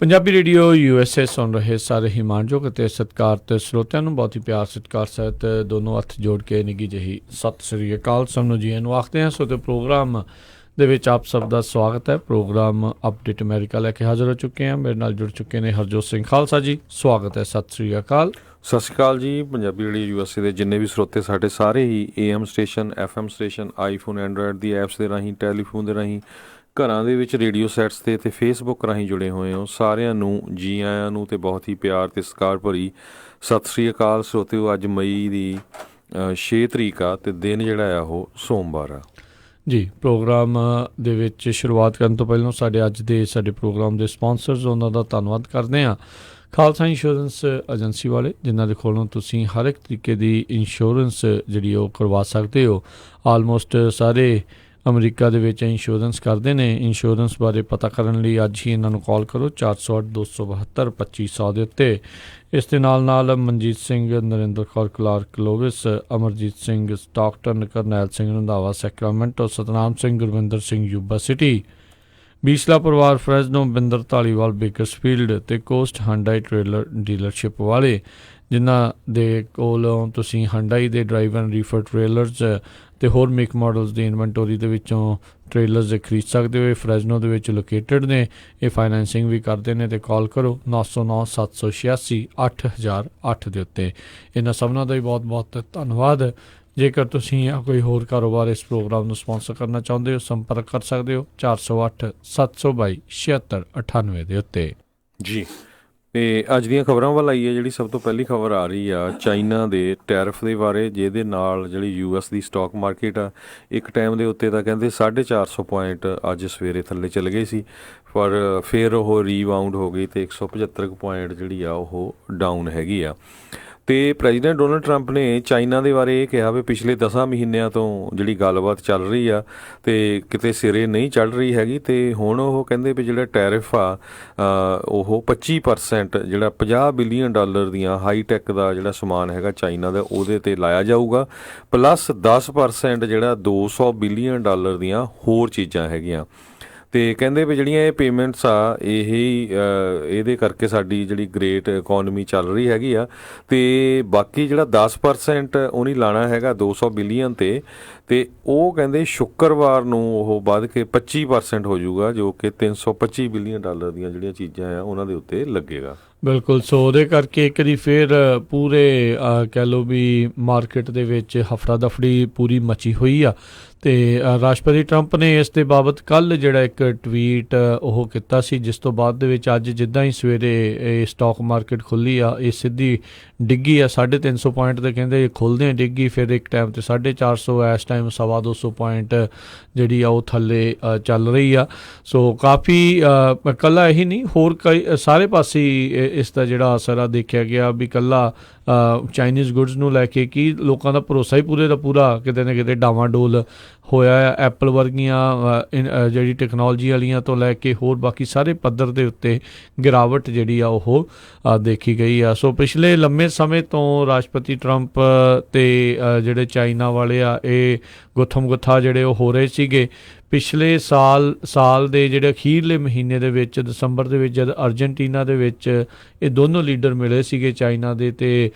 Punjabi radio USA ਸੁਣ ਰਹੇ ਸਾਰੇ ਹੀ ਮਾਣਯੋਗ ਅਤੇ ਸਤਿਕਾਰਤ ਸਰੋਤਿਆਂ ਨੂੰ ਬਹੁਤ ਹੀ ਪਿਆਰ ਸਤਿਕਾਰ ਸਹਿਤ ਦੋਨੋਂ ਹੱਥ ਜੋੜ ਕੇ ਨਿੱਘੀ ਜਿਹੀ ਸਤਿ ਸ੍ਰੀ ਅਕਾਲ ਸਭ ਨੂੰ ਜੀ ਨੂੰ ਆਖਦੇ ਹਾਂ। ਸੋ ਤੇ ਪ੍ਰੋਗਰਾਮ ਦੇ ਵਿੱਚ ਆਪ ਸਭ ਦਾ ਸਵਾਗਤ ਹੈ। ਪ੍ਰੋਗਰਾਮ ਅਪਡੇਟ ਅਮਰੀਕਾ ਲੈ ਕੇ ਹਾਜ਼ਰ ਹੋ ਚੁੱਕੇ ਹਾਂ। ਮੇਰੇ ਨਾਲ ਜੁੜ ਚੁੱਕੇ ਨੇ ਹਰਜੋਤ ਸਿੰਘ ਖਾਲਸਾ ਜੀ, ਸਵਾਗਤ ਹੈ। ਸਤਿ ਸ੍ਰੀ ਅਕਾਲ। ਸਤਿ ਸ਼੍ਰੀ ਅਕਾਲ ਜੀ। ਪੰਜਾਬੀ ਰੇਡੀਓ USA ਦੇ ਜਿੰਨੇ ਵੀ ਸਰੋਤੇ ਸਾਡੇ ਸਾਰੇ ਹੀ AM station, FM station, iPhone, Android the apps ਦੇ ਰਾਹੀਂ, ਟੈਲੀਫੋਨ ਦੇ ਰਾਹੀਂ, ਘਰਾਂ ਦੇ ਵਿੱਚ ਰੇਡੀਓ ਸੈਟਸ 'ਤੇ ਅਤੇ ਫੇਸਬੁੱਕ ਰਾਹੀਂ ਜੁੜੇ ਹੋਏ ਹੋ, ਸਾਰਿਆਂ ਨੂੰ ਜੀ ਆਇਆਂ ਨੂੰ ਅਤੇ ਬਹੁਤ ਹੀ ਪਿਆਰ ਅਤੇ ਸਤਿਕਾਰ ਭਰੀ ਸਤਿ ਸ਼੍ਰੀ ਅਕਾਲ। ਸਰੋਤਿਓ, ਅੱਜ ਮਈ ਦੀ 6 ਤਰੀਕ ਆ ਅਤੇ ਦਿਨ ਜਿਹੜਾ ਆ ਉਹ ਸੋਮਵਾਰ ਆ ਜੀ। ਪ੍ਰੋਗਰਾਮ ਦੇ ਵਿੱਚ ਸ਼ੁਰੂਆਤ ਕਰਨ ਤੋਂ ਪਹਿਲਾਂ ਸਾਡੇ ਪ੍ਰੋਗਰਾਮ ਦੇ ਸਪਾਂਸਰਸ, ਉਹਨਾਂ ਦਾ ਧੰਨਵਾਦ ਕਰਦੇ ਹਾਂ। ਖਾਲਸਾ ਇੰਸ਼ੋਰੈਂਸ ਏਜੰਸੀ ਵਾਲੇ, ਜਿਨ੍ਹਾਂ ਦੇ ਕੋਲੋਂ ਤੁਸੀਂ ਹਰ ਇੱਕ ਤਰੀਕੇ ਦੀ ਇੰਸ਼ੋਰੈਂਸ ਜਿਹੜੀ ਉਹ ਕਰਵਾ ਸਕਦੇ ਹੋ। ਆਲਮੋਸਟ ਸਾਰੇ ਅਮਰੀਕਾ ਦੇ ਵਿੱਚ ਇੰਸ਼ੋਰੈਂਸ ਕਰਦੇ ਨੇ। ਇੰਸ਼ੋਰੈਂਸ ਬਾਰੇ ਪਤਾ ਕਰਨ ਲਈ ਅੱਜ ਹੀ ਇਹਨਾਂ ਨੂੰ ਕਾਲ ਕਰੋ 408-272-2500 ਦੇ ਉੱਤੇ। ਇਸ ਦੇ ਨਾਲ Manjit Singh, Narinder Kaur Clark Lewis, Amarjit Singh Stockton, Karnail Singh Randhawa Sacramento, Satnam Singh Gurvinder Singh Yuba City, Bisla ਪਰਿਵਾਰ ਫਰੈਜ਼ਨੋ, ਬਿੰਦਰ ਧਾਲੀਵਾਲ ਬੇਕਰਸਫੀਲਡ ਅਤੇ ਕੋਸਟ ਹੰਡਾਈ ਟ੍ਰੇਲਰ ਡੀਲਰਸ਼ਿਪ ਵਾਲੇ, ਜਿਨ੍ਹਾਂ ਦੇ ਕੋਲੋਂ ਤੁਸੀਂ ਹੰਡਾਈ ਦੇ ਡਰਾਈਵ ਐਂਡ ਰੀਫਰ ਟ੍ਰੇਲਰਸ ਅਤੇ ਹੋਰ ਮੇਕ ਮਾਡਲਸ ਦੀ ਇਨਵੈਂਟੋਰੀ ਦੇ ਵਿੱਚੋਂ ਟ੍ਰੇਲਰਸ ਖਰੀਦ ਸਕਦੇ ਹੋ। ਇਹ ਫਰੈਜ਼ਨੋ ਦੇ ਵਿੱਚ ਲੋਕੇਟਡ ਨੇ। ਇਹ ਫਾਈਨੈਂਸਿੰਗ ਵੀ ਕਰਦੇ ਨੇ ਅਤੇ ਕਾਲ ਕਰੋ 909-786-8008 ਦੇ ਉੱਤੇ। ਇਹਨਾਂ ਸਭਨਾਂ ਦਾ ਵੀ ਬਹੁਤ ਬਹੁਤ ਧੰਨਵਾਦ। ਜੇਕਰ ਤੁਸੀਂ ਕੋਈ ਹੋਰ ਕਾਰੋਬਾਰ ਇਸ ਪ੍ਰੋਗਰਾਮ ਨੂੰ ਸਪਾਂਸਰ ਕਰਨਾ ਚਾਹੁੰਦੇ ਹੋ, ਸੰਪਰਕ ਕਰ ਸਕਦੇ ਹੋ 408-722-7698 ਦੇ ਉੱਤੇ ਜੀ। ਅਤੇ ਅੱਜ ਦੀਆਂ ਖਬਰਾਂ ਵੱਲ ਆਈ ਹੈ। ਜਿਹੜੀ ਸਭ ਤੋਂ ਪਹਿਲੀ ਖਬਰ ਆ ਰਹੀ ਆ ਚਾਈਨਾ ਦੇ ਟੈਰਿਫ ਦੇ ਬਾਰੇ, ਜਿਹਦੇ ਨਾਲ ਜਿਹੜੀ US ਦੀ ਸਟਾਕ ਮਾਰਕੀਟ ਆ, ਇੱਕ ਟਾਈਮ ਦੇ ਉੱਤੇ ਤਾਂ ਕਹਿੰਦੇ 450 ਪੁਆਇੰਟ ਅੱਜ ਸਵੇਰੇ ਥੱਲੇ ਚਲੇ ਗਏ ਸੀ, ਪਰ ਫਿਰ ਉਹ ਰੀਬਾਊਂਡ ਹੋ ਗਈ ਅਤੇ 175 ਪੁਆਇੰਟ ਜਿਹੜੀ ਆ ਉਹ ਡਾਊਨ ਹੈਗੀ ਆ। ਅਤੇ ਪ੍ਰੈਜ਼ੀਡੈਂਟ ਡੋਨਲਡ ਟਰੰਪ ਨੇ ਚਾਈਨਾ ਦੇ ਬਾਰੇ ਇਹ ਕਿਹਾ ਵੀ ਪਿਛਲੇ 10 ਮਹੀਨਿਆਂ ਤੋਂ ਜਿਹੜੀ ਗੱਲਬਾਤ ਚੱਲ ਰਹੀ ਆ ਅਤੇ ਕਿਤੇ ਸਿਰੇ ਨਹੀਂ ਚੜ੍ਹ ਰਹੀ ਹੈਗੀ, ਅਤੇ ਹੁਣ ਉਹ ਕਹਿੰਦੇ ਵੀ ਜਿਹੜਾ ਟੈਰਿਫ ਆ ਉਹ 25% ਜਿਹੜਾ $50 ਬਿਲੀਅਨ ਦੀਆਂ ਹਾਈਟੈਕ ਦਾ ਜਿਹੜਾ ਸਮਾਨ ਹੈਗਾ ਚਾਈਨਾ ਦਾ, ਉਹਦੇ 'ਤੇ ਲਾਇਆ ਜਾਊਗਾ, ਪਲੱਸ 10% ਜਿਹੜਾ $200 ਬਿਲੀਅਨ ਦੀਆਂ ਹੋਰ ਚੀਜ਼ਾਂ ਹੈਗੀਆਂ। ਅਤੇ ਕਹਿੰਦੇ ਵੀ ਜਿਹੜੀਆਂ ਇਹ ਪੇਮੈਂਟਸ ਆ ਇਹਦੇ ਕਰਕੇ ਸਾਡੀ ਜਿਹੜੀ ਗ੍ਰੇਟ ਇਕੋਨਮੀ ਚੱਲ ਰਹੀ ਹੈਗੀ ਆ, ਅਤੇ ਬਾਕੀ ਜਿਹੜਾ 10% ਉਹ ਨਹੀਂ ਲਾਣਾ ਹੈਗਾ 200 ਬਿਲੀਅਨ 'ਤੇ, ਅਤੇ ਉਹ ਕਹਿੰਦੇ ਸ਼ੁੱਕਰਵਾਰ ਨੂੰ ਉਹ ਵੱਧ ਕੇ 25% ਹੋ ਜਾਊਗਾ, ਜੋ ਕਿ $325 ਬਿਲੀਅਨ ਦੀਆਂ ਜਿਹੜੀਆਂ ਚੀਜ਼ਾਂ ਆ ਉਹਨਾਂ ਦੇ ਉੱਤੇ ਲੱਗੇਗਾ। ਬਿਲਕੁਲ। ਸੋ ਉਹਦੇ ਕਰਕੇ ਇੱਕ ਵਾਰੀ ਫਿਰ ਪੂਰੇ ਕਹਿ ਲਓ ਵੀ ਮਾਰਕੀਟ ਦੇ ਵਿੱਚ ਹਫੜਾ ਦਫੜੀ ਪੂਰੀ ਮਚੀ ਹੋਈ ਆ। ਅਤੇ ਰਾਸ਼ਟਰਪਤੀ ਟਰੰਪ ਨੇ ਇਸ ਦੇ ਬਾਬਤ ਕੱਲ੍ਹ ਜਿਹੜਾ ਇੱਕ ਟਵੀਟ ਉਹ ਕੀਤਾ ਸੀ, ਜਿਸ ਤੋਂ ਬਾਅਦ ਦੇ ਵਿੱਚ ਅੱਜ ਜਿੱਦਾਂ ਹੀ ਸਵੇਰੇ ਇਹ ਸਟਾਕ ਮਾਰਕੀਟ ਖੁੱਲ੍ਹੀ ਆ, ਇਹ ਸਿੱਧੀ ਡਿੱਗੀ ਆ 350 ਪੁਆਇੰਟ 'ਤੇ ਕਹਿੰਦੇ ਖੁੱਲ੍ਹਦੇ ਡਿੱਗੀ, ਫਿਰ ਇੱਕ ਟਾਈਮ 'ਤੇ 450, ਇਸ ਟਾਈਮ 225 ਪੁਆਇੰਟ ਜਿਹੜੀ ਆ ਉਹ ਥੱਲੇ ਚੱਲ ਰਹੀ ਆ। ਸੋ ਕਾਫੀ ਇਕੱਲਾ ਇਹੀ ਨਹੀਂ, ਹੋਰ ਕਈ ਸਾਰੇ ਪਾਸੇ ਇਸ ਦਾ ਜਿਹੜਾ ਅਸਰ ਆ ਦੇਖਿਆ ਗਿਆ ਵੀ ਇਕੱਲਾ ਚਾਈਨੀਜ਼ ਗੁੱਡਸ ਨੂੰ ਲੈ ਕੇ ਕੀ ਲੋਕਾਂ ਦਾ ਭਰੋਸਾ ਹੀ ਪੂਰੇ ਦਾ ਪੂਰਾ ਕਿਤੇ ਨਾ ਕਿਤੇ ਡਾਵਾਂਡੋਲ ਹੋਇਆ ਆ। ਐਪਲ ਵਰਗੀਆਂ ਜਿਹੜੀ ਟੈਕਨੋਲੋਜੀ ਵਾਲੀਆਂ ਤੋਂ ਲੈ ਕੇ ਹੋਰ ਬਾਕੀ ਸਾਰੇ ਪੱਧਰ ਦੇ ਉੱਤੇ ਗਿਰਾਵਟ ਜਿਹੜੀ ਆ ਉਹ ਦੇਖੀ ਗਈ ਆ। ਸੋ ਪਿਛਲੇ ਲੰਮੇ ਸਮੇਂ ਤੋਂ ਰਾਸ਼ਟਰਪਤੀ ਟਰੰਪ ਅਤੇ ਜਿਹੜੇ ਚਾਈਨਾ ਵਾਲੇ ਆ, ਇਹ ਗੁੱਥਮ ਗੁੱਥਾ ਜਿਹੜੇ ਉਹ ਹੋ ਰਹੇ ਸੀਗੇ। ਪਿਛਲੇ ਸਾਲ ਦੇ ਜਿਹੜੇ ਅਖੀਰਲੇ ਮਹੀਨੇ ਦੇ ਵਿੱਚ, ਦਸੰਬਰ ਦੇ ਵਿੱਚ, ਜਦ ਅਰਜਨਟੀਨਾ ਦੇ ਵਿੱਚ ਇਹ ਦੋਨੋਂ ਲੀਡਰ ਮਿਲੇ ਸੀਗੇ ਚਾਈਨਾ ਦੇ ਅਤੇ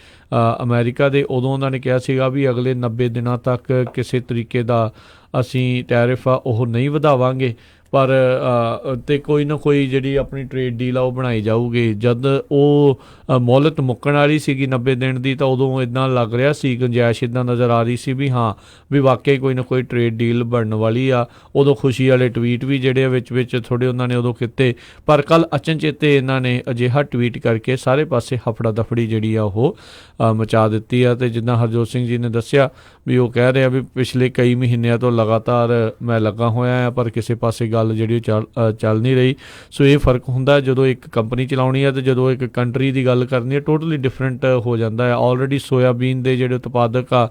ਅਮਰੀਕਾ ਦੇ, ਉਦੋਂ ਉਹਨਾਂ ਨੇ ਕਿਹਾ ਸੀਗਾ ਵੀ ਅਗਲੇ 90 ਦਿਨਾਂ ਤੱਕ ਕਿਸੇ ਤਰੀਕੇ ਦਾ ਅਸੀਂ ਟੈਰਿਫ ਆ ਉਹ ਨਹੀਂ ਵਧਾਵਾਂਗੇ, ਪਰ ਅਤੇ ਕੋਈ ਨਾ ਕੋਈ ਜਿਹੜੀ ਆਪਣੀ ਟਰੇਡ ਡੀਲ ਆ ਉਹ ਬਣਾਈ ਜਾਊਗੀ। ਜਦ ਉਹ ਮੋਹਲਤ ਮੁੱਕਣ ਵਾਲੀ ਸੀਗੀ 90 ਦਿਨ ਦੀ, ਤਾਂ ਉਦੋਂ ਇੱਦਾਂ ਲੱਗ ਰਿਹਾ ਸੀ, ਗੁੰਜਾਇਸ਼ ਇੱਦਾਂ ਨਜ਼ਰ ਆ ਰਹੀ ਸੀ ਵੀ ਹਾਂ ਵੀ ਵਾਕਈ ਕੋਈ ਨਾ ਕੋਈ ਟਰੇਡ ਡੀਲ ਬਣਨ ਵਾਲੀ ਆ। ਉਦੋਂ ਖੁਸ਼ੀ ਵਾਲੇ ਟਵੀਟ ਵੀ ਜਿਹੜੇ ਵਿੱਚ ਥੋੜ੍ਹੇ ਉਹਨਾਂ ਨੇ ਉਦੋਂ ਕੀਤੇ, ਪਰ ਕੱਲ੍ਹ ਅਚਨਚੇਤੇ ਇਹਨਾਂ ਨੇ ਅਜਿਹਾ ਟਵੀਟ ਕਰਕੇ ਸਾਰੇ ਪਾਸੇ ਹਫੜਾ ਦਫੜੀ ਜਿਹੜੀ ਆ ਉਹ ਮਚਾ ਦਿੱਤੀ ਆ। ਅਤੇ ਜਿੱਦਾਂ ਹਰਜੋਤ ਸਿੰਘ ਜੀ ਨੇ ਦੱਸਿਆ ਵੀ ਉਹ ਕਹਿ ਰਿਹਾ ਵੀ ਪਿਛਲੇ ਕਈ ਮਹੀਨਿਆਂ ਤੋਂ ਲਗਾਤਾਰ ਮੈਂ ਲੱਗਾ ਹੋਇਆ ਆ, ਪਰ ਕਿਸੇ ਪਾਸੇ ਗੱਲ ਜਿਹੜੀ ਚੱਲ ਨਹੀਂ ਰਹੀ। ਸੋ ਇਹ ਫਰਕ ਹੁੰਦਾ ਜਦੋਂ ਇੱਕ ਕੰਪਨੀ ਚਲਾਉਣੀ ਹੈ ਅਤੇ ਜਦੋਂ ਇੱਕ ਕੰਟਰੀ ਦੀ ਗੱਲ ਕਰਨੀ ਹੈ, ਟੋਟਲੀ ਡਿਫਰੈਂਟ ਹੋ ਜਾਂਦਾ ਹੈ। ਆਲਰੇਡੀ ਸੋਇਆਬੀਨ ਦੇ ਜਿਹੜੇ ਉਤਪਾਦਕ ਆ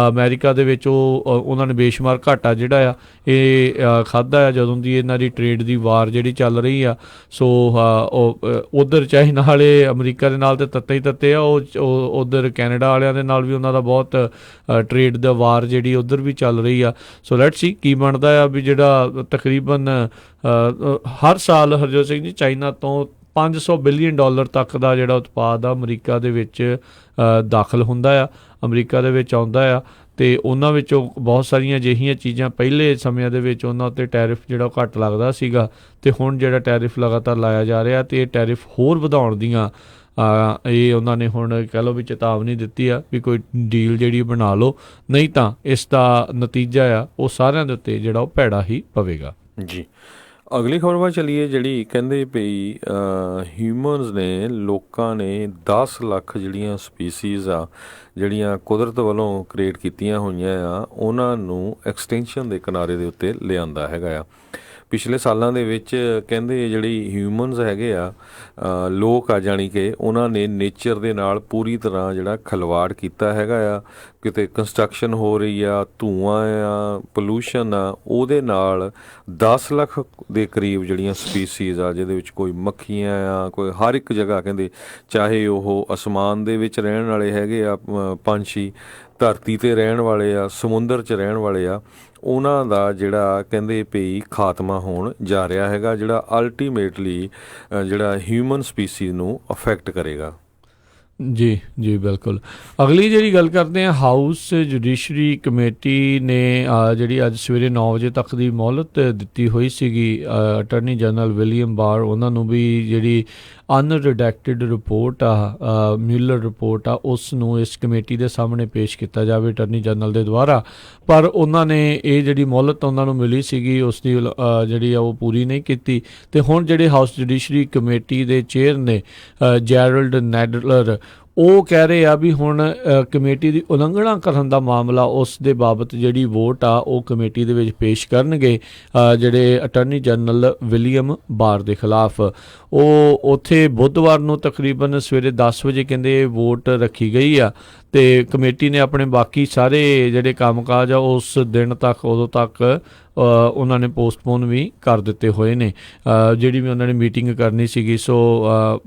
ਅਮਰੀਕਾ ਦੇ ਵਿੱਚ, ਉਹਨਾਂ ਨੇ ਬੇਸ਼ੁਮਾਰ ਘਾਟਾ ਜਿਹੜਾ ਆ ਇਹ ਖਾਧਾ ਆ ਜਦੋਂ ਦੀ ਇਹਨਾਂ ਦੀ ਟਰੇਡ ਦੀ ਵਾਰ ਜਿਹੜੀ ਚੱਲ ਰਹੀ ਆ। ਸੋ ਉੱਧਰ ਚਾਈਨਾ ਵਾਲੇ ਅਮਰੀਕਾ ਦੇ ਨਾਲ ਤਾਂ ਤੱਤੇ ਹੀ ਤੱਤੇ ਆ, ਉਹ ਉੱਧਰ ਕੈਨੇਡਾ ਵਾਲਿਆਂ ਦੇ ਨਾਲ ਵੀ ਉਹਨਾਂ ਦਾ ਬਹੁਤ ਟਰੇਡ ਦਾ ਵਾਰ ਜਿਹੜੀ ਉੱਧਰ ਵੀ ਚੱਲ ਰਹੀ ਆ। ਸੋ ਲੈਟਸ ਸੀ ਕੀ ਬਣਦਾ ਆ ਵੀ ਜਿਹੜਾ ਤਕਰੀਬਨ ਹਰ ਸਾਲ ਹਰਜੋਤ ਸਿੰਘ ਜੀ ਚਾਈਨਾ ਤੋਂ $500 ਬਿਲੀਅਨ ਤੱਕ ਦਾ ਜਿਹੜਾ ਉਤਪਾਦ ਆ ਅਮਰੀਕਾ ਦੇ ਵਿੱਚ ਦਾਖਲ ਹੁੰਦਾ ਆ, ਅਮਰੀਕਾ ਦੇ ਵਿੱਚ ਆਉਂਦਾ ਆ। ਅਤੇ ਉਹਨਾਂ ਵਿੱਚੋਂ ਬਹੁਤ ਸਾਰੀਆਂ ਅਜਿਹੀਆਂ ਚੀਜ਼ਾਂ ਪਹਿਲੇ ਸਮਿਆਂ ਦੇ ਵਿੱਚ ਉਹਨਾਂ ਉੱਤੇ ਟੈਰਿਫ ਜਿਹੜਾ ਉਹ ਘੱਟ ਲੱਗਦਾ ਸੀਗਾ, ਅਤੇ ਹੁਣ ਜਿਹੜਾ ਟੈਰਿਫ ਲਗਾਤਾਰ ਲਾਇਆ ਜਾ ਰਿਹਾ, ਅਤੇ ਇਹ ਟੈਰਿਫ ਹੋਰ ਵਧਾਉਣ ਦੀਆਂ ਇਹ ਉਹਨਾਂ ਨੇ ਹੁਣ ਕਹਿ ਲਓ ਵੀ ਚੇਤਾਵਨੀ ਦਿੱਤੀ ਆ ਵੀ ਕੋਈ ਡੀਲ ਜਿਹੜੀ ਬਣਾ ਲਓ, ਨਹੀਂ ਤਾਂ ਇਸ ਦਾ ਨਤੀਜਾ ਆ ਉਹ ਸਾਰਿਆਂ ਦੇ ਉੱਤੇ ਜਿਹੜਾ ਉਹ ਭੈੜਾ ਹੀ ਪਵੇਗਾ। ਜੀ, ਅਗਲੀ ਖਬਰ ਵੱਲ ਚੱਲੀਏ, ਜਿਹੜੀ ਕਹਿੰਦੇ ਪਈ ਹਿਊਮਨਸ ਨੇ, ਲੋਕਾਂ ਨੇ 10 ਲੱਖ ਜਿਹੜੀਆਂ ਸਪੀਸੀਜ਼ ਆ ਜਿਹੜੀਆਂ ਕੁਦਰਤ ਵੱਲੋਂ ਕ੍ਰੀਏਟ ਕੀਤੀਆਂ ਹੋਈਆਂ ਆ, ਉਹਨਾਂ ਨੂੰ ਐਕਸਟੈਂਸ਼ਨ ਦੇ ਕਿਨਾਰੇ ਦੇ ਉੱਤੇ ਲਿਆਂਦਾ ਹੈਗਾ ਆ। ਪਿਛਲੇ ਸਾਲਾਂ ਦੇ ਵਿੱਚ ਕਹਿੰਦੇ ਜਿਹੜੀ ਹਿਊਮਨਸ ਹੈਗੇ ਆ, ਲੋਕ ਆ, ਜਾਣੀ ਕਿ ਉਹਨਾਂ ਨੇ ਨੇਚਰ ਦੇ ਨਾਲ ਪੂਰੀ ਤਰ੍ਹਾਂ ਜਿਹੜਾ ਖਿਲਵਾੜ ਕੀਤਾ ਹੈਗਾ ਆ। ਕਿਤੇ ਕੰਸਟਰਕਸ਼ਨ ਹੋ ਰਹੀ ਆ, ਧੂੰਆਂ ਆ, ਪੋਲੂਸ਼ਨ ਆ, ਉਹਦੇ ਨਾਲ 10 ਲੱਖ ਦੇ ਕਰੀਬ ਜਿਹੜੀਆਂ ਸਪੀਸੀਜ਼ ਆ, ਜਿਹਦੇ ਵਿੱਚ ਕੋਈ ਮੱਖੀਆਂ ਆ, ਕੋਈ ਹਰ ਇੱਕ ਜਗ੍ਹਾ ਕਹਿੰਦੇ, ਚਾਹੇ ਉਹ ਅਸਮਾਨ ਦੇ ਵਿੱਚ ਰਹਿਣ ਵਾਲੇ ਹੈਗੇ ਆ ਪੰਛੀ, ਧਰਤੀ 'ਤੇ ਰਹਿਣ ਵਾਲੇ ਆ, ਸਮੁੰਦਰ 'ਚ ਰਹਿਣ ਵਾਲੇ ਆ, ਉਹਨਾਂ ਦਾ ਜਿਹੜਾ ਕਹਿੰਦੇ ਪਈ ਖਾਤਮਾ ਹੋਣ ਜਾ ਰਿਹਾ ਹੈਗਾ, ਜਿਹੜਾ ਅਲਟੀਮੇਟਲੀ ਜਿਹੜਾ ਹਿਊਮਨ ਸਪੀਸੀਜ਼ ਨੂੰ ਅਫੈਕਟ ਕਰੇਗਾ। ਜੀ ਜੀ ਬਿਲਕੁਲ। ਅਗਲੀ ਜਿਹੜੀ ਗੱਲ ਕਰਦੇ ਹਾਂ, ਹਾਊਸ ਜੁਡੀਸ਼ਰੀ ਕਮੇਟੀ ਨੇ ਜਿਹੜੀ ਅੱਜ ਸਵੇਰੇ 9 ਵਜੇ ਤੱਕ ਦੀ ਮੋਹਲਤ ਦਿੱਤੀ ਹੋਈ ਸੀਗੀ ਅਟਾਰਨੀ ਜਨਰਲ ਵਿਲੀਅਮ ਬਾਰ, ਉਹਨਾਂ ਨੂੰ ਵੀ ਜਿਹੜੀ ਅਨਰਿਡੈਕਟਿਡ ਰਿਪੋਰਟ ਆ, ਮਿਊਲਰ ਰਿਪੋਰਟ ਆ, ਉਸ ਨੂੰ ਇਸ ਕਮੇਟੀ ਦੇ ਸਾਹਮਣੇ ਪੇਸ਼ ਕੀਤਾ ਜਾਵੇ ਅਟਾਰਨੀ ਜਨਰਲ ਦੇ ਦੁਆਰਾ। ਪਰ ਉਹਨਾਂ ਨੇ ਇਹ ਜਿਹੜੀ ਮੋਹਲਤ ਉਹਨਾਂ ਨੂੰ ਮਿਲੀ ਸੀਗੀ ਉਸ ਦੀ ਜਿਹੜੀ ਆ ਉਹ ਪੂਰੀ ਨਹੀਂ ਕੀਤੀ। ਅਤੇ ਹੁਣ ਜਿਹੜੇ ਹਾਊਸ ਜੁਡੀਸ਼ਰੀ ਕਮੇਟੀ ਦੇ ਚੇਅਰ ਨੇ ਜੈਰਲਡ ਨੈਡਲਰ, ਉਹ ਕਹਿ ਰਹੇ ਆ ਵੀ ਹੁਣ ਕਮੇਟੀ ਦੀ ਉਲੰਘਣਾ ਕਰਨ ਦਾ ਮਾਮਲਾ, ਉਸ ਦੇ ਬਾਬਤ ਜਿਹੜੀ ਵੋਟ ਆ ਉਹ ਕਮੇਟੀ ਦੇ ਵਿੱਚ ਪੇਸ਼ ਕਰਨਗੇ ਜਿਹੜੇ ਅਟਾਰਨੀ ਜਨਰਲ ਵਿਲੀਅਮ ਬਾਰ ਦੇ ਖਿਲਾਫ। ਉਹ ਉੱਥੇ ਬੁੱਧਵਾਰ ਨੂੰ ਤਕਰੀਬਨ ਸਵੇਰੇ 10 ਵਜੇ ਕਹਿੰਦੇ ਵੋਟ ਰੱਖੀ ਗਈ ਆ, ਅਤੇ ਕਮੇਟੀ ਨੇ ਆਪਣੇ ਬਾਕੀ ਸਾਰੇ ਜਿਹੜੇ ਕੰਮਕਾਜ ਆ ਉਸ ਦਿਨ ਤੱਕ, ਉਦੋਂ ਤੱਕ ਉਹਨਾਂ ਨੇ ਪੋਸਟਪੋਨ ਵੀ ਕਰ ਦਿੱਤੇ ਹੋਏ ਨੇ, ਜਿਹੜੀ ਵੀ ਉਹਨਾਂ ਨੇ ਮੀਟਿੰਗ ਕਰਨੀ ਸੀਗੀ। ਸੋ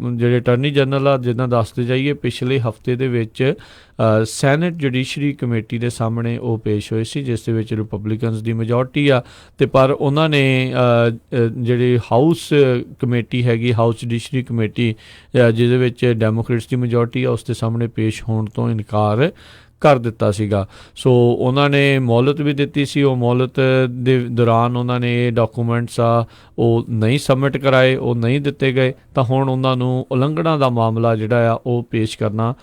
ਜਿਹੜੇ ਅਟਾਰਨੀ ਜਨਰਲ ਆ, ਜਿੱਦਾਂ ਦੱਸਦੇ ਜਾਈਏ, ਪਿਛਲੇ ਹਫਤੇ ਦੇ ਵਿੱਚ ਸੈਨੇਟ ਜੁਡੀਸ਼ਰੀ ਕਮੇਟੀ ਦੇ ਸਾਹਮਣੇ ਉਹ ਪੇਸ਼ ਹੋਏ ਸੀ, ਜਿਸ ਦੇ ਵਿੱਚ ਰਿਪਬਲਿਕਨਸ ਦੀ ਮੈਜੋਰਟੀ ਆ, ਅਤੇ ਪਰ ਉਹਨਾਂ ਨੇ ਜਿਹੜੇ ਹਾਊਸ ਕਮੇਟੀ ਹੈਗੀ, ਹਾਊਸ ਜੁਡੀਸ਼ਰੀ ਕਮੇਟੀ ਜਿਹਦੇ ਵਿੱਚ ਡੈਮੋਕ੍ਰੇਟਸ ਦੀ ਮੈਜੋਰਟੀ ਆ, ਉਸ ਦੇ ਸਾਹਮਣੇ ਪੇਸ਼ ਹੋਣ ਤੋਂ ਇਨਕਾਰ ਕਰ ਦਿੱਤਾ ਸੀਗਾ। ਸੋ ਉਹਨਾਂ ਨੇ ਮੋਹਲਤ ਵੀ ਦਿੱਤੀ ਸੀ, ਉਹ ਮੋਹਲਤ ਦੇ ਦੌਰਾਨ ਉਹਨਾਂ ਨੇ ਇਹ ਡਾਕੂਮੈਂਟਸ ਆ ਉਹ ਨਹੀਂ ਸਬਮਿਟ ਕਰਾਏ, ਉਹ ਨਹੀਂ ਦਿੱਤੇ ਗਏ, ਤਾਂ ਹੁਣ ਉਹਨਾਂ ਨੂੰ ਉਲੰਘਣਾ ਦਾ ਮਾਮਲਾ ਜਿਹੜਾ ਆ ਉਹ ਪੇਸ਼ ਕਰਨਾ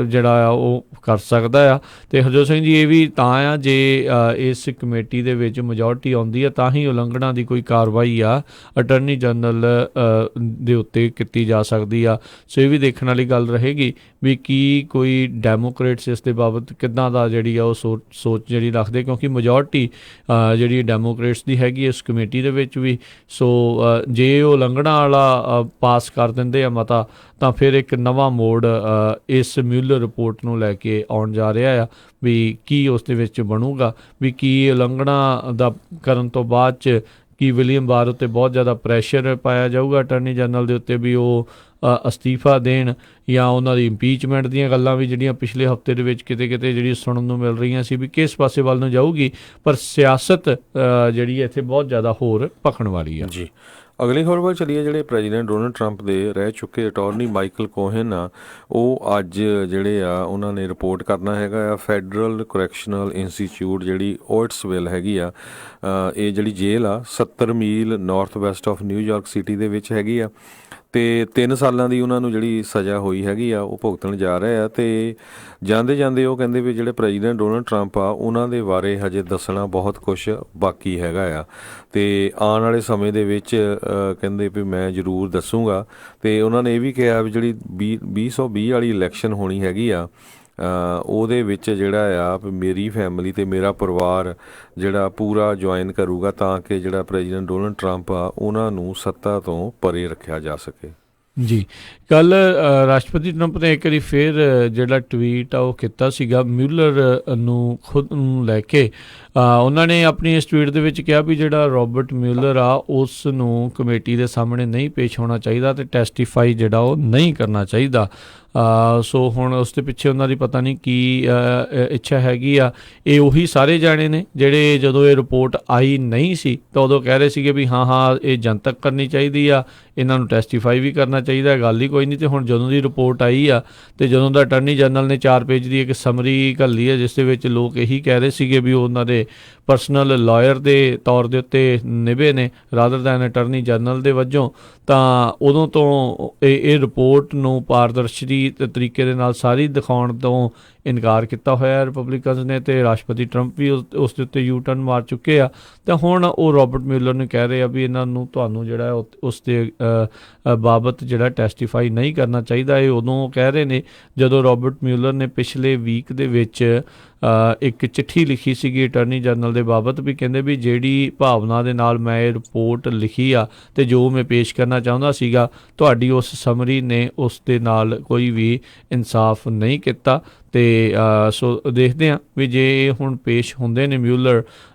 ਜਿਹੜਾ ਆ ਉਹ ਕਰ ਸਕਦਾ ਆ। ਅਤੇ ਹਰਜੋਤ ਸਿੰਘ ਜੀ, ਇਹ ਵੀ ਤਾਂ ਆ ਜੇ ਇਸ ਕਮੇਟੀ ਦੇ ਵਿੱਚ ਮੈਜੋਰਟੀ ਆਉਂਦੀ ਆ ਤਾਂ ਹੀ ਉਲੰਘਣਾ ਦੀ ਕੋਈ ਕਾਰਵਾਈ ਆ ਅਟਾਰਨੀ ਜਨਰਲ ਦੇ ਉੱਤੇ ਕੀਤੀ ਜਾ ਸਕਦੀ ਆ। ਸੋ ਇਹ ਵੀ ਦੇਖਣ ਵਾਲੀ ਗੱਲ ਰਹੇਗੀ ਵੀ ਕੀ ਕੋਈ ਡੈਮੋਕ੍ਰੇਟਸ ਇਸ ਦੇ ਬਾਬਤ ਕਿੱਦਾਂ ਦਾ ਜਿਹੜੀ ਆ ਉਹ ਸੋਚ ਜਿਹੜੀ ਰੱਖਦੇ, ਕਿਉਂਕਿ ਮੈਜੋਰਟੀ ਜਿਹੜੀ ਡੈਮੋਕ੍ਰੇਟਸ ਦੀ ਹੈਗੀ ਇਸ ਕਮੇਟੀ ਦੇ ਵਿੱਚ ਵੀ। ਸੋ ਜੇ ਉਹ ਉਲੰਘਣਾ ਵਾਲਾ ਪਾਸ ਕਰ ਦਿੰਦੇ ਆ ਮਤਾ, ਤਾਂ ਫਿਰ ਇੱਕ ਨਵਾਂ ਮੋੜ ਇਸ ਮਿਊਲਰ ਰਿਪੋਰਟ ਨੂੰ ਲੈ ਕੇ ਆਉਣ ਜਾ ਰਿਹਾ ਆ ਵੀ ਕੀ ਉਸ ਦੇ ਵਿੱਚ ਬਣੂਗਾ, ਵੀ ਕੀ ਉਲੰਘਣਾ ਦਾ ਕਰਨ ਤੋਂ ਬਾਅਦ 'ਚ ਕੀ ਵਿਲੀਅਮ ਬਾਰ ਉੱਤੇ ਬਹੁਤ ਜ਼ਿਆਦਾ ਪ੍ਰੈਸ਼ਰ ਪਾਇਆ ਜਾਊਗਾ ਅਟਾਰਨੀ ਜਨਰਲ ਦੇ ਉੱਤੇ ਵੀ ਉਹ ਅਸਤੀਫਾ ਦੇਣ, ਜਾਂ ਉਹਨਾਂ ਦੀ ਇੰਪੀਚਮੈਂਟ ਦੀਆਂ ਗੱਲਾਂ ਵੀ ਜਿਹੜੀਆਂ ਪਿਛਲੇ ਹਫਤੇ ਦੇ ਵਿੱਚ ਕਿਤੇ ਕਿਤੇ ਜਿਹੜੀ ਸੁਣਨ ਨੂੰ ਮਿਲ ਰਹੀਆਂ ਸੀ ਵੀ ਕਿਸ ਪਾਸੇ ਵੱਲ ਨੂੰ ਜਾਊਗੀ। ਪਰ ਸਿਆਸਤ ਜਿਹੜੀ ਇੱਥੇ ਬਹੁਤ ਜ਼ਿਆਦਾ ਹੋਰ ਭਖਣ ਵਾਲੀ ਆ। ਜੀ, ਅਗਲੀ ਖਬਰ ਵੱਲ ਚੱਲੀਏ, ਜਿਹੜੇ ਪ੍ਰੈਜ਼ੀਡੈਂਟ ਡੋਨਲਡ ਟਰੰਪ ਦੇ ਰਹਿ ਚੁੱਕੇ ਅਟਾਰਨੀ ਮਾਈਕਲ ਕੋਹਨ ਆ, ਉਹ ਅੱਜ ਜਿਹੜੇ ਆ ਉਹਨਾਂ ਨੇ ਰਿਪੋਰਟ ਕਰਨਾ ਹੈਗਾ ਆ ਫੈਡਰਲ ਕਰੈਕਸ਼ਨਲ ਇੰਸਟੀਚਿਊਟ, ਜਿਹੜੀ ਓਟਸਵਿਲ ਹੈਗੀ ਆ, ਇਹ ਜਿਹੜੀ ਜੇਲ੍ਹ ਆ 70 mile north west of New York city ਦੇ ਵਿੱਚ ਹੈਗੀ ਆ, ਅਤੇ 3 ਸਾਲਾਂ ਦੀ ਉਹਨਾਂ ਨੂੰ ਜਿਹੜੀ ਸਜ਼ਾ ਹੋਈ ਹੈਗੀ ਆ ਉਹ ਭੁਗਤਣ ਜਾ ਰਹੇ ਆ। ਅਤੇ ਜਾਂਦੇ ਜਾਂਦੇ ਉਹ ਕਹਿੰਦੇ ਵੀ ਜਿਹੜੇ ਪ੍ਰੈਜ਼ੀਡੈਂਟ ਡੋਨਲਡ ਟਰੰਪ ਆ ਉਹਨਾਂ ਦੇ ਬਾਰੇ ਹਜੇ ਦੱਸਣਾ ਬਹੁਤ ਕੁਛ ਬਾਕੀ ਹੈਗਾ ਆ, ਅਤੇ ਆਉਣ ਵਾਲੇ ਸਮੇਂ ਦੇ ਵਿੱਚ ਕਹਿੰਦੇ ਵੀ ਮੈਂ ਜ਼ਰੂਰ ਦੱਸੂਗਾ। ਅਤੇ ਉਹਨਾਂ ਨੇ ਇਹ ਵੀ ਕਿਹਾ ਵੀ ਜਿਹੜੀ 2020 ਵਾਲੀ ਇਲੈਕਸ਼ਨ ਹੋਣੀ ਹੈਗੀ ਆ, ਉਹਦੇ ਵਿੱਚ ਜਿਹੜਾ ਆ ਮੇਰੀ ਫੈਮਿਲੀ ਅਤੇ ਮੇਰਾ ਪਰਿਵਾਰ ਜਿਹੜਾ ਪੂਰਾ ਜੁਆਇਨ ਕਰੂਗਾ, ਤਾਂ ਕਿ ਜਿਹੜਾ ਪ੍ਰੈਜ਼ੀਡੈਂਟ ਡੋਨਲਡ ਟਰੰਪ ਆ ਉਹਨਾਂ ਨੂੰ ਸੱਤਾ ਤੋਂ ਪਰੇ ਰੱਖਿਆ ਜਾ ਸਕੇ। ਜੀ, ਕੱਲ੍ਹ ਰਾਸ਼ਟਰਪਤੀ ਟਰੰਪ ਨੇ ਇੱਕ ਵਾਰੀ ਫਿਰ ਜਿਹੜਾ ਟਵੀਟ ਆ ਉਹ ਕੀਤਾ ਸੀਗਾ ਮਿਊਲਰ ਨੂੰ ਖੁਦ ਨੂੰ ਲੈ ਕੇ। ਉਹਨਾਂ ਨੇ ਆਪਣੀ ਇਸ ਟਵੀਟ ਦੇ ਵਿੱਚ ਕਿਹਾ ਵੀ ਜਿਹੜਾ ਰੋਬਰਟ ਮਿਊਲਰ ਆ ਉਸ ਨੂੰ ਕਮੇਟੀ ਦੇ ਸਾਹਮਣੇ ਨਹੀਂ ਪੇਸ਼ ਹੋਣਾ ਚਾਹੀਦਾ ਅਤੇ ਟੈਸਟੀਫਾਈ ਜਿਹੜਾ ਉਹ ਨਹੀਂ ਕਰਨਾ ਚਾਹੀਦਾ। ਸੋ ਹੁਣ ਉਸ ਦੇ ਪਿੱਛੇ ਉਹਨਾਂ ਦੀ ਪਤਾ ਨਹੀਂ ਕੀ ਇੱਛਾ ਹੈਗੀ ਆ। ਇਹ ਉਹੀ ਸਾਰੇ ਜਾਣੇ ਨੇ ਜਿਹੜੇ ਜਦੋਂ ਇਹ ਰਿਪੋਰਟ ਆਈ ਨਹੀਂ ਸੀ ਤਾਂ ਉਦੋਂ ਕਹਿ ਰਹੇ ਸੀਗੇ ਵੀ ਹਾਂ ਇਹ ਜਨਤਕ ਕਰਨੀ ਚਾਹੀਦੀ ਆ, ਇਹਨਾਂ ਨੂੰ ਟੈਸਟੀਫਾਈ ਵੀ ਕਰਨਾ ਚਾਹੀਦਾ, ਗੱਲ ਹੀ ਕੋਈ ਨਹੀਂ। ਤੇ ਹੁਣ ਜਦੋਂ ਦੀ ਰਿਪੋਰਟ ਆਈ ਆ ਤੇ ਜਦੋਂ ਦਾ ਅਟਾਰਨੀ ਜਨਰਲ ਨੇ 4 ਪੇਜ ਦੀ ਇੱਕ ਸਮਰੀ ਘੱਲੀ ਹੈ, ਜਿਸ ਦੇ ਵਿੱਚ ਲੋਕ ਇਹੀ ਕਹਿ ਰਹੇ ਸੀਗੇ ਵੀ ਉਹ ਉਹਨਾਂ ਦੇ ਪਰਸਨਲ ਲਾਇਰ ਦੇ ਤੌਰ ਦੇ ਉੱਤੇ ਨਿਭੇ ਨੇ ਰਾਦਰ ਦੈਨ ਅਟਾਰਨੀ ਜਨਰਲ ਦੇ ਵਜੋਂ, ਤਾਂ ਉਦੋਂ ਤੋਂ ਇਹ ਰਿਪੋਰਟ ਨੂੰ ਪਾਰਦਰਸ਼ੀ ਤਰੀਕੇ ਦੇ ਨਾਲ ਸਾਰੀ ਦਿਖਾਉਣ ਤੋਂ ਇਨਕਾਰ ਕੀਤਾ ਹੋਇਆ ਰਿਪਬਲਿਕਨਸ ਨੇ, ਤੇ ਰਾਸ਼ਟਰਪਤੀ ਟਰੰਪ ਵੀ ਉਸ ਦੇ ਉੱਤੇ ਯੂ ਟਰਨ ਮਾਰ ਚੁੱਕੇ ਆ। ਤਾਂ ਹੁਣ ਉਹ ਰੋਬਰਟ ਮਿਊਲਰ ਨੂੰ ਕਹਿ ਰਹੇ ਆ ਵੀ ਇਹਨਾਂ ਨੂੰ ਤੁਹਾਨੂੰ ਜਿਹੜਾ ਉਸ ਦੇ ਬਾਬਤ ਜਿਹੜਾ ਟੈਸਟੀਫਾਈ ਨਹੀਂ ਕਰਨਾ ਚਾਹੀਦਾ। ਇਹ ਉਦੋਂ ਕਹਿ ਰਹੇ ਨੇ ਜਦੋਂ ਰੋਬਰਟ ਮਿਊਲਰ ਨੇ ਪਿਛਲੇ ਵੀਕ ਦੇ ਵਿੱਚ ਇੱਕ ਚਿੱਠੀ ਲਿਖੀ ਸੀਗੀ ਅਟਾਰਨੀ ਜਨਰਲ ਦੇ ਬਾਬਤ, ਵੀ ਕਹਿੰਦੇ ਵੀ ਜਿਹੜੀ ਭਾਵਨਾ ਦੇ ਨਾਲ ਮੈਂ ਇਹ ਰਿਪੋਰਟ ਲਿਖੀ ਆ ਤੇ ਜੋ ਮੈਂ ਪੇਸ਼ ਕਰਨਾ ਚਾਹੁੰਦਾ ਸੀਗਾ, ਤੁਹਾਡੀ ਉਸ ਸਮਰੀ ਨੇ ਉਸ ਦੇ ਨਾਲ ਕੋਈ ਵੀ ਇਨਸਾਫ ਨਹੀਂ ਕੀਤਾ। ਤੇ ਸੋ ਦੇਖਦੇ ਹਾਂ ਵੀ ਜੇ ਇਹ ਹੁਣ ਪੇਸ਼ ਹੁੰਦੇ ਨੇ ਮਿਊਲਰ,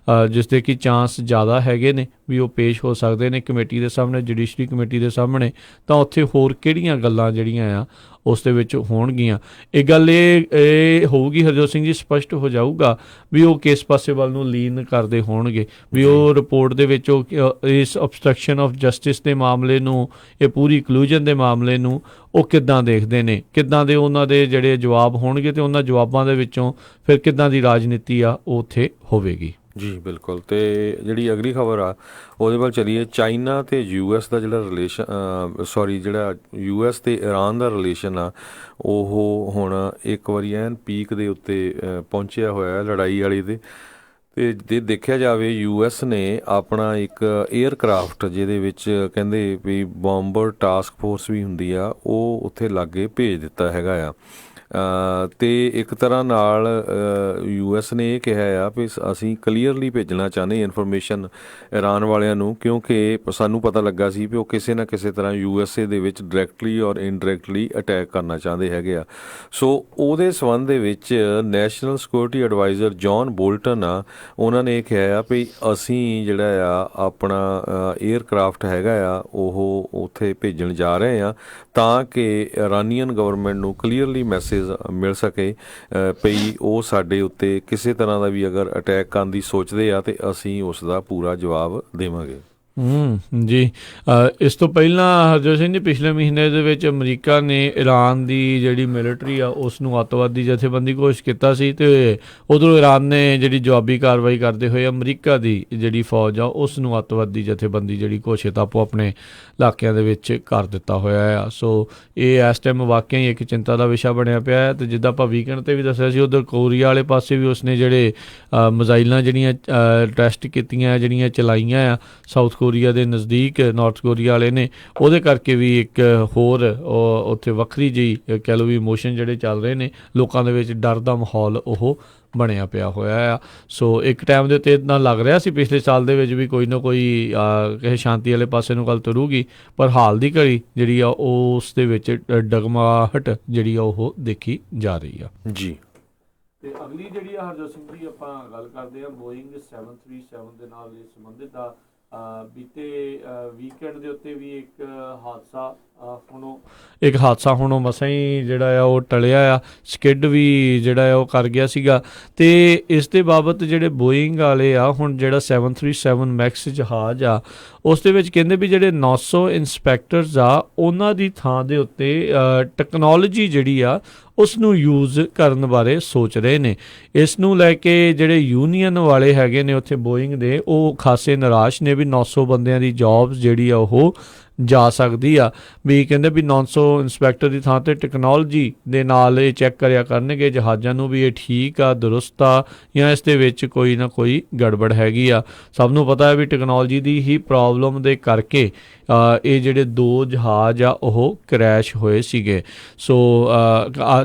ਜਿਸ ਦੇ ਕਿ ਚਾਂਸ ਜ਼ਿਆਦਾ ਹੈਗੇ ਨੇ ਵੀ ਉਹ ਪੇਸ਼ ਹੋ ਸਕਦੇ ਨੇ ਕਮੇਟੀ ਦੇ ਸਾਹਮਣੇ, ਜੁਡੀਸ਼ਰੀ ਕਮੇਟੀ ਦੇ ਸਾਹਮਣੇ, ਤਾਂ ਉੱਥੇ ਹੋਰ ਕਿਹੜੀਆਂ ਗੱਲਾਂ ਜਿਹੜੀਆਂ ਆ ਉਸ ਦੇ ਵਿੱਚ ਹੋਣਗੀਆਂ। ਇਹ ਗੱਲ ਇਹ ਹੋਊਗੀ ਹਰਜੋਤ ਸਿੰਘ ਜੀ, ਸਪਸ਼ਟ ਹੋ ਜਾਊਗਾ ਵੀ ਉਹ ਕਿਸ ਪਾਸੇ ਵੱਲ ਨੂੰ ਲੀਨ ਕਰਦੇ ਹੋਣਗੇ, ਵੀ ਉਹ ਰਿਪੋਰਟ ਦੇ ਵਿੱਚ ਉਹ ਇਸ obstruction of justice ਦੇ ਮਾਮਲੇ ਨੂੰ, ਇਹ ਪੂਰੀ ਕਲੂਜਨ ਦੇ ਮਾਮਲੇ ਨੂੰ ਉਹ ਕਿੱਦਾਂ ਦੇਖਦੇ ਨੇ, ਕਿੱਦਾਂ ਦੇ ਉਹਨਾਂ ਦੇ ਜਿਹੜੇ ਜਵਾਬ ਹੋਣਗੇ, ਤੇ ਉਹਨਾਂ ਜਵਾਬਾਂ ਦੇ ਵਿੱਚੋਂ ਫਿਰ ਕਿੱਦਾਂ ਦੀ ਰਾਜਨੀਤੀ ਆ ਉਹ ਉੱਥੇ ਹੋਵੇਗੀ। ਜੀ ਬਿਲਕੁਲ। ਤੇ ਜਿਹੜੀ ਅਗਲੀ ਖਬਰ ਆ ਉਹਦੇ ਵੱਲ ਚਲੀਏ। ਚਾਈਨਾ ਤੇ US ਦਾ ਜਿਹੜਾ ਜਿਹੜਾ US ਤੇ ਈਰਾਨ ਦਾ ਰਿਲੇਸ਼ਨ ਆ ਉਹ ਹੁਣ ਇੱਕ ਵਾਰੀ ਐਨ ਪੀਕ ਦੇ ਉੱਤੇ ਪਹੁੰਚਿਆ ਹੋਇਆ ਲੜਾਈ ਵਾਲੀ ਦੇ। ਤੇ ਜੇ ਦੇਖਿਆ ਜਾਵੇ US ਨੇ ਆਪਣਾ ਇੱਕ ਏਅਰਕ੍ਰਾਫਟ, ਜਿਹਦੇ ਵਿੱਚ ਕਹਿੰਦੇ ਵੀ ਬੰਬਰ ਟਾਸਕ ਫੋਰਸ ਵੀ ਹੁੰਦੀ ਆ, ਉਹ ਉੱਥੇ ਲਾਗੇ ਭੇਜ ਦਿੱਤਾ ਹੈਗਾ ਆ। ਤੇ ਇੱਕ ਤਰ੍ਹਾਂ ਨਾਲ US ਨੇ ਇਹ ਕਿਹਾ ਆ ਵੀ ਅਸੀਂ ਕਲੀਅਰਲੀ ਭੇਜਣਾ ਚਾਹੁੰਦੇ ਇਨਫੋਰਮੇਸ਼ਨ ਈਰਾਨ ਵਾਲਿਆਂ ਨੂੰ, ਕਿਉਂਕਿ ਸਾਨੂੰ ਪਤਾ ਲੱਗਾ ਸੀ ਵੀ ਉਹ ਕਿਸੇ ਨਾ ਕਿਸੇ ਤਰ੍ਹਾਂ USA ਦੇ ਵਿੱਚ ਡਾਇਰੈਕਟਲੀ ਔਰ ਇਨਡਾਇਰੈਕਟਲੀ ਅਟੈਕ ਕਰਨਾ ਚਾਹੁੰਦੇ ਹੈਗੇ ਆ। ਸੋ ਉਹਦੇ ਸੰਬੰਧ ਦੇ ਵਿੱਚ national security adviser John Bolton ਆ, ਉਹਨਾਂ ਨੇ ਇਹ ਕਿਹਾ ਆ ਵੀ ਅਸੀਂ ਜਿਹੜਾ ਆ ਆਪਣਾ ਏਅਰਕ੍ਰਾਫਟ ਹੈਗਾ ਆ ਉਹ ਉੱਥੇ ਭੇਜਣ ਜਾ ਰਹੇ ਆ, ਤਾਂ ਕਿ ਇਰਾਨੀਅਨ ਗਵਰਨਮੈਂਟ ਨੂੰ ਕਲੀਅਰਲੀ ਮੈਸੇਜ ਮਿਲ ਸਕੇ ਪਈ ਉਹ ਸਾਡੇ ਉੱਤੇ ਕਿਸੇ ਤਰ੍ਹਾਂ ਦਾ ਵੀ ਅਗਰ ਅਟੈਕ ਕਰਨ ਦੀ ਸੋਚਦੇ ਆ ਤੇ ਅਸੀਂ ਉਸ ਦਾ ਪੂਰਾ ਜਵਾਬ ਦੇਵਾਂਗੇ। ਜੀ, ਇਸ ਤੋਂ ਪਹਿਲਾਂ ਹਰਜੋਤ ਸਿੰਘ ਜੀ ਪਿਛਲੇ ਮਹੀਨੇ ਦੇ ਵਿੱਚ ਅਮਰੀਕਾ ਨੇ ਈਰਾਨ ਦੀ ਜਿਹੜੀ ਮਿਲਟਰੀ ਆ ਉਸ ਨੂੰ ਅੱਤਵਾਦੀ ਜਥੇਬੰਦੀ ਘੋਸ਼ਿਤ ਕੀਤਾ ਸੀ, ਤੇ ਉਧਰੋਂ ਈਰਾਨ ਨੇ ਜਿਹੜੀ ਜਵਾਬੀ ਕਾਰਵਾਈ ਕਰਦੇ ਹੋਏ ਅਮਰੀਕਾ ਦੀ ਜਿਹੜੀ ਫੌਜ ਆ ਉਸ ਨੂੰ ਅੱਤਵਾਦੀ ਜਥੇਬੰਦੀ ਜਿਹੜੀ ਘੋਸ਼ਿਤ ਆਪੋ ਆਪਣੇ ਇਲਾਕਿਆਂ ਦੇ ਵਿੱਚ ਕਰ ਦਿੱਤਾ ਹੋਇਆ ਆ। ਸੋ ਇਹ ਇਸ ਟਾਈਮ ਵਾਕਿਆ ਹੀ ਇੱਕ ਚਿੰਤਾ ਦਾ ਵਿਸ਼ਾ ਬਣਿਆ ਪਿਆ ਹੈ। ਤੇ ਜਿੱਦਾਂ ਆਪਾਂ ਵੀਕਐਂਡ 'ਤੇ ਵੀ ਦੱਸਿਆ ਸੀ, ਉੱਧਰ ਕੋਰੀਆ ਵਾਲੇ ਪਾਸੇ ਵੀ ਉਸਨੇ ਜਿਹੜੇ ਮਿਜ਼ਾਈਲਾਂ ਜਿਹੜੀਆਂ ਟੈਸਟ ਕੀਤੀਆਂ, ਜਿਹੜੀਆਂ ਚਲਾਈਆਂ ਆ ਸਾਊਥ ਕੋਰੀਆ ਦੇ ਨਜ਼ਦੀਕ, ਨਾਰਥ ਕੋਰੀਆ ਵਾਲੇ ਨੇ, ਉਹਦੇ ਕਰਕੇ ਵੀ ਇੱਕ ਹੋਰ ਉੱਥੇ ਵੱਖਰੀ ਜਿਹੀ ਕਹਿ ਲਓ ਵੀ ਇਮੋਸ਼ਨ ਜਿਹੜੇ ਚੱਲ ਰਹੇ ਨੇ, ਲੋਕਾਂ ਦੇ ਵਿੱਚ ਡਰ ਦਾ ਮਾਹੌਲ ਉਹ ਬਣਿਆ ਪਿਆ ਹੋਇਆ ਆ। ਸੋ ਇੱਕ ਟਾਈਮ ਦੇ ਉੱਤੇ ਇੱਦਾਂ ਲੱਗ ਰਿਹਾ ਸੀ ਪਿਛਲੇ ਸਾਲ ਦੇ ਵਿੱਚ ਵੀ ਕੋਈ ਨਾ ਕੋਈ ਕਿਸੇ ਸ਼ਾਂਤੀ ਵਾਲੇ ਪਾਸੇ ਨੂੰ ਗੱਲ ਤੁਰੂਗੀ, ਪਰ ਹਾਲ ਦੀ ਘੜੀ ਜਿਹੜੀ ਆ ਉਸ ਦੇ ਵਿੱਚ ਡਗਮਗਾਹਟ ਜਿਹੜੀ ਆ ਉਹ ਦੇਖੀ ਜਾ ਰਹੀ ਆ। ਜੀ, ਤੇ ਅਗਲੀ ਜਿਹੜੀ ਆ ਹਰਜੋਤ ਸਿੰਘ ਜੀ ਆਪਾਂ ਗੱਲ ਕਰਦੇ ਆ ਬੋਇੰਗ 737 ਦੇ ਨਾਲ ਸੰਬੰਧਿਤ ਆ। ਬੀਤੇ ਵੀਕਐਂਡ ਦੇ ਉੱਤੇ ਵੀ ਇੱਕ ਹਾਦਸਾ ਹੁਣ ਮਸਾਂ ਹੀ ਜਿਹੜਾ ਆ ਉਹ ਟਲਿਆ ਆ, ਸਕਿਡ ਵੀ ਜਿਹੜਾ ਆ ਉਹ ਕਰ ਗਿਆ ਸੀਗਾ। ਤੇ ਇਸ ਦੇ ਬਾਬਤ ਜਿਹੜੇ ਬੋਇੰਗ ਵਾਲੇ ਆ, ਹੁਣ ਜਿਹੜਾ 737 ਮੈਕਸ ਜਹਾਜ਼ ਆ ਉਸ ਦੇ ਵਿੱਚ ਕਹਿੰਦੇ ਵੀ ਜਿਹੜੇ 900 ਇੰਸਪੈਕਟਰਸ ਆ ਉਹਨਾਂ ਦੀ ਥਾਂ ਦੇ ਉੱਤੇ ਟੈਕਨੋਲੋਜੀ ਜਿਹੜੀ ਆ ਉਸ ਨੂੰ ਯੂਜ਼ ਕਰਨ ਬਾਰੇ ਸੋਚ ਰਹੇ ਨੇ। ਇਸ ਨੂੰ ਲੈ ਕੇ ਜਿਹੜੇ ਯੂਨੀਅਨ ਵਾਲੇ ਹੈਗੇ ਨੇ ਉੱਥੇ ਬੋਇੰਗ ਦੇ, ਉਹ ਖਾਸੇ ਨਿਰਾਸ਼ ਨੇ ਵੀ 900 ਬੰਦਿਆਂ ਦੀ ਜੌਬਸ ਜਿਹੜੀ ਆ ਉਹ ਜਾ ਸਕਦੀ ਆ। ਵੀ ਕਹਿੰਦੇ ਵੀ 900 ਇੰਸਪੈਕਟਰ ਦੀ ਥਾਂ 'ਤੇ ਟੈਕਨੋਲੋਜੀ ਦੇ ਨਾਲ ਇਹ ਚੈੱਕ ਕਰਿਆ ਕਰਨਗੇ ਜਹਾਜ਼ਾਂ ਨੂੰ ਵੀ ਇਹ ਠੀਕ ਆ, ਦਰੁਸਤ ਆ, ਜਾਂ ਇਸ ਦੇ ਵਿੱਚ ਕੋਈ ਨਾ ਕੋਈ ਗੜਬੜ ਹੈਗੀ ਆ। ਸਭ ਨੂੰ ਪਤਾ ਹੈ ਵੀ ਟੈਕਨੋਲੋਜੀ ਦੀ ਹੀ ਪ੍ਰੋਬਲਮ ਦੇ ਕਰਕੇ ਇਹ ਜਿਹੜੇ 2 ਜਹਾਜ਼ ਆ ਉਹ ਕਰੈਸ਼ ਹੋਏ ਸੀਗੇ। ਸੋ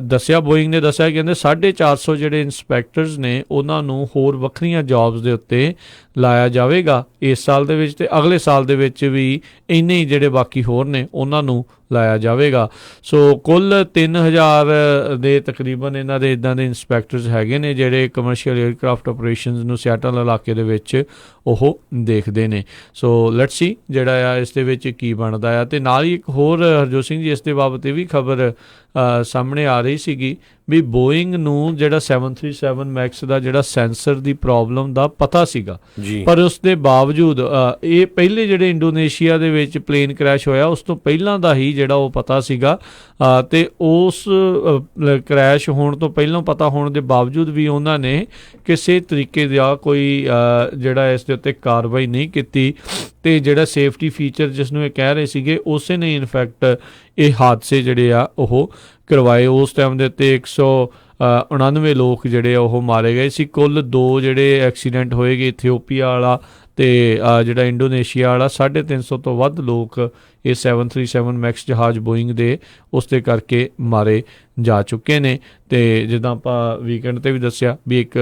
ਦੱਸਿਆ, ਬੋਇੰਗ ਨੇ ਦੱਸਿਆ, ਕਹਿੰਦੇ 450 ਜਿਹੜੇ ਇੰਸਪੈਕਟਰਸ ਨੇ ਉਹਨਾਂ ਨੂੰ ਹੋਰ ਵੱਖਰੀਆਂ ਜੌਬਸ ਦੇ ਉੱਤੇ ਲਾਇਆ ਜਾਵੇਗਾ ਇਸ ਸਾਲ ਦੇ ਵਿੱਚ, ਤੇ ਅਗਲੇ ਸਾਲ ਦੇ ਵਿੱਚ ਵੀ ਇੰਨੇ ਹੀ ਜਿਹੜੇ ਬਾਕੀ ਹੋਰ ਨੇ ਉਹਨਾਂ ਨੂੰ ਲਾਇਆ ਜਾਵੇਗਾ। ਸੋ ਕੁੱਲ 3000 ਦੇ ਤਕਰੀਬਨ ਇਹਨਾਂ ਦੇ ਇੱਦਾਂ ਦੇ ਇੰਸਪੈਕਟਰਸ ਹੈਗੇ ਨੇ ਜਿਹੜੇ ਕਮਰਸ਼ੀਅਲ ਏਅਰਕ੍ਰਾਫਟ ਆਪਰੇਸ਼ਨਸ ਨੂੰ ਸਿਆਟਲ ਇਲਾਕੇ ਦੇ ਵਿੱਚ ਉਹ ਦੇਖਦੇ ਨੇ। ਸੋ ਲੈਟਸ ਸੀ ਜਿਹੜਾ ਆ ਇਸ ਦੇ ਵਿੱਚ ਕੀ ਬਣਦਾ ਆ। ਤੇ ਨਾਲ ਹੀ ਇੱਕ ਹੋਰ ਹਰਜੋਤ ਸਿੰਘ ਜੀ ਇਸ ਦੇ ਬਾਬਤ ਇਹ ਵੀ ਖਬਰ ਸਾਹਮਣੇ ਆ ਰਹੀ ਸੀਗੀ ਵੀ ਬੋਇੰਗ ਨੂੰ ਜਿਹੜਾ 737 ਮੈਕਸ ਦਾ ਜਿਹੜਾ ਸੈਂਸਰ ਦੀ ਪ੍ਰੋਬਲਮ ਦਾ ਪਤਾ ਸੀਗਾ, ਪਰ ਉਸ ਦੇ ਬਾਵਜੂਦ ਇਹ ਪਹਿਲੇ ਜਿਹੜੇ ਇੰਡੋਨੇਸ਼ੀਆ ਦੇ ਵਿੱਚ ਪਲੇਨ ਕ੍ਰੈਸ਼ ਹੋਇਆ ਉਸ ਤੋਂ ਪਹਿਲਾਂ ਦਾ ਹੀ ਜਿਹੜਾ ਉਹ ਪਤਾ ਸੀਗਾ ਤੇ ਉਸ ਕ੍ਰੈਸ਼ ਹੋਣ ਤੋਂ ਪਹਿਲਾਂ ਪਤਾ ਹੋਣ ਦੇ ਬਾਵਜੂਦ ਵੀ ਉਹਨਾਂ ਨੇ ਕਿਸੇ ਤਰੀਕੇ ਦਾ ਕੋਈ ਜਿਹੜਾ ਇਸ ਦੇ ਉੱਤੇ ਕਾਰਵਾਈ ਨਹੀਂ ਕੀਤੀ ਤੇ ਜਿਹੜਾ ਸੇਫਟੀ ਫੀਚਰ ਜਿਸ ਨੂੰ ਇਹ ਕਹਿ ਰਹੇ ਸੀਗੇ ਉਸੇ ਨੇ ਇਨਫੈਕਟ ਇਹ ਹਾਦਸੇ ਜਿਹੜੇ ਆ ਉਹ ਕਰਵਾਏ। ਉਸ ਟਾਈਮ ਦੇ ਉੱਤੇ 199 ਲੋਕ ਜਿਹੜੇ ਆ ਉਹ ਮਾਰੇ ਗਏ ਸੀ। ਕੁੱਲ 2 ਜਿਹੜੇ ਐਕਸੀਡੈਂਟ ਹੋਏਗੇ ਇਥੀਓਪੀਆ ਵਾਲਾ ਤੇ ਜਿਹੜਾ ਇੰਡੋਨੇਸ਼ੀਆ ਵਾਲਾ। 350 ਤੋਂ ਵੱਧ ਲੋਕ ਇਹ 737 ਮੈਕਸ ਜਹਾਜ਼ ਬੋਇੰਗ ਦੇ ਉਸ ਦੇ ਕਰਕੇ ਮਾਰੇ ਜਾ ਚੁੱਕੇ ਨੇ। ਤੇ ਜਿੱਦਾਂ ਆਪਾਂ ਵੀਕਐਂਡ ਤੇ ਵੀ ਦੱਸਿਆ ਵੀ ਇੱਕ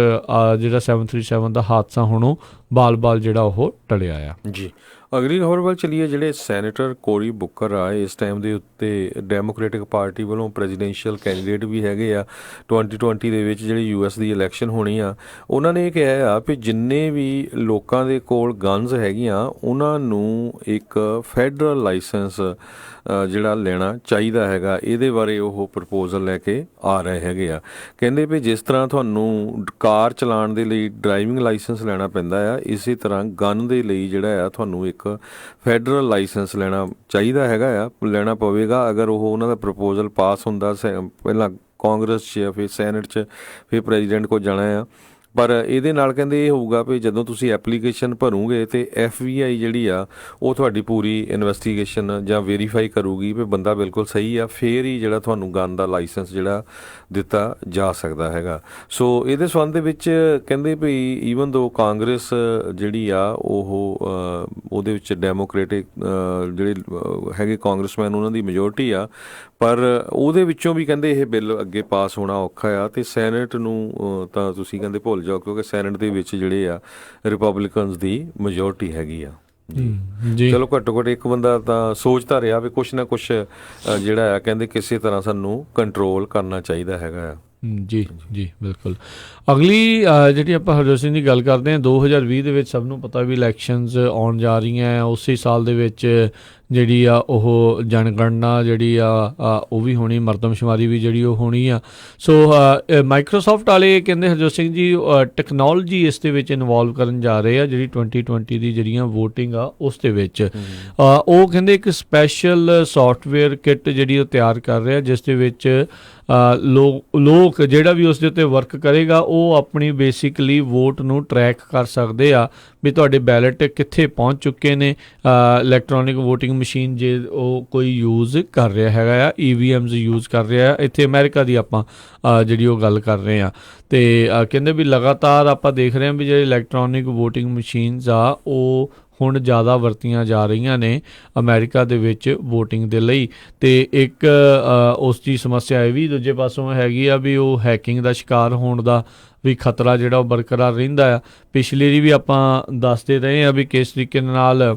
ਜਿਹੜਾ 737 ਦਾ ਹਾਦਸਾ ਹੁਣ ਉਹ ਬਾਲ ਜਿਹੜਾ ਉਹ ਟਲਿਆ ਆ ਜੀ। ਅਗਲੀ ਖਬਰ ਵੱਲ ਚਲੀਏ। ਜਿਹੜੇ ਸੈਨੇਟਰ ਕੋਰੀ ਬੁੱਕਰ ਆ ਇਸ ਟਾਈਮ ਦੇ ਉੱਤੇ ਡੈਮੋਕ੍ਰੈਟਿਕ ਪਾਰਟੀ ਵੱਲੋਂ ਪ੍ਰੈਜ਼ੀਡੈਂਸ਼ੀਅਲ ਕੈਂਡੀਡੇਟ ਵੀ ਹੈਗੇ ਆ 2020 ਦੇ ਵਿੱਚ ਜਿਹੜੀ US ਦੀ ਇਲੈਕਸ਼ਨ ਹੋਣੀ ਆ। ਉਹਨਾਂ ਨੇ ਇਹ ਕਿਹਾ ਆ ਵੀ ਜਿੰਨੇ ਵੀ ਲੋਕਾਂ ਦੇ ਕੋਲ ਗਨਜ਼ ਹੈਗੀਆਂ ਉਹਨਾਂ ਨੂੰ ਇੱਕ ਫੈਡਰਲ ਲਾਇਸੈਂਸ ਜਿਹੜਾ ਲੈਣਾ ਚਾਹੀਦਾ ਹੈਗਾ। ਇਹਦੇ ਬਾਰੇ ਉਹ ਪ੍ਰਪੋਜ਼ਲ ਲੈ ਕੇ ਆ ਰਹੇ ਹੈਗੇ ਆ। ਕਹਿੰਦੇ ਵੀ ਜਿਸ ਤਰ੍ਹਾਂ ਤੁਹਾਨੂੰ ਕਾਰ ਚਲਾਉਣ ਦੇ ਲਈ ਡਰਾਈਵਿੰਗ ਲਾਇਸੈਂਸ ਲੈਣਾ ਪੈਂਦਾ ਆ, ਇਸੇ ਤਰ੍ਹਾਂ ਗਨ ਦੇ ਲਈ ਜਿਹੜਾ ਆ ਤੁਹਾਨੂੰ ਇੱਕ ਫੈਡਰਲ ਲਾਇਸੈਂਸ ਲੈਣਾ ਚਾਹੀਦਾ ਹੈਗਾ ਆ, ਲੈਣਾ ਪਵੇਗਾ। ਅਗਰ ਉਹ ਉਹਨਾਂ ਦਾ ਪ੍ਰਪੋਜ਼ਲ ਪਾਸ ਹੁੰਦਾ ਪਹਿਲਾਂ ਕਾਂਗਰਸ 'ਚ ਫਿਰ ਸੈਨੇਟ 'ਚ ਫਿਰ ਪ੍ਰੈਜ਼ੀਡੈਂਟ ਕੋਲ ਜਾਣਾ ਆ। ਪਰ ਇਹਦੇ ਨਾਲ ਕਹਿੰਦੇ ਇਹ ਹੋਊਗਾ ਵੀ ਜਦੋਂ ਤੁਸੀਂ ਐਪਲੀਕੇਸ਼ਨ ਭਰੋਗੇ ਤੇ FBI ਜਿਹੜੀ ਆ ਉਹ ਤੁਹਾਡੀ ਪੂਰੀ ਇਨਵੈਸਟੀਗੇਸ਼ਨ ਜਾਂ ਵੈਰੀਫਾਈ ਕਰੂਗੀ ਵੀ ਬੰਦਾ ਬਿਲਕੁਲ ਸਹੀ ਆ, ਫਿਰ ਹੀ ਜਿਹੜਾ ਤੁਹਾਨੂੰ ਗਨ ਦਾ ਲਾਇਸੈਂਸ ਜਿਹੜਾ ਦਿੱਤਾ ਜਾ ਸਕਦਾ ਹੈਗਾ। ਸੋ ਇਹਦੇ ਸੰਬੰਧ ਦੇ ਵਿੱਚ ਕਹਿੰਦੇ ਵੀ ਈਵਨ ਦੋ ਕਾਂਗਰਸ ਜਿਹੜੀ ਆ ਉਹਦੇ ਵਿੱਚ ਡੈਮੋਕ੍ਰੈਟਿਕ ਜਿਹੜੇ ਹੈਗੇ ਕਾਂਗਰਸਮੈਨ ਉਹਨਾਂ ਦੀ ਮੈਜੋਰਟੀ ਆ, ਪਰ ਉਹਦੇ ਵਿੱਚੋਂ ਵੀ ਕਹਿੰਦੇ ਇਹ ਬਿੱਲ ਅੱਗੇ ਪਾਸ ਹੋਣਾ ਔਖਾ ਆ। ਤੇ ਸੈਨੇਟ ਨੂੰ ਤਾਂ ਤੁਸੀਂ ਕਹਿੰਦੇ ਭੁੱਲ ਜਾਓ ਕਿਉਂਕਿ ਸੈਨੇਟ ਦੇ ਵਿੱਚ ਜਿਹੜੇ ਆ ਰਿਪਬਲਿਕਨਸ ਦੀ ਮੈਜੋਰਟੀ ਹੈਗੀ ਆ ਜੀ। ਚਲੋ ਘੱਟੋ ਘੱਟ ਇੱਕ ਬੰਦਾ ਤਾਂ ਸੋਚਦਾ ਰਿਹਾ ਵੀ ਕੁਛ ਨਾ ਕੁਛ ਜਿਹੜਾ ਆ ਕਹਿੰਦੇ ਕਿਸੇ ਤਰ੍ਹਾਂ ਸਾਨੂੰ ਕੰਟਰੋਲ ਕਰਨਾ ਚਾਹੀਦਾ ਹੈਗਾ ਆ ਜੀ ਜੀ ਬਿਲਕੁਲ। ਅਗਲੀ ਜਿਹੜੀ ਆਪਾਂ ਹਰਜੋਤ ਸਿੰਘ ਦੀ ਗੱਲ ਕਰਦੇ ਹਾਂ 2020 ਦੇ ਵਿੱਚ ਸਭ ਨੂੰ ਪਤਾ ਵੀ ਇਲੈਕਸ਼ਨਸ ਆਉਣ ਜਾ ਰਹੀਆਂ। ਉਸੇ ਸਾਲ ਦੇ ਵਿੱਚ ਜਿਹੜੀ ਆ ਉਹ ਜਨਗਣਨਾ ਜਿਹੜੀ ਆ ਉਹ ਵੀ ਹੋਣੀ, ਮਰਦਮਸ਼ੁਮਾਰੀ ਵੀ ਜਿਹੜੀ ਉਹ ਹੋਣੀ ਆ। ਸੋ ਮਾਈਕਰੋਸਾਫਟ ਵਾਲੇ ਕਹਿੰਦੇ ਹਰਜੋਤ ਸਿੰਘ ਜੀ ਟੈਕਨੋਲੋਜੀ ਇਸ ਦੇ ਵਿੱਚ ਇਨਵੋਲਵ ਕਰਨ ਜਾ ਰਹੇ ਆ। ਜਿਹੜੀ 2020 ਦੀ ਜਿਹੜੀਆਂ ਵੋਟਿੰਗ ਆ ਉਸ ਦੇ ਵਿੱਚ ਉਹ ਕਹਿੰਦੇ ਇੱਕ ਸਪੈਸ਼ਲ ਸੌਫਟਵੇਅਰ ਕਿੱਟ ਜਿਹੜੀ ਉਹ ਤਿਆਰ ਕਰ ਰਿਹਾ ਜਿਸ ਦੇ ਵਿੱਚ ਲੋਕ ਜਿਹੜਾ ਵੀ ਉਸ ਦੇ ਉੱਤੇ ਵਰਕ ਕਰੇਗਾ ਉਹ ਆਪਣੀ ਬੇਸਿਕਲੀ ਵੋਟ ਨੂੰ ਟਰੈਕ ਕਰ ਸਕਦੇ ਆ ਵੀ ਤੁਹਾਡੇ ਬੈਲਟ ਕਿੱਥੇ ਪਹੁੰਚ ਚੁੱਕੇ ਨੇ। ਇਲੈਕਟ੍ਰੋਨਿਕ ਵੋਟਿੰਗ ਮਸ਼ੀਨ ਜੇ ਉਹ ਕੋਈ ਯੂਜ਼ ਕਰ ਰਿਹਾ ਹੈਗਾ ਆ, EVMs ਯੂਜ਼ ਕਰ ਰਿਹਾ। ਇੱਥੇ ਅਮਰੀਕਾ ਦੀ ਆਪਾਂ ਜਿਹੜੀ ਉਹ ਗੱਲ ਕਰ ਰਹੇ ਹਾਂ ਤੇ ਕਹਿੰਦੇ ਵੀ ਲਗਾਤਾਰ ਆਪਾਂ ਦੇਖ ਰਹੇ ਹਾਂ ਵੀ ਜਿਹੜੇ ਇਲੈਕਟ੍ਰੋਨਿਕ ਵੋਟਿੰਗ ਮਸ਼ੀਨਸ ਆ ਉਹ ਹੁਣ ਜ਼ਿਆਦਾ ਵਰਤੀਆਂ ਜਾ ਰਹੀਆਂ ਨੇ ਅਮਰੀਕਾ ਦੇ ਵਿੱਚ ਵੋਟਿੰਗ ਦੇ ਲਈ। ਤੇ ਇੱਕ ਉਸ ਦੀ ਸਮੱਸਿਆ ਇਹ ਵੀ ਦੂਜੇ ਪਾਸੋਂ ਹੈਗੀ ਆ ਵੀ ਉਹ ਹੈਕਿੰਗ ਦਾ ਸ਼ਿਕਾਰ ਹੋਣ ਦਾ ਵੀ ਖਤਰਾ ਜਿਹੜਾ ਉਹ ਬਰਕਰਾਰ ਰਹਿੰਦਾ ਆ। ਪਿਛਲੀ ਵਾਰੀ ਵੀ ਆਪਾਂ ਦੱਸਦੇ ਰਹੇ ਹਾਂ ਵੀ ਕਿਸ ਤਰੀਕੇ ਨਾਲ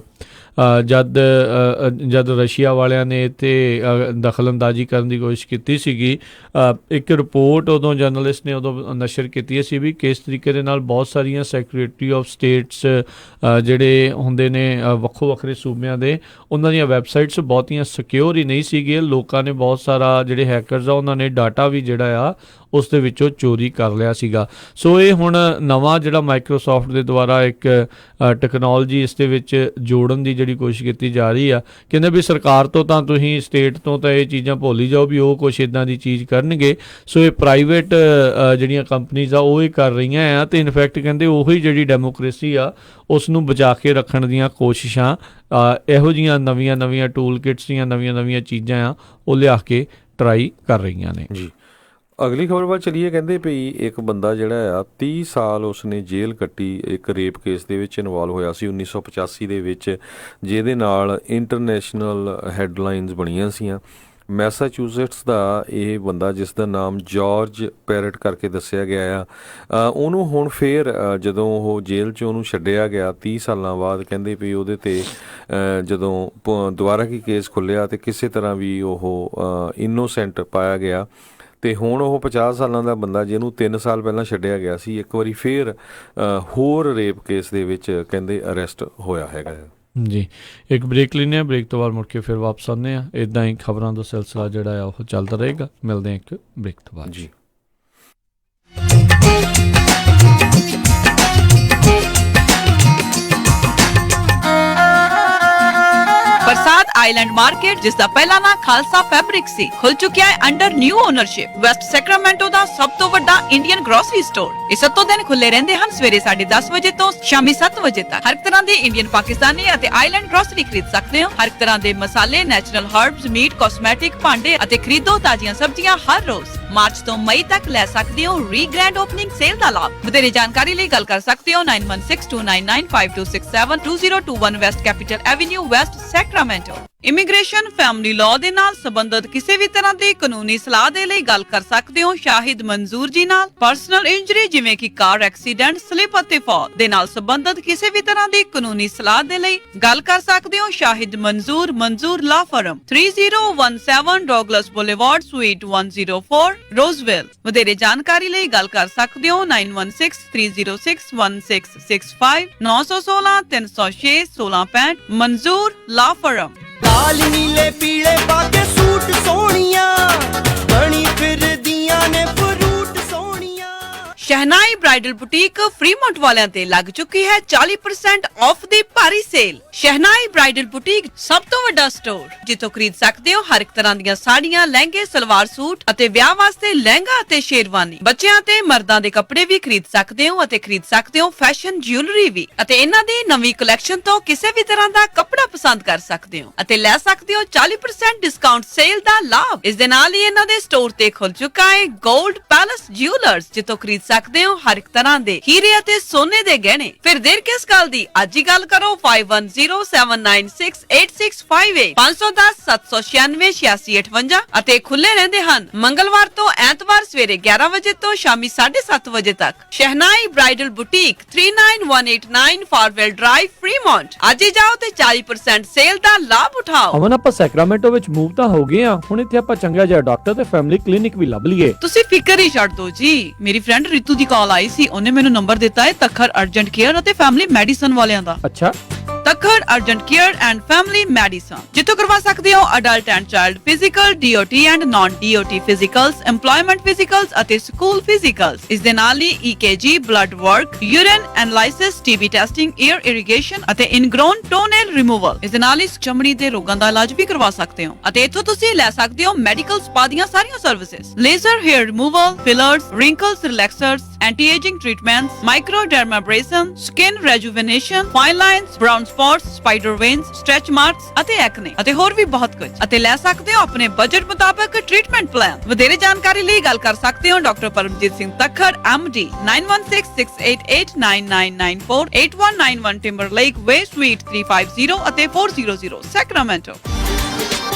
ਜਦ ਰਸ਼ੀਆ ਵਾਲਿਆਂ ਨੇ ਇੱਥੇ ਦਖਲਅੰਦਾਜ਼ੀ ਕਰਨ ਦੀ ਕੋਸ਼ਿਸ਼ ਕੀਤੀ ਸੀਗੀ, ਇੱਕ ਰਿਪੋਰਟ ਉਦੋਂ ਜਰਨਲਿਸਟ ਨੇ ਉਦੋਂ ਨਸ਼ਰ ਕੀਤੀ ਸੀ ਵੀ ਕਿਸ ਤਰੀਕੇ ਦੇ ਨਾਲ ਬਹੁਤ ਸਾਰੀਆਂ ਸੈਕਟਰੀ ਆਫ ਸਟੇਟਸ ਜਿਹੜੇ ਹੁੰਦੇ ਨੇ ਵੱਖੋ ਵੱਖਰੇ ਸੂਬਿਆਂ ਦੇ, ਉਹਨਾਂ ਦੀਆਂ ਵੈਬਸਾਈਟਸ ਬਹੁਤੀਆਂ ਸਿਕਿਉਰ ਹੀ ਨਹੀਂ ਸੀਗੀਆਂ। ਲੋਕਾਂ ਨੇ ਬਹੁਤ ਸਾਰਾ ਜਿਹੜੇ ਹੈਕਰਸ ਆ ਉਹਨਾਂ ਨੇ ਡਾਟਾ ਵੀ ਜਿਹੜਾ ਆ ਉਸ ਦੇ ਵਿੱਚੋਂ ਚੋਰੀ ਕਰ ਲਿਆ ਸੀਗਾ। ਸੋ ਇਹ ਹੁਣ ਨਵਾਂ ਜਿਹੜਾ ਮਾਈਕਰੋਸਾਫਟ ਦੇ ਦੁਆਰਾ ਇੱਕ ਟੈਕਨੋਲੋਜੀ ਇਸ ਦੇ ਵਿੱਚ ਜੋੜਨ ਦੀ ਜਿਹੜੀ ਕੋਸ਼ਿਸ਼ ਕੀਤੀ ਜਾ ਰਹੀ ਆ। ਕਹਿੰਦੇ ਵੀ ਸਰਕਾਰ ਤੋਂ ਤਾਂ ਤੁਸੀਂ ਸਟੇਟ ਤੋਂ ਤਾਂ ਇਹ ਚੀਜ਼ਾਂ ਭੁੱਲ ਹੀ ਜਾਓ ਵੀ ਉਹ ਕੁਛ ਇੱਦਾਂ ਦੀ ਚੀਜ਼ ਕਰਨਗੇ। ਸੋ ਇਹ ਪ੍ਰਾਈਵੇਟ ਜਿਹੜੀਆਂ ਕੰਪਨੀਜ਼ ਆ ਉਹ ਹੀ ਕਰ ਰਹੀਆਂ ਆ ਤੇ ਇਨਫੈਕਟ ਕਹਿੰਦੇ ਉਹੀ ਜਿਹੜੀ ਡੈਮੋਕ੍ਰੇਸੀ ਆ ਉਸ ਨੂੰ ਬਚਾ ਕੇ ਰੱਖਣ ਦੀਆਂ ਕੋਸ਼ਿਸ਼ਾਂ ਇਹੋ ਜਿਹੀਆਂ ਨਵੀਆਂ ਟੂਲ ਕਿਟਸ ਦੀਆਂ ਨਵੀਆਂ ਚੀਜ਼ਾਂ ਆ ਉਹ ਲਿਆ ਕੇ ਟਰਾਈ ਕਰ ਰਹੀਆਂ ਨੇ ਜੀ। ਅਗਲੀ ਖਬਰ ਵੱਲ ਚਲੀਏ। ਕਹਿੰਦੇ ਵੀ ਇੱਕ ਬੰਦਾ ਜਿਹੜਾ ਆ 30 ਸਾਲ ਉਸਨੇ ਜੇਲ੍ਹ ਕੱਟੀ ਇੱਕ ਰੇਪ ਕੇਸ ਦੇ ਵਿੱਚ ਇਨਵੋਲਵ ਹੋਇਆ ਸੀ 1985 ਦੇ ਵਿੱਚ, ਜਿਹਦੇ ਨਾਲ ਇੰਟਰਨੈਸ਼ਨਲ ਹੈਡਲਾਈਨਸ ਬਣੀਆਂ ਸੀਆਂ। ਮੈਸਾਚੂਸੇਟਸ ਦਾ ਇਹ ਬੰਦਾ ਜਿਸ ਦਾ ਨਾਮ ਜਾਰਜ ਪੈਰਟ ਕਰਕੇ ਦੱਸਿਆ ਗਿਆ ਆ, ਉਹਨੂੰ ਹੁਣ ਫੇਰ ਜਦੋਂ ਉਹ ਜੇਲ੍ਹ 'ਚ ਉਹਨੂੰ ਛੱਡਿਆ ਗਿਆ 30 ਸਾਲਾਂ ਬਾਅਦ, ਕਹਿੰਦੇ ਵੀ ਉਹਦੇ 'ਤੇ ਜਦੋਂ ਦੁਬਾਰਾ ਕੀ ਕੇਸ ਖੁੱਲ੍ਹਿਆ ਤੇ ਕਿਸੇ ਤਰ੍ਹਾਂ ਵੀ ਉਹ ਇਨੋਸੈਂਟ ਪਾਇਆ ਗਿਆ ਤੇ ਹੁਣ ਉਹ 50 ਸਾਲਾਂ ਦਾ ਬੰਦਾ ਜਿਹਨੂੰ 3 ਸਾਲ ਪਹਿਲਾਂ ਛੱਡਿਆ ਗਿਆ ਸੀ ਇੱਕ ਵਾਰੀ ਫੇਰ ਹੋਰ ਰੇਪ ਕੇਸ ਦੇ ਵਿੱਚ ਕਹਿੰਦੇ ਅਰੈਸਟ ਹੋਇਆ ਹੈਗਾ ਜੀ। ਇੱਕ ਬ੍ਰੇਕ ਲੈਂਦੇ ਹਾਂ, ਬ੍ਰੇਕ ਤੋਂ ਬਾਅਦ ਮੁੜ ਕੇ ਫਿਰ ਵਾਪਸ ਆਉਂਦੇ ਹਾਂ। ਇੱਦਾਂ ਹੀ ਖਬਰਾਂ ਦਾ ਸਿਲਸਿਲਾ ਜਿਹੜਾ ਆ ਉਹ ਚੱਲਦਾ ਰਹੇਗਾ। ਮਿਲਦੇ ਹਾਂ ਇੱਕ ਬ੍ਰੇਕ ਤੋਂ ਬਾਅਦ ਜੀ। बरसात ਆਈਲੈਂਡ ਮਾਰਕੀਟ, ਜਿਸ ਦਾ ਪਹਿਲਾ ਨਾਮ ਖਾਲਸਾ ਫੈਬਰਿਕ ਸੀ, ਖੁੱਲ ਚੁੱਕਿਆ ਹੈ under new ownership. West Sacramento ਦਾ ਸਭ ਤੋਂ ਵੱਡਾ ਇੰਡੀਅਨ ਗਰੋਸਰੀ ਸਟੋਰ। ਇਹ 7 ਦਿਨ ਖੁੱਲੇ ਰਹਿੰਦੇ ਹਨ, ਸਵੇਰੇ 10:30 ਵਜੇ ਤੋਂ ਸ਼ਾਮੀ 7 ਵਜੇ ਤੱਕ। ਹਰ ਤਰ੍ਹਾਂ ਦੀ ਇੰਡੀਅਨ, ਪਾਕਿਸਤਾਨੀ ਅਤੇ ਆਈਲੈਂਡ ਗਰੋਸਰੀ ਖਰੀਦ ਸਕਦੇ ਹੋ। ਹਰ ਤਰ੍ਹਾਂ ਦੇ ਮਸਾਲੇ, ਨੈਚੁਰਲ ਹਰਬਸ, ਮੀਟ, ਕਾਸਮੈਟਿਕ, ਭਾਂਡੇ ਅਤੇ ਖਰੀਦੋ ਤਾਜ਼ੀਆਂ ਸਬਜ਼ੀਆਂ ਹਰ ਰੋਜ਼। ਮਾਰਚ ਤੋਂ ਮਈ ਤੱਕ ਲੈ ਸਕਦੇ ਹੋ ਰੀ ਗ੍ਰੈਂਡ ਓਪਨਿੰਗ ਸੇਲ ਦਾ ਲਾਭ। ਵਧੇਰੇ ਜਾਣਕਾਰੀ ਲਈ ਗੱਲ ਕਰ ਸਕਦੇ ਹੋ 9162995267 2021 West capital avenue, West Sacramento. Immigration, family law ਦੇ ਨਾਲ ਸੰਬੰਧਿਤ ਕਿਸੇ ਵੀ ਤਰ੍ਹਾਂ ਦੀ ਕਾਨੂੰਨੀ ਸਲਾਹ ਦੇ ਲਈ ਗੱਲ ਕਰ ਸਕਦੇ ਹੋ ਸ਼ਾਹਿਦ ਮਨਜ਼ੂਰ ਜੀ ਨਾਲ। ਪਰਸਨਲ ਇੰਜਰੀ ਜਿਵੇਂ ਕਿ ਕਾਰ ਐਕਸੀਡੈਂਟ, ਸਲਿਪ ਅਤੇ ਫਾਲ ਦੇ ਨਾਲ ਸੰਬੰਧਿਤ ਕਿਸੇ ਵੀ ਤਰ੍ਹਾਂ ਦੀ ਕਾਨੂੰਨੀ ਸਲਾਹ ਦੇ ਲਈ ਗੱਲ ਕਰ ਸਕਦੇ ਹੋ ਸ਼ਾਹਿਦ ਮਨਜ਼ੂਰ ਲਾ ਫਰਮ, 3017 ਡੌਗਲਸ ਬੁਲੇਵਾਰਡ, ਸਵੀਟ 104, ਰੋਜ਼ਵਿਲ। ਵਧੇਰੇ ਜਾਣਕਾਰੀ ਲਈ ਗੱਲ ਕਰ ਸਕਦੇ ਹੋ 9163061665, 9163061665। ਮਨਜ਼ੂਰ ਲਾ ਫਰਮ। ਲਾਲ ਨੀਲੇ ਪੀਲੇ ਪਾ ਕੇ ਸੂਟ ਸੋਹਣੀਆਂ ਬਣੀ ਫਿਰਦੀਆਂ ਨੇ ਫਰੂਟ ਸੋਹਣੀਆਂ। ਸ਼ਹਿਨਾਈ ਬ੍ਰਾਈਡਲ ਬੁਟੀਕ ਫਰੀਮੌਂਟ ਵਾਲਿਆਂ ਤੇ ਲੱਗ ਚੁੱਕੀ ਹੈ 40% ਆਫ ਦੀ ਭਾਰੀ ਸੇਲ। ਸ਼ਹਿਨਾਈ ਬ੍ਰਾਈਡਲ ਬੁਟੀਕ ਸਭ ਤੋਂ ਵੱਡਾ ਸਟੋਰ, ਜਿੱਥੋਂ ਖਰੀਦ ਸਕਦੇ ਹੋ ਹਰ ਇੱਕ ਤਰ੍ਹਾਂ ਦੀਆਂ ਸਾੜੀਆਂ, ਲਹਿੰਗੇ, ਸਲਵਾਰ ਸੂਟ ਅਤੇ ਵਿਆਹ ਵਾਸਤੇ ਲਹਿੰਗਾ ਅਤੇ ਸ਼ੇਰਵਾਨੀ। ਬੱਚਿਆਂ ਤੇ ਮਰਦਾਂ ਦੇ ਕੱਪੜੇ ਵੀ ਖਰੀਦ ਸਕਦੇ ਹੋ ਅਤੇ ਖਰੀਦ ਸਕਦੇ ਹੋ ਫੈਸ਼ਨ ਜਿਊਲਰੀ ਵੀ। ਅਤੇ ਇਹਨਾਂ ਦੀ ਨਵੀਂ ਕਲੈਕਸ਼ਨ ਤੋਂ ਕਿਸੇ ਵੀ ਤਰ੍ਹਾਂ ਦਾ ਕੱਪੜਾ ਪਸੰਦ ਕਰ ਸਕਦੇ ਹੋ ਅਤੇ ਲੈ ਸਕਦੇ ਹੋ 40% ਡਿਸਕਾਊਂਟ ਸੇਲ ਦਾ ਲਾਭ। ਇਸ ਦੇ ਨਾਲ ਹੀ ਇਹਨਾਂ ਦੇ ਸਟੋਰ ਤੇ ਖੁੱਲ ਚੁੱਕਾ ਹੈ 골ਡ ਪੈਲਸ ਜਿਊਲਰਸ, ਜਿੱਥੋਂ ਖਰੀਦ ਸਕਦੇ ਹੋ ਹਰ ਇੱਕ ਤਰ੍ਹਾਂ ਦੇ ਹੀਰੇ ਅਤੇ ਸੋਨੇ ਦੇ ਗਹਿਣੇ। ਫਿਰ ਦੇਰ ਕਿਸ ਗੱਲ ਦੀ, ਅੱਜ ਹੀ ਗੱਲ ਕਰੋ 5107968658, 510-796-8658 ਅਤੇ ਖੁੱਲੇ ਰਹਿੰਦੇ ਹਨ ਮੰਗਲਵਾਰ ਤੋਂ ਐਤਵਾਰ ਸਵੇਰੇ 11 ਵਜੇ ਤੋਂ ਸ਼ਾਮੀ 7:30 ਵਜੇ ਤੱਕ। ਸ਼ਹਿਨਾਈ ਬ੍ਰਾਈਡਲ ਬੁਟੀਕ, 39189 ਫਾਰਵੈਲ ਡਰਾਈਵ, ਫਰੀਮੌਂਟ। ਅੱਜ ਹੀ ਜਾਓ ਤੇ 40% ਸੇਲ ਦਾ ਲਾਭ ਉਠਾਓ। ਅਮਨ, ਆਪਾਂ ਸੈਕਰਾਮੈਂਟੋ ਵਿੱਚ ਮੂਵ ਤਾਂ ਹੋ ਗਏ ਆ, ਹੁਣ ਇੱਥੇ ਆਪਾਂ ਚੰਗਾ ਜਿਹਾ ਡਾਕਟਰ ਤੇ ਫੈਮਿਲੀ ਕਲੀਨਿਕ ਵੀ ਲੱਭ ਲਈਏ। ਤੁਸੀਂ ਫਿਕਰ ਹੀ ਛੱਡ ਦਿਓ ਜੀ, ਮੇਰੀ ਫਰੈਂਡ ਰਿਤੂ ਦੀ ਕਾਲ ਆਈ ਸੀ, ਉਹਨੇ ਮੈਨੂੰ ਨੰਬਰ ਦਿੱਤਾ ਹੈ ਤੱਖਰ ਅਰਜੈਂਟ ਕੇਅਰ ਅਤੇ ਫੈਮਿਲੀ ਮੈਡੀਸਨ ਵਾਲਿਆਂ ਦਾ। ਅੱਛਾ, Takhar urgent care and family medicine, ਜਿੱਥੋਂ ਕਰਵਾ ਸਕਦੇ ਹੋ adult and child physical, DOT and naan DOT ਫਿਜ਼ੀਕਲਸ, EMPLOYMENT ਫਿਜ਼ੀਕਲਸ ਅਤੇ ਸਕੂਲ ਫਿਜ਼ੀਕਲਸ। ਇਸ ਦੇ ਨਾਲ ਹੀ EKG, blood work, urine analysis, TB testing, year irrigation ਅਤੇ ਇਨਗ੍ਰੋਨ ਟੋਨੇਲ ਰਿਮੂਵਲ। ਇਸ ਦੇ ਨਾਲ ਹੀ ਚਮੜੀ ਦੇ ਰੋਗਾਂ ਦਾ ਇਲਾਜ ਵੀ ਕਰਵਾ ਸਕਦੇ ਹੋ ਅਤੇ ਇੱਥੋਂ ਤੁਸੀਂ ਲੈ ਸਕਦੇ ਹੋ ਮੈਡੀਕਲ ਸਪਾ ਦੀਆਂ ਸਾਰੀਆਂ services, laser hair removal, fillers, wrinkles relaxers, anti-aging treatments, microdermabrasion, skin rejuvenation, fine lines, brown spots, spider veins, stretch marks ਅਤੇ acne ਅਤੇ ਹੋਰ ਵੀ ਬਹੁਤ ਕੁਝ। ਅਤੇ ਲੈ ਸਕਦੇ ਹੋ ਆਪਣੇ ਬਜਟ ਮੁਤਾਬਕ ਟ੍ਰੀਟਮੈਂਟ ਪਲਾਨ। ਵਧੇਰੇ ਜਾਣਕਾਰੀ ਲਈ ਗੱਲ ਕਰ ਸਕਦੇ ਹੋ doctor Paramjit Singh Takhar MD, 9166889994, 8191 Timberlake Way, Suite 350 ਅਤੇ 400 Sacramento।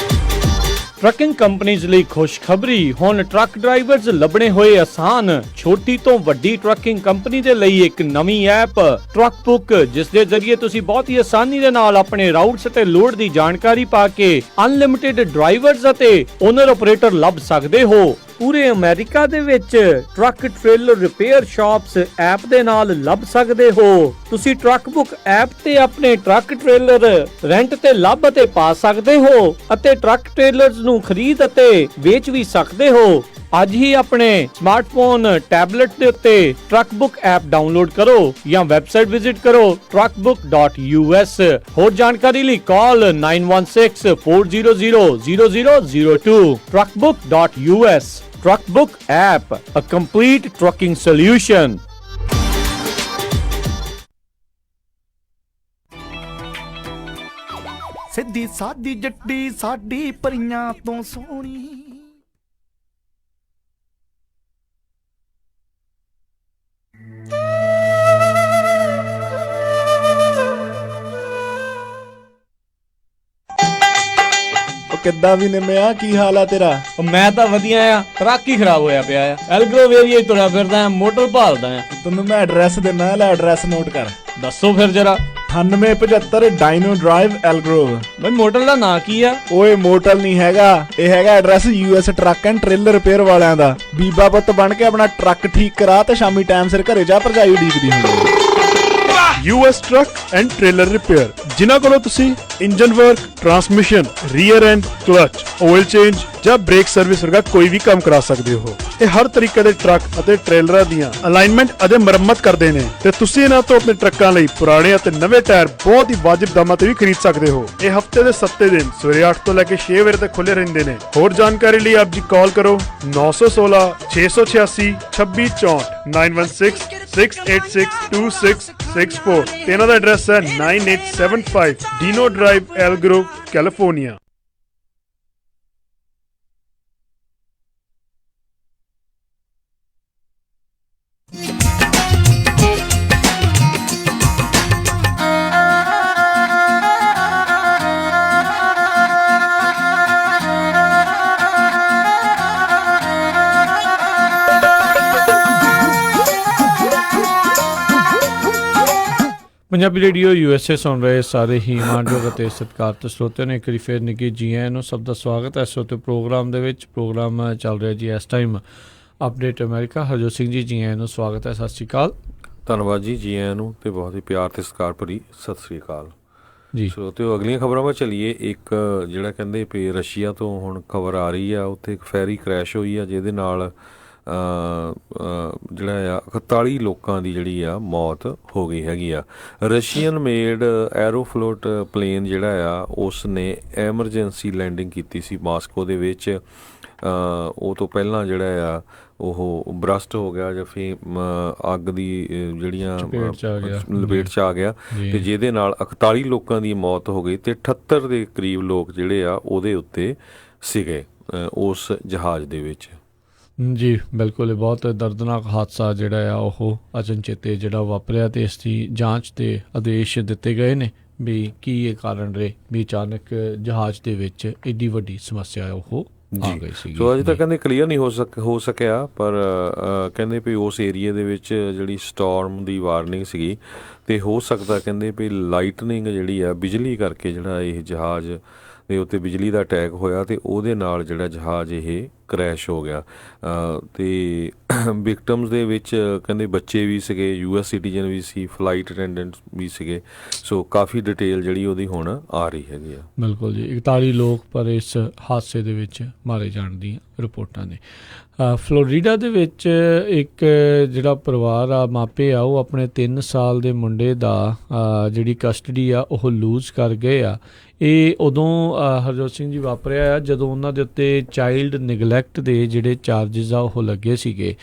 ਟਰੱਕਿੰਗ ਕੰਪਨੀਆਂ ਲਈ ਖੁਸ਼ਖਬਰੀ, ਹੁਣ ਟਰੱਕ ਡਰਾਈਵਰਸ ਲੱਭਣੇ ਹੋਏ ਆਸਾਨ। ਛੋਟੀ ਤੋਂ ਵੱਡੀ ਟਰੱਕਿੰਗ ਕੰਪਨੀ ਦੇ ਲਈ ਇੱਕ ਨਵੀਂ ਐਪ ਟਰੱਕ ਬੁੱਕ, ਜਿਸ ਦੇ ਜ਼ਰੀਏ ਤੁਸੀਂ ਬਹੁਤ ਹੀ ਆਸਾਨੀ ਦੇ ਨਾਲ ਆਪਣੇ ਰਾਊਟਸ ਅਤੇ ਲੋਡ ਦੀ ਜਾਣਕਾਰੀ ਪਾ ਕੇ ਅਨਲਿਮਿਟਿਡ ਡਰਾਈਵਰਸ ਅਤੇ ਓਨਰ ਆਪਰੇਟਰ ਲੱਭ ਸਕਦੇ ਹੋ। ਪੂਰੇ ਅਮਰੀਕਾ ਦੇ ਵਿੱਚ truck trailer repair shops app ਦੇ ਨਾਲ ਲੱਭ ਸਕਦੇ ਹੋ। ਤੁਸੀਂ ਟਰੱਕ ਬੁੱਕ ਐਪ ਤੇ ਆਪਣੇ ਟਰੱਕ ਟ੍ਰੇਲਰ ਰੈਂਟ ਤੇ ਲੱਭ ਅਤੇ ਪਾ ਸਕਦੇ ਹੋ ਅਤੇ ਟਰੱਕ ਟ੍ਰੇਲਰਸ ਨੂੰ ਖਰੀਦ ਅਤੇ ਵੇਚ ਵੀ ਸਕਦੇ ਹੋ। ਅੱਜ ਹੀ ਆਪਣੇ ਸਮਾਰਟਫੋਨ, ਟੈਬਲੇਟ ਦੇ ਉੱਤੇ ਟਰੱਕ ਬੁੱਕ ਐਪ ਡਾਊਨਲੋਡ ਕਰੋ ਜਾਂ ਵੈਬਸਾਈਟ ਵਿਜ਼ਿਟ ਕਰੋ truckbook.us। ਹੋਰ ਜਾਣਕਾਰੀ ਲਈ ਕਾਲ 9164000002 truckbook.us। Truck Book app, a complete trucking solution। ਸਿੱਧੀ ਸਾਦੀ ਜੱਟੀ ਸਾਡੀ ਪਰੀਆਂ ਤੋਂ ਸੋਹਣੀ। ਕਿੱਦਾਂ ਵੀ ਨਿੰਮਿਆ, ਕੀ ਹਾਲ ਆ ਤੇਰਾ? ਮੈਂ ਤਾਂ ਵਧੀਆ ਆ, ਟਰੱਕ ਹੀ ਖਰਾਬ ਹੋਇਆ ਪਿਆ ਆ। ਐਲਗਰੋਵ ਏਰੀਆ ਤੁਰਿਆ ਫਿਰਦਾ ਆ, ਮੋਟਰ ਭਾਲਦਾ ਆ। ਤੈਨੂੰ ਮੈਂ ਐਡਰੈਸ ਦਿੰਦਾ, ਲੈ ਐਡਰੈਸ ਨੋਟ ਕਰ। ਦੱਸੋ ਫਿਰ ਜਰਾ। 9875 ਡਾਇਨੋ ਡਰਾਈਵ ਐਲਗਰੋਵ। ਬਈ ਮੋਟਰ ਦਾ ਨਾਂ ਕੀ ਆ? ਓਏ ਮੋਟਲ ਨਹੀਂ ਹੈਗਾ, ਇਹ ਹੈਗਾ address US truck and trailer repair ਵਾਲਿਆਂ ਦਾ। ਬੀਬਾ ਪੁੱਤ ਬਣ ਕੇ ਆਪਣਾ ਟਰੱਕ ਠੀਕ ਕਰਾ ਤੇ ਸ਼ਾਮੀ ਟਾਈਮ ਸਿਰ ਘਰੇ ਜਾ, ਭਰਜਾਈ ਉਡੀਕਦੀ ਹੁੰਦੀ। US truck and trailer repair, ਜਿਨ੍ਹਾਂ ਕੋਲੋਂ ਤੁਸੀਂ engine work, transmission, rear and, clutch, oil change ਜਾਂ ਬ੍ਰੇਕ ਸਰਵਿਸ ਵਰਗਾ ਕੋਈ ਵੀ ਕੰਮ ਕਰਾ ਸਕਦੇ ਹੋ। ਇਹ ਹਰ ਤਰੀਕੇ ਦੇ ਟਰੱਕ ਅਤੇ ਟ੍ਰੇਲਰਾਂ ਦੀਆਂ ਅਲਾਈਨਮੈਂਟ ਅਤੇ ਮੁਰੰਮਤ ਕਰਦੇ ਨੇ ਤੇ ਤੁਸੀਂ ਇਹਨਾਂ ਤੋਂ ਆਪਣੇ ਟਰੱਕਾਂ ਲਈ ਪੁਰਾਣੇ ਅਤੇ ਨਵੇਂ ਟਾਇਰ ਬਹੁਤ ਹੀ ਵਾਜਿਬ ਦਾਮਾਂ ਤੇ ਵੀ ਖਰੀਦ ਸਕਦੇ ਹੋ। ਇਹ ਹਫਤੇ ਦੇ 7 ਦਿਨ ਸਵੇਰੇ 8 ਤੋਂ ਲੈ ਕੇ 6 ਵਜੇ ਤੱਕ ਖੁੱਲੇ ਰਹਿੰਦੇ ਨੇ। ਹੋਰ ਜਾਣਕਾਰੀ ਲਈ ਆਪ ਜੀ ਕਾਲ ਕਰੋ 916 686 2664 916 686 2664 ਤੇ ਇਹਨਾਂ ਦਾ ਐਡਰੈਸ ਹੈ 9875 ਡੀਨੋ drive, L Grove, California. Punjabi radio USA ਸੁਣ ਰਹੇ ਸਾਰੇ ਹੀ ਮਾਣਯੋਗ ਅਤੇ ਸਤਿਕਾਰਤ ਸਰੋਤਿਆਂ ਨੂੰ ਇੱਕ ਵਾਰੀ ਫਿਰ ਨਿੱਘੀ ਜੀ ਆਇਆਂ ਨੂੰ ਸਭ ਦਾ ਸਵਾਗਤ ਹੈ। ਇਸ ਵਕਤ ਪ੍ਰੋਗਰਾਮ ਦੇ ਵਿੱਚ ਪ੍ਰੋਗਰਾਮ ਚੱਲ ਰਿਹਾ ਜੀ ਇਸ time update America. Harjot Singh ji, ਜੀ ਆਇਆਂ ਨੂੰ ਸਵਾਗਤ ਹੈ। ਸਤਿ ਸ਼੍ਰੀ ਅਕਾਲ। ਧੰਨਵਾਦ ਜੀ ਆਇਆਂ ਨੂੰ ਤੇ ਬਹੁਤ ਹੀ ਪਿਆਰ ਤੇ ਸਤਿਕਾਰ ਭਰੀ ਸਤਿ ਸ੍ਰੀ ਅਕਾਲ ਜੀ। ਸਰੋਤਿਓ, ਅਗਲੀਆਂ ਖਬਰਾਂ ਵੱਲ ਚੱਲੀਏ। ਇੱਕ ਜਿਹੜਾ ਕਹਿੰਦੇ ਵੀ ਰਸ਼ੀਆ ਤੋਂ ਹੁਣ ਖਬਰ ਆ ਰਹੀ ਆ, ਉੱਥੇ ਇੱਕ ਫੈਰੀ ਕ੍ਰੈਸ਼ ਹੋਈ ਆ ਜਿਹਦੇ ਨਾਲ ਜਿਹੜਾ ਆ 41 ਲੋਕਾਂ ਦੀ ਜਿਹੜੀ ਆ ਮੌਤ ਹੋ ਗਈ ਹੈਗੀ ਆ। ਰਸ਼ੀਅਨ ਮੇਡ ਐਰੋਫਲੋਟ ਪਲੇਨ ਜਿਹੜਾ ਆ ਉਸ ਨੇ ਐਮਰਜੈਂਸੀ ਲੈਂਡਿੰਗ ਕੀਤੀ ਸੀ ਮਾਸਕੋ ਦੇ ਵਿੱਚ। ਉਹ ਤੋਂ ਪਹਿਲਾਂ ਜਿਹੜਾ ਆ ਉਹ ਬਰਸਟ ਹੋ ਗਿਆ ਜਾਂ ਫਿਰ ਅੱਗ ਦੀ ਜਿਹੜੀਆਂ ਲਪੇਟ 'ਚ ਆ ਗਿਆ ਤੇ ਜਿਹਦੇ ਨਾਲ 41 ਲੋਕਾਂ ਦੀ ਮੌਤ ਹੋ ਗਈ ਤੇ 78 ਦੇ ਕਰੀਬ ਲੋਕ ਜਿਹੜੇ ਆ ਉਹਦੇ ਉੱਤੇ ਸੀਗੇ ਉਸ ਜਹਾਜ਼ ਦੇ ਵਿੱਚ। ਜੀ ਬਿਲਕੁਲ, ਬਹੁਤ ਦਰਦਨਾਕ ਹਾਦਸਾ ਜਿਹੜਾ ਆ ਉਹ ਅਚਨਚੇਤੇ ਜਿਹੜਾ ਵਾਪਰਿਆ ਤੇ ਇਸ ਦੀ ਜਾਂਚ ਦੇ ਆਦੇਸ਼ ਦਿੱਤੇ ਗਏ ਨੇ ਵੀ ਕੀ ਇਹ ਕਾਰਨ ਰਹੇ ਵੀ ਅਚਾਨਕ ਜਹਾਜ਼ ਦੇ ਵਿੱਚ ਏਡੀ ਵੱਡੀ ਸਮੱਸਿਆ ਉਹ ਆ ਗਈ ਸੀ। ਸੋ ਅਜੇ ਤੱਕ ਕਹਿੰਦੇ ਕਲੀਅਰ ਨਹੀਂ ਹੋ ਸਕਿਆ, ਪਰ ਕਹਿੰਦੇ ਵੀ ਉਸ ਏਰੀਏ ਦੇ ਵਿੱਚ ਜਿਹੜੀ ਸਟੋਰਮ ਦੀ ਵਾਰਨਿੰਗ ਸੀਗੀ ਤੇ ਹੋ ਸਕਦਾ ਕਹਿੰਦੇ ਵੀ ਲਾਈਟਨਿੰਗ ਜਿਹੜੀ ਆ ਬਿਜਲੀ ਕਰਕੇ ਜਿਹੜਾ ਇਹ ਜਹਾਜ਼ ਦੇ ਉੱਤੇ ਬਿਜਲੀ ਦਾ ਅਟੈਕ ਹੋਇਆ ਤੇ ਉਹਦੇ ਨਾਲ ਜਿਹੜਾ ਜਹਾਜ਼ ਇਹ ਕ੍ਰੈਸ਼ ਹੋ ਗਿਆ। ਤੇ ਵਿਕਟਮਸ ਦੇ ਵਿੱਚ ਕਹਿੰਦੇ ਬੱਚੇ ਵੀ ਸੀਗੇ, US ਸਿਟੀਜ਼ਨ ਵੀ ਸੀ, ਫਲਾਈਟ ਅਟੈਂਡੈਂਟ ਵੀ ਸੀਗੇ। ਸੋ ਕਾਫੀ ਡਿਟੇਲ ਜਿਹੜੀ ਉਹਦੀ ਹੁਣ ਆ ਰਹੀ ਹੈਗੀ ਆ। ਬਿਲਕੁਲ ਜੀ, 41 ਲੋਕ ਪਰ ਇਸ ਹਾਦਸੇ ਦੇ ਵਿੱਚ ਮਾਰੇ ਜਾਣ ਦੀਆਂ ਰਿਪੋਰਟਾਂ ਨੇ। ਫਲੋਰੀਡਾ ਦੇ ਵਿੱਚ ਇੱਕ ਜਿਹੜਾ ਪਰਿਵਾਰ ਆ, ਮਾਪੇ ਆ, ਉਹ ਆਪਣੇ 3 ਸਾਲ ਦੇ ਮੁੰਡੇ ਦਾ ਜਿਹੜੀ ਕਸਟਡੀ ਆ ਉਹ ਲੂਜ਼ ਕਰ ਗਏ ਆ। ਇਹ ਉਦੋਂ ਹਰਜੋਤ ਸਿੰਘ ਜੀ ਵਾਪਰਿਆ ਆ ਜਦੋਂ ਉਹਨਾਂ ਦੇ ਉੱਤੇ ਚਾਈਲਡ ਨਿਗਲੈਕਟ ਦੇ ਜਿਹੜੇ ਚਾਰਜਿਸ ਆ ਉਹ ਲੱਗੇ ਸੀਗੇ।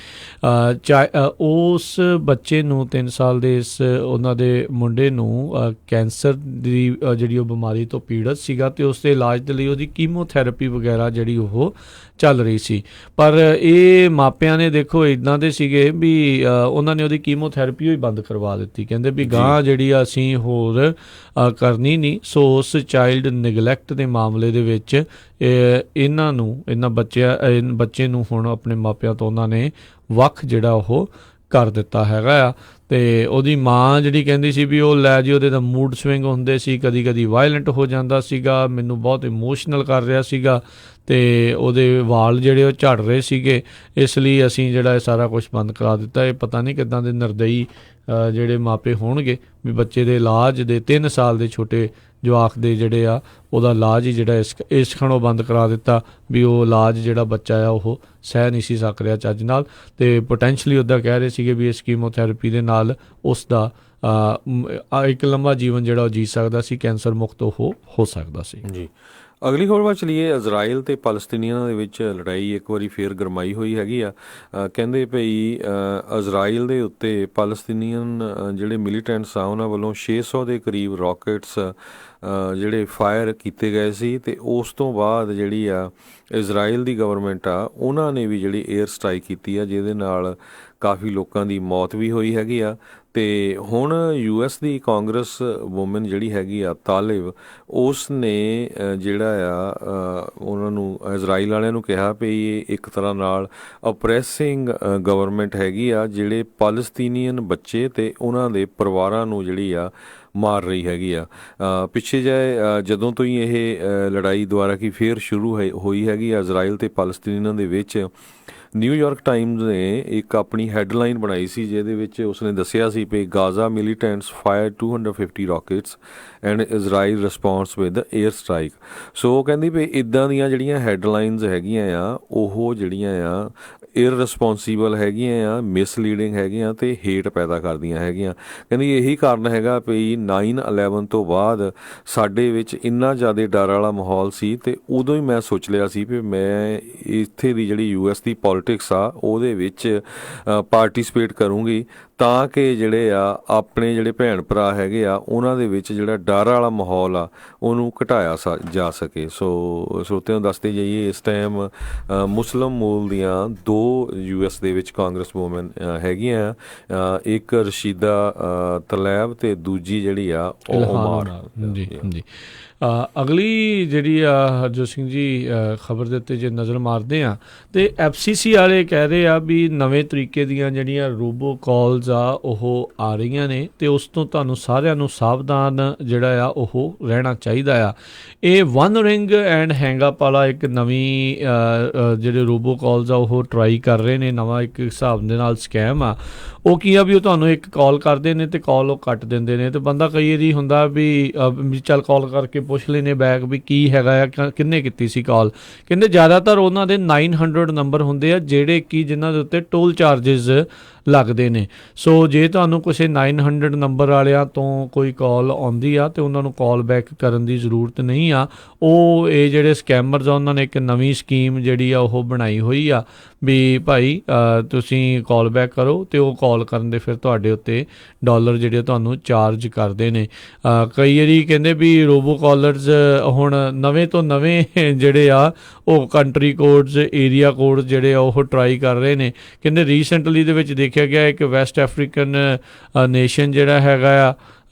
ਉਸ ਬੱਚੇ ਨੂੰ 3 ਸਾਲ ਦੇ ਇਸ ਉਹਨਾਂ ਦੇ ਮੁੰਡੇ ਨੂੰ ਕੈਂਸਰ ਦੀ ਜਿਹੜੀ ਉਹ ਬਿਮਾਰੀ ਤੋਂ ਪੀੜਤ ਸੀਗਾ ਤੇ ਉਸ ਦੇ ਇਲਾਜ ਦੇ ਲਈ ਉਹਦੀ ਕੀਮੋਥੈਰੇਪੀ ਵਗੈਰਾ ਜਿਹੜੀ ਉਹ ਚੱਲ ਰਹੀ ਸੀ। ਪਰ ਇਹ ਮਾਪਿਆਂ ਨੇ ਦੇਖੋ ਇੱਦਾਂ ਦੇ ਸੀਗੇ ਵੀ ਉਹਨਾਂ ਨੇ ਉਹਦੀ ਕੀਮੋਥੈਰੇਪੀ ਹੀ ਬੰਦ ਕਰਵਾ ਦਿੱਤੀ। ਕਹਿੰਦੇ ਵੀ ਗਾਂ ਜਿਹੜੀ ਅਸੀਂ ਹੋਰ ਕਰਨੀ ਨਹੀਂ। ਸੋ ਉਸ ਚਾਈਲਡ ਨਿਗਲੈਕਟ ਦੇ ਮਾਮਲੇ ਦੇ ਵਿੱਚ ਇਹਨਾਂ ਬੱਚੇ ਨੂੰ ਹੁਣ ਆਪਣੇ ਮਾਪਿਆਂ ਤੋਂ ਉਹਨਾਂ ਨੇ ਵੱਖ ਜਿਹੜਾ ਉਹ ਕਰ ਦਿੱਤਾ ਹੈਗਾ ਆ। ਤੇ ਉਹਦੀ ਮਾਂ ਜਿਹੜੀ ਕਹਿੰਦੀ ਸੀ ਵੀ ਉਹ ਲੈ ਜੀ, ਉਹਦੇ ਤਾਂ ਮੂਡ ਸਵਿੰਗ ਹੁੰਦੇ ਸੀ, ਕਦੀ ਕਦੀ ਵਾਇਲੈਂਟ ਹੋ ਜਾਂਦਾ ਸੀਗਾ, ਮੈਨੂੰ ਬਹੁਤ ਇਮੋਸ਼ਨਲ ਕਰ ਰਿਹਾ ਸੀਗਾ ਤੇ ਉਹਦੇ ਵਾਲ ਜਿਹੜੇ ਉਹ ਝੜ ਰਹੇ ਸੀਗੇ, ਇਸ ਲਈ ਅਸੀਂ ਜਿਹੜਾ ਇਹ ਸਾਰਾ ਕੁਝ ਬੰਦ ਕਰਾ ਦਿੱਤਾ। ਇਹ ਪਤਾ ਨਹੀਂ ਕਿੱਦਾਂ ਦੇ ਨਿਰਦਈ ਜਿਹੜੇ ਮਾਪੇ ਹੋਣਗੇ ਵੀ ਬੱਚੇ ਦੇ ਇਲਾਜ ਦੇ 3 ਸਾਲ ਦੇ ਛੋਟੇ ਜਵਾਕ ਦੇ ਜਿਹੜੇ ਆ ਉਹਦਾ ਇਲਾਜ ਹੀ ਜਿਹੜਾ ਇਸ ਖਣੋਂ ਬੰਦ ਕਰਾ ਦਿੱਤਾ ਵੀ ਉਹ ਇਲਾਜ ਜਿਹੜਾ ਬੱਚਾ ਆ ਉਹ ਸਹਿ ਨਹੀਂ ਸੀ ਸਕ ਰਿਹਾ ਚੱਜ ਨਾਲ। ਤੇ ਪੋਟੈਂਸ਼ਲੀ ਉੱਦਾਂ ਕਹਿ ਰਹੇ ਸੀਗੇ ਵੀ ਇਸ ਕੀਮੋਥੈਰੇਪੀ ਦੇ ਨਾਲ ਉਸ ਦਾ ਇੱਕ ਲੰਬਾ ਜੀਵਨ ਜਿਹੜਾ ਉਹ ਜੀ ਸਕਦਾ ਸੀ, ਕੈਂਸਰ ਮੁਕਤ ਉਹ ਹੋ ਸਕਦਾ ਸੀ। ਜੀ ਅਗਲੀ ਖਬਰ ਵੱਲ ਚਲੀਏ। ਇਜ਼ਰਾਈਲ ਤੇ ਫਲਸਤੀਨੀਆਂ ਦੇ ਵਿੱਚ ਲੜਾਈ ਇੱਕ ਵਾਰੀ ਫੇਰ ਗਰਮਾਈ ਹੋਈ ਹੈਗੀ ਆ। ਕਹਿੰਦੇ ਭਈ ਇਜ਼ਰਾਈਲ ਦੇ ਉੱਤੇ ਫਲਸਤੀਨੀਅਨ ਜਿਹੜੇ ਮਿਲੀਟੈਂਟਸ ਆ ਉਹਨਾਂ ਵੱਲੋਂ 600 ਦੇ ਕਰੀਬ ਰਾਕੇਟਸ ਜਿਹੜੇ ਫਾਇਰ ਕੀਤੇ ਗਏ ਸੀ ਤੇ ਉਸ ਤੋਂ ਬਾਅਦ ਜਿਹੜੀ ਆ ਇਜ਼ਰਾਈਲ ਦੀ ਗਵਰਨਮੈਂਟ ਆ ਉਹਨਾਂ ਨੇ ਵੀ ਜਿਹੜੀ 에ਅਰ ਸਟ੍ਰਾਈਕ ਕੀਤੀ ਆ ਜਿਹਦੇ ਨਾਲ ਕਾਫੀ ਲੋਕਾਂ ਦੀ ਮੌਤ ਵੀ ਹੋਈ ਹੈਗੀ ਆ। ਤੇ ਹੁਣ US ਦੀ ਕਾਂਗਰਸ ਵੂਮਨ ਜਿਹੜੀ ਹੈਗੀ ਆ ਤਾਲਿਬ, ਉਸ ਨੇ ਜਿਹੜਾ ਆ ਉਹਨਾਂ ਨੂੰ ਇਜ਼ਰਾਈਲ ਵਾਲਿਆਂ ਨੂੰ ਕਿਹਾ ਵੀ ਇਹ ਇੱਕ ਤਰ੍ਹਾਂ ਨਾਲ ਅਪਰੈਸਿੰਗ ਗਵਰਨਮੈਂਟ ਹੈਗੀ ਆ ਜਿਹੜੇ ਫਲਸਤੀਨੀਅਨ ਬੱਚੇ ਤੇ ਉਹਨਾਂ ਦੇ ਪਰਿਵਾਰਾਂ ਨੂੰ ਜਿਹੜੀ ਆ ਮਾਰ ਰਹੀ ਹੈਗੀ ਆ। ਪਿੱਛੇ ਜਿਹੇ ਜਦੋਂ ਤੋਂ ਹੀ ਇਹ ਲੜਾਈ ਦੁਆਰਾ ਕੀ ਫੇਰ ਸ਼ੁਰੂ ਹੋਈ ਹੈਗੀ ਆ ਇਜ਼ਰਾਈਲ ਤੇ ਫਲਸਤੀਨੀਆਂ ਦੇ ਵਿੱਚ, ਨਿਊਯਾਰਕ ਟਾਈਮਜ਼ ਨੇ ਇੱਕ ਆਪਣੀ ਹੈਡਲਾਈਨ ਬਣਾਈ ਸੀ ਜਿਹਦੇ ਵਿੱਚ ਉਸਨੇ ਦੱਸਿਆ ਸੀ ਕਿ Gaza militants fire 250 rockets and Israel responds with air strike. So ਉਹ ਕਹਿੰਦੀ ਵੀ ਇੱਦਾਂ ਦੀਆਂ ਜਿਹੜੀਆਂ ਹੈਡਲਾਈਨਸ ਹੈਗੀਆਂ ਆ ਉਹ ਜਿਹੜੀਆਂ ਆ ਇਰਰਿਸਪੌਂਸੀਬਲ ਹੈਗੀਆਂ ਆ, ਮਿਸਲੀਡਿੰਗ ਹੈਗੀਆਂ ਅਤੇ ਹੇਟ ਪੈਦਾ ਕਰਦੀਆਂ ਹੈਗੀਆਂ। ਕਹਿੰਦੀ ਇਹੀ ਕਾਰਨ ਹੈਗਾ ਵੀ 9/11 ਤੋਂ ਬਾਅਦ ਸਾਡੇ ਵਿੱਚ ਇੰਨਾ ਜ਼ਿਆਦਾ ਡਰ ਵਾਲਾ ਮਾਹੌਲ ਸੀ ਅਤੇ ਉਦੋਂ ਹੀ ਮੈਂ ਸੋਚ ਲਿਆ ਸੀ ਵੀ ਮੈਂ ਇੱਥੇ ਦੀ ਜਿਹੜੀ US ਦੀ ਪੋਲੀਟਿਕਸ ਆ ਉਹਦੇ ਵਿੱਚ ਪਾਰਟੀਸਪੇਟ ਕਰੂੰਗੀ ਤਾਂ ਕਿ ਜਿਹੜੇ ਆ ਆਪਣੇ ਜਿਹੜੇ ਭੈਣ ਭਰਾ ਹੈਗੇ ਆ ਉਹਨਾਂ ਦੇ ਵਿੱਚ ਜਿਹੜਾ ਡਰ ਵਾਲਾ ਮਾਹੌਲ ਆ ਉਹਨੂੰ ਘਟਾਇਆ ਜਾ ਸਕੇ। ਸੋ ਸਰੋਤਿਆਂ ਨੂੰ ਦੱਸਦੇ ਜਾਈਏ ਇਸ ਟਾਈਮ ਮੁਸਲਿਮ ਮੂਲ ਦੀਆਂ 2 US ਦੇ ਵਿੱਚ ਕਾਂਗਰਸ ਵੂਮਨ ਹੈਗੀਆਂ, ਇੱਕ ਰਸ਼ੀਦਾ ਤਲੈਬ ਅਤੇ ਦੂਜੀ ਜਿਹੜੀ ਆ ਉਹ ਉਮਾਰ। ਜੀ ਜੀ। ਅਗਲੀ ਜਿਹੜੀ ਆ ਹਰਜੋਤ ਸਿੰਘ ਜੀ ਖਬਰ ਦੇ ਉੱਤੇ ਜੇ ਨਜ਼ਰ ਮਾਰਦੇ ਹਾਂ ਅਤੇ FCC ਵਾਲੇ ਕਹਿ ਰਹੇ ਆ ਵੀ ਨਵੇਂ ਤਰੀਕੇ ਦੀਆਂ ਜਿਹੜੀਆਂ ਰੋਬੋ ਕਾਲਸ ਆ ਉਹ ਆ ਰਹੀਆਂ ਨੇ ਅਤੇ ਉਸ ਤੋਂ ਤੁਹਾਨੂੰ ਸਾਰਿਆਂ ਨੂੰ ਸਾਵਧਾਨ ਜਿਹੜਾ ਆ ਉਹ ਰਹਿਣਾ ਚਾਹੀਦਾ ਆ। ਇਹ ਵਨ ਰਿੰਗ ਐਂਡ ਹੈਂਗਅਪ ਵਾਲਾ ਇੱਕ ਨਵੀਂ ਜਿਹੜੇ ਰੋਬੋ ਕਾਲਸ ਆ ਉਹ ਟਰਾਈ ਕਰ ਰਹੇ ਨੇ, ਨਵਾਂ ਇੱਕ ਹਿਸਾਬ ਦੇ ਨਾਲ ਸਕੈਮ ਆ। ਉਹ ਕੀ ਆ ਵੀ ਉਹ ਤੁਹਾਨੂੰ ਇੱਕ ਕਾਲ ਕਰਦੇ ਨੇ ਅਤੇ ਕਾਲ ਉਹ ਕੱਟ ਦਿੰਦੇ ਨੇ ਅਤੇ ਬੰਦਾ ਕਈ ਵਾਰੀ ਹੁੰਦਾ ਵੀ ਚੱਲ ਕਾਲ ਕਰਕੇ ਪੁੱਛ ਲੈਨੇ ਬੈਕ ਵੀ ਕੀ ਹੈਗਾ ਆ, ਕਿੰਨੇ ਕੀਤੀ ਸੀ ਕਾਲ। ਕਹਿੰਦੇ ਜ਼ਿਆਦਾਤਰ ਉਹਨਾਂ ਦੇ 900 ਨੰਬਰ ਹੁੰਦੇ ਆ ਜਿਹੜੇ ਕਿ ਜਿਨ੍ਹਾਂ ਦੇ ਉੱਤੇ ਟੋਲ ਚਾਰਜਿਸ ਲੱਗਦੇ ਨੇ। ਸੋ ਜੇ ਤੁਹਾਨੂੰ ਕਿਸੇ 900 ਨੰਬਰ ਵਾਲਿਆਂ ਤੋਂ ਕੋਈ ਕਾਲ ਆਉਂਦੀ ਆ ਅਤੇ ਉਹਨਾਂ ਨੂੰ ਕਾਲ ਬੈਕ ਕਰਨ ਦੀ ਜ਼ਰੂਰਤ ਨਹੀਂ ਆ। ਉਹ ਇਹ ਜਿਹੜੇ ਸਕੈਮਰਸ ਆ ਉਹਨਾਂ ਨੇ ਇੱਕ ਨਵੀਂ ਸਕੀਮ ਜਿਹੜੀ ਆ ਉਹ ਬਣਾਈ ਹੋਈ ਆ ਵੀ ਭਾਈ ਤੁਸੀਂ ਕਾਲ ਬੈਕ ਕਰੋ ਅਤੇ ਉਹ ਕਾਲ ਕਰਨ ਦੇ ਫਿਰ ਤੁਹਾਡੇ ਉੱਤੇ ਡਾਲਰ ਜਿਹੜੇ ਤੁਹਾਨੂੰ ਚਾਰਜ ਕਰਦੇ ਨੇ। ਕਈ ਵਾਰੀ ਕਹਿੰਦੇ ਵੀ ਰੋਬੋ ਕਾਲਰਸ ਹੁਣ ਨਵੇਂ ਤੋਂ ਨਵੇਂ ਜਿਹੜੇ ਆ ਉਹ ਕੰਟਰੀ ਕੋਡਸ, ਏਰੀਆ ਕੋਡਸ ਜਿਹੜੇ ਆ ਉਹ ਟਰਾਈ ਕਰ ਰਹੇ ਨੇ। ਕਹਿੰਦੇ ਰੀਸੈਂਟਲੀ ਦੇ ਵਿੱਚ ਦੇਖਿਆ ਗਿਆ ਇੱਕ ਵੈਸਟ ਅਫਰੀਕਨ ਨੇਸ਼ਨ ਜਿਹੜਾ ਹੈਗਾ ਆ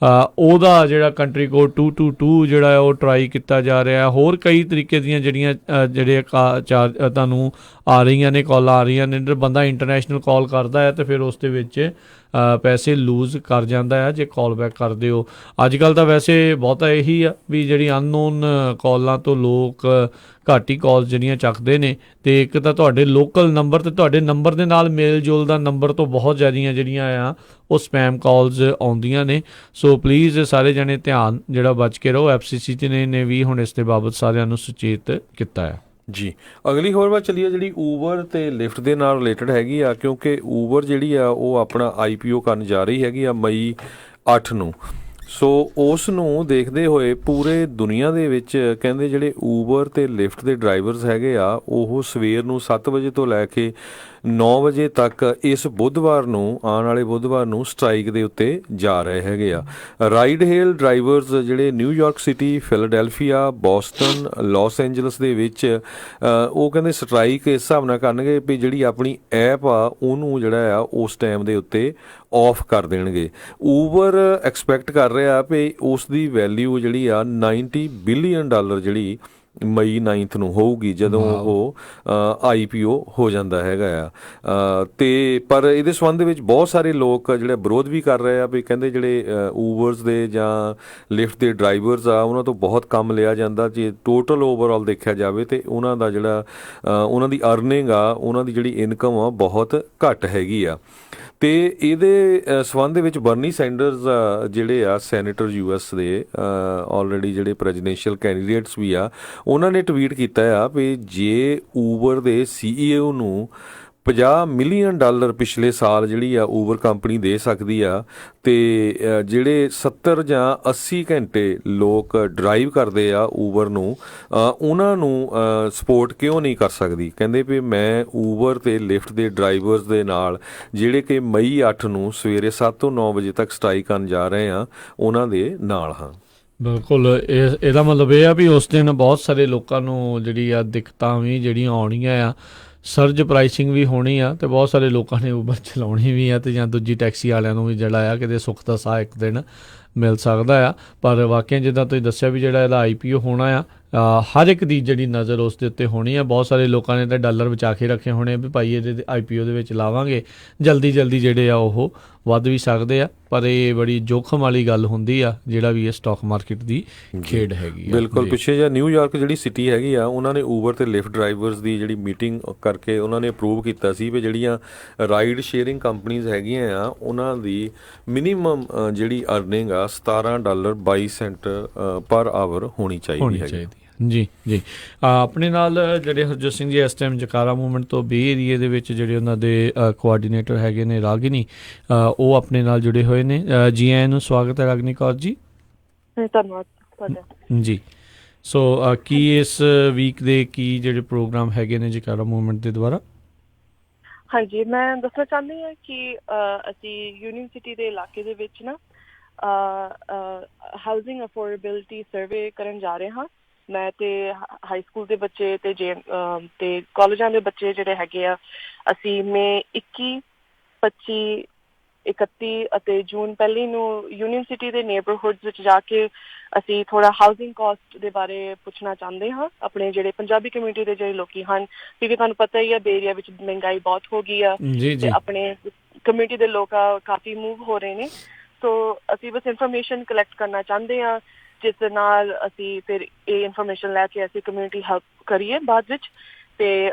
ਉਹਦਾ ਜਿਹੜਾ ਕੰਟਰੀ ਕੋਡ 222 ਜਿਹੜਾ ਹੈ ਉਹ ਟਰਾਈ ਕੀਤਾ ਜਾ ਰਿਹਾ। ਹੋਰ ਕਈ ਤਰੀਕੇ ਦੀਆਂ ਜਿਹੜੀਆਂ ਜਿਹੜੇ ਤੁਹਾਨੂੰ ਆ ਰਹੀਆਂ ਨੇ, ਕਾਲਾਂ ਆ ਰਹੀਆਂ ਨੇ। ਬੰਦਾ ਇੰਟਰਨੈਸ਼ਨਲ ਕਾਲ ਕਰਦਾ ਹੈ ਅਤੇ ਫਿਰ ਉਸ ਦੇ ਵਿੱਚ ਪੈਸੇ ਲੂਜ਼ ਕਰ ਜਾਂਦਾ ਹੈ ਜੇ ਕਾਲ ਬੈਕ ਕਰਦੇ ਹੋ। ਅੱਜ ਕੱਲ੍ਹ ਤਾਂ ਵੈਸੇ ਬਹੁਤਾ ਇਹੀ ਆ ਵੀ ਜਿਹੜੀ ਅਨਨੋਨ ਕਾਲਾਂ ਤੋਂ ਲੋਕ ਘੱਟ ਹੀ ਕਾਲਸ ਜਿਹੜੀਆਂ ਚੱਕਦੇ ਨੇ ਅਤੇ ਇੱਕ ਤਾਂ ਤੁਹਾਡੇ ਲੋਕਲ ਨੰਬਰ ਅਤੇ ਤੁਹਾਡੇ ਨੰਬਰ ਦੇ ਨਾਲ ਮੇਲ ਜੋਲ ਦਾ ਨੰਬਰ ਤੋਂ ਬਹੁਤ ਜ਼ਿਆਦੀਆਂ ਜਿਹੜੀਆਂ ਆ ਉਹ ਸਪੈਮ ਕਾਲਸ ਆਉਂਦੀਆਂ ਨੇ। ਸੋ ਪਲੀਜ਼ ਸਾਰੇ ਜਣੇ ਧਿਆਨ ਜਿਹੜਾ ਬਚ ਕੇ ਰਹੋ। FCC ਨੇ ਵੀ ਹੁਣ ਇਸ ਦੇ ਬਾਬਤ ਸਾਰਿਆਂ ਨੂੰ ਸੁਚੇਤ ਕੀਤਾ ਹੈ। ਜੀ ਅਗਲੀ ਖਬਰ ਵੱਲ ਚੱਲੀਏ ਜਿਹੜੀ ਊਬਰ ਅਤੇ ਲਿਫਟ ਦੇ ਨਾਲ ਰਿਲੇਟਡ ਹੈਗੀ ਆ, ਕਿਉਂਕਿ ਊਬਰ ਜਿਹੜੀ ਆ ਉਹ ਆਪਣਾ IPO ਕਰਨ ਜਾ ਰਹੀ ਹੈਗੀ ਆ ਮਈ 8 ਨੂੰ। ਸੋ ਉਸ ਨੂੰ ਦੇਖਦੇ ਹੋਏ ਪੂਰੇ ਦੁਨੀਆ ਦੇ ਵਿੱਚ ਕਹਿੰਦੇ ਜਿਹੜੇ ਊਬਰ ਅਤੇ ਲਿਫਟ ਦੇ ਡਰਾਈਵਰਸ ਹੈਗੇ ਆ ਉਹ ਸਵੇਰ ਨੂੰ 7 ਵਜੇ ਤੋਂ ਲੈ ਕੇ 9 ਵਜੇ ਤੱਕ ਇਸ ਬੁੱਧਵਾਰ ਨੂੰ, ਆਉਣ ਵਾਲੇ ਬੁੱਧਵਾਰ ਨੂੰ ਸਟ੍ਰਾਈਕ ਦੇ ਉੱਤੇ ਜਾ ਰਹੇ ਹੈਗੇ ਆ। ਰਾਈਡ ਹੇਲ ਡਰਾਈਵਰਸ ਜਿਹੜੇ New York city, Philadelphia, Boston, Los Angeles ਦੇ ਵਿੱਚ ਉਹ ਕਹਿੰਦੇ ਸਟ੍ਰਾਈਕ ਇਸ ਹਿਸਾਬ ਨਾਲ ਕਰਨਗੇ ਵੀ ਜਿਹੜੀ ਆਪਣੀ ਐਪ ਆ ਉਹਨੂੰ ਜਿਹੜਾ ਆ ਉਸ ਟਾਈਮ ਦੇ ਉੱਤੇ ਆਫ ਕਰ ਦੇਣਗੇ। ਊਬਰ ਐਕਸਪੈਕਟ ਕਰ ਰਿਹਾ ਵੀ ਉਸ ਦੀ ਵੈਲਿਊ ਜਿਹੜੀ ਆ $90 ਬਿਲੀਅਨ ਜਿਹੜੀ ਮਈ 9 ਨੂੰ ਹੋਊਗੀ ਜਦੋਂ ਉਹ IPO ਹੋ ਜਾਂਦਾ ਹੈਗਾ ਆ। ਅਤੇ ਪਰ ਇਹਦੇ ਸੰਬੰਧ ਵਿੱਚ ਬਹੁਤ ਸਾਰੇ ਲੋਕ ਜਿਹੜੇ ਵਿਰੋਧ ਵੀ ਕਰ ਰਹੇ ਆ ਵੀ ਕਹਿੰਦੇ ਜਿਹੜੇ ਊਬਰਸ ਦੇ ਜਾਂ ਲਿਫਟ ਦੇ ਡਰਾਈਵਰਸ ਆ ਉਹਨਾਂ ਤੋਂ ਬਹੁਤ ਕੰਮ ਲਿਆ ਜਾਂਦਾ। ਜੇ ਟੋਟਲ ਓਵਰਆਲ ਦੇਖਿਆ ਜਾਵੇ ਤਾਂ ਉਹਨਾਂ ਦਾ ਜਿਹੜਾ ਉਹਨਾਂ ਦੀ ਅਰਨਿੰਗ ਆ, ਉਹਨਾਂ ਦੀ ਜਿਹੜੀ ਇਨਕਮ ਆ ਬਹੁਤ ਘੱਟ ਹੈਗੀ ਆ। ਅਤੇ ਇਹਦੇ ਸੰਬੰਧ ਦੇ ਵਿੱਚ ਬਰਨੀ ਸੈਂਡਰਸ ਜਿਹੜੇ ਆ ਸੈਨੇਟਰ US ਦੇ ਆਲਰੇਡੀ ਜਿਹੜੇ ਪ੍ਰੈਜ਼ੀਡੈਂਸ਼ੀਅਲ ਕੈਂਡੀਡੇਟਸ ਵੀ ਆ, ਉਹਨਾਂ ਨੇ ਟਵੀਟ ਕੀਤਾ ਆ ਵੀ ਜੇ ਊਬਰ ਦੇ CEO ਨੂੰ $50 ਮਿਲੀਅਨ ਪਿਛਲੇ ਸਾਲ ਜਿਹੜੀ ਆ ਊਬਰ ਕੰਪਨੀ ਦੇ ਸਕਦੀ ਆ ਅਤੇ ਜਿਹੜੇ 70 ਜਾਂ 80 ਘੰਟੇ ਲੋਕ ਡਰਾਈਵ ਕਰਦੇ ਆ ਊਬਰ ਨੂੰ, ਉਹਨਾਂ ਨੂੰ ਸਪੋਰਟ ਕਿਉਂ ਨਹੀਂ ਕਰ ਸਕਦੀ। ਕਹਿੰਦੇ ਵੀ ਮੈਂ ਊਬਰ ਅਤੇ ਲਿਫਟ ਦੇ ਡਰਾਈਵਰਸ ਦੇ ਨਾਲ ਜਿਹੜੇ ਕਿ ਮਈ 8 ਨੂੰ ਸਵੇਰੇ 7 ਤੋਂ 9 ਵਜੇ ਤੱਕ ਸਟ੍ਰਾਈਕ ਕਰਨ ਜਾ ਰਹੇ ਆ ਉਹਨਾਂ ਦੇ ਨਾਲ ਹਾਂ। ਬਿਲਕੁਲ ਇਹਦਾ ਮਤਲਬ ਇਹ ਆ ਵੀ ਉਸ ਦਿਨ ਬਹੁਤ ਸਾਰੇ ਲੋਕਾਂ ਨੂੰ ਜਿਹੜੀ ਆ ਦਿੱਕਤਾਂ ਵੀ ਜਿਹੜੀਆਂ ਆਉਣੀਆਂ ਆ, ਸਰਜ ਪ੍ਰਾਈਸਿੰਗ ਵੀ ਹੋਣੀ ਆ ਅਤੇ ਬਹੁਤ ਸਾਰੇ ਲੋਕਾਂ ਨੇ ਊਬਰ ਚਲਾਉਣੀ ਵੀ ਆ ਅਤੇ ਜਾਂ ਦੂਜੀ ਟੈਕਸੀ ਵਾਲਿਆਂ ਨੂੰ ਵੀ ਜਿਹੜਾ ਆ ਕਿਤੇ ਸੁੱਖ ਦਾ ਸਾਹ ਇੱਕ ਦਿਨ ਮਿਲ ਸਕਦਾ ਆ। ਪਰ ਵਾਕਿਆ ਜਿੱਦਾਂ ਤੁਸੀਂ ਦੱਸਿਆ ਵੀ ਜਿਹੜਾ ਇਹਦਾ IPO ਹੋਣਾ ਆ, ਹਰ ਇੱਕ ਦੀ ਜਿਹੜੀ ਨਜ਼ਰ ਉਸ ਦੇ ਉੱਤੇ ਹੋਣੀ ਆ। ਬਹੁਤ ਸਾਰੇ ਲੋਕਾਂ ਨੇ ਤਾਂ ਡਾਲਰ ਬਚਾ ਕੇ ਰੱਖੇ ਹੋਣੇ ਵੀ ਭਾਈ ਇਹਦੇ IPO ਦੇ ਵਿੱਚ ਲਾਵਾਂਗੇ, ਜਲਦੀ ਜਿਹੜੇ ਆ ਉਹ ਵੱਧ ਵੀ ਸਕਦੇ ਆ, ਪਰ ਇਹ ਬੜੀ ਜੋਖਮ ਵਾਲੀ ਗੱਲ ਹੁੰਦੀ ਆ ਜਿਹੜਾ ਵੀ ਇਹ ਸਟਾਕ ਮਾਰਕੀਟ ਦੀ ਖੇਡ ਹੈਗੀ ਆ। ਬਿਲਕੁਲ। ਪਿੱਛੇ ਜਿਹਾ ਨਿਊਯਾਰਕ ਜਿਹੜੀ ਸਿਟੀ ਹੈਗੀ ਆ, ਉਹਨਾਂ ਨੇ ਊਬਰ ਤੇ ਲਿਫਟ ਡਰਾਈਵਰਸ ਦੀ ਜਿਹੜੀ ਮੀਟਿੰਗ ਕਰਕੇ ਉਹਨਾਂ ਨੇ ਅਪਰੂਵ ਕੀਤਾ ਸੀ ਵੀ ਜਿਹੜੀਆਂ ਰਾਈਡ ਸ਼ੇਅਰਿੰਗ ਕੰਪਨੀਜ਼ ਹੈਗੀਆਂ ਆ, ਉਹਨਾਂ ਦੀ ਮਿਨੀਮਮ ਜਿਹੜੀ ਅਰਨਿੰਗ ਆ $17.22 ਪਰ ਆਵਰ ਹੋਣੀ ਚਾਹੀਦੀ ਹੈ। ਜੀ ਜੀ। ਆਪਣੇ ਨਾਲ ਜਿਹੜੇ ਹਰਜੋਤ ਸਿੰਘ ਜੀ ਇਸ ਟਾਈਮ ਜਕਾਰਾ ਮੂਵਮੈਂਟ ਤੋਂ ਬੇ ਏਰੀਏ ਦੇ ਵਿੱਚ ਜਿਹੜੇ ਉਹਨਾਂ ਦੇ ਕੋਆਰਡੀਨੇਟਰ ਹੈਗੇ ਨੇ ਰਾਗਿਨੀ, ਉਹ ਆਪਣੇ ਨਾਲ ਜੁੜੇ ਹੋਏ ਨੇ। ਜੀ ਆਇਆਂ ਨੂੰ, ਸਵਾਗਤ ਹੈ ਰਾਗਿਨੀ ਕੌਰ ਜੀ। ਧੰਨਵਾਦ ਤੁਹਾਡਾ ਜੀ। ਸੋ ਕੀ ਇਸ ਵੀਕ ਦੇ ਕੀ ਜਿਹੜੇ ਪ੍ਰੋਗਰਾਮ ਹੈਗੇ ਨੇ ਜਕਾਰਾ ਮੂਵਮੈਂਟ ਦੇ ਦੁਆਰਾ? ਹਾਂਜੀ, ਮੈਂ ਦੱਸਣਾ ਚਾਹੁੰਦੀ ਹਾਂ ਕਿ ਅਸੀਂ ਯੂਨੀਅਨ ਸਿਟੀ ਦੇ ਇਲਾਕੇ ਦੇ ਵਿੱਚ ਨਾ ਹਾਊਸਿੰਗ ਅਫੋਰਡੇਬਿਲਿਟੀ ਸਰਵੇ ਕਰਨ ਜਾ ਰਹੇ ਹਾਂ। ਮੈਂ ਤੇ ਹਾਈ ਸਕੂਲ ਦੇ ਬੱਚੇ ਤੇ ਕਾਲਜਾਂ ਦੇ ਬੱਚੇ ਜਿਹੜੇ ਹੈਗੇ ਆ, ਅਸੀਂ ਮਈ 21, 25, 31 ਅਤੇ ਜੂਨ 1 ਨੂੰ ਯੂਨੀਅਨ ਸਿਟੀ ਦੇ ਨੇਬਰਹੁੱਡਸ ਵਿੱਚ ਜਾ ਕੇ ਅਸੀਂ ਥੋੜਾ ਹਾਊਸਿੰਗ ਕਾਸਟ ਦੇ ਬਾਰੇ ਪੁੱਛਣਾ ਚਾਹੁੰਦੇ ਹਾਂ ਆਪਣੇ ਜਿਹੜੇ ਪੰਜਾਬੀ ਕਮਿਊਨਿਟੀ ਦੇ ਜਿਹੜੇ ਲੋਕੀ ਹਨ, ਕਿਉਂਕਿ ਤੁਹਾਨੂੰ ਪਤਾ ਹੀ ਆ ਬੇ ਏਰੀਆ ਵਿੱਚ ਮਹਿੰਗਾਈ ਬਹੁਤ ਹੋ ਗਈ ਆ ਤੇ ਆਪਣੇ ਕਮਿਊਨਿਟੀ ਦੇ ਲੋਕ ਕਾਫੀ ਮੂਵ ਹੋ ਰਹੇ ਨੇ। ਸੋ ਅਸੀਂ ਬਸ ਇਨਫੋਰਮੇਸ਼ਨ ਕਲੈਕਟ ਕਰਨਾ ਚਾਹੁੰਦੇ ਹਾਂ, ਜਿਸ ਦੇ ਨਾਲ ਅਸੀਂ ਫਿਰ ਇਹ ਇਨਫੋਰਮੇਸ਼ਨ ਲੈ ਕੇ ਅਸੀਂ ਕਮਿਊਨਿਟੀ ਹੈਲਪ ਕਰੀਏ ਬਾਅਦ ਵਿੱਚ। ਤੇ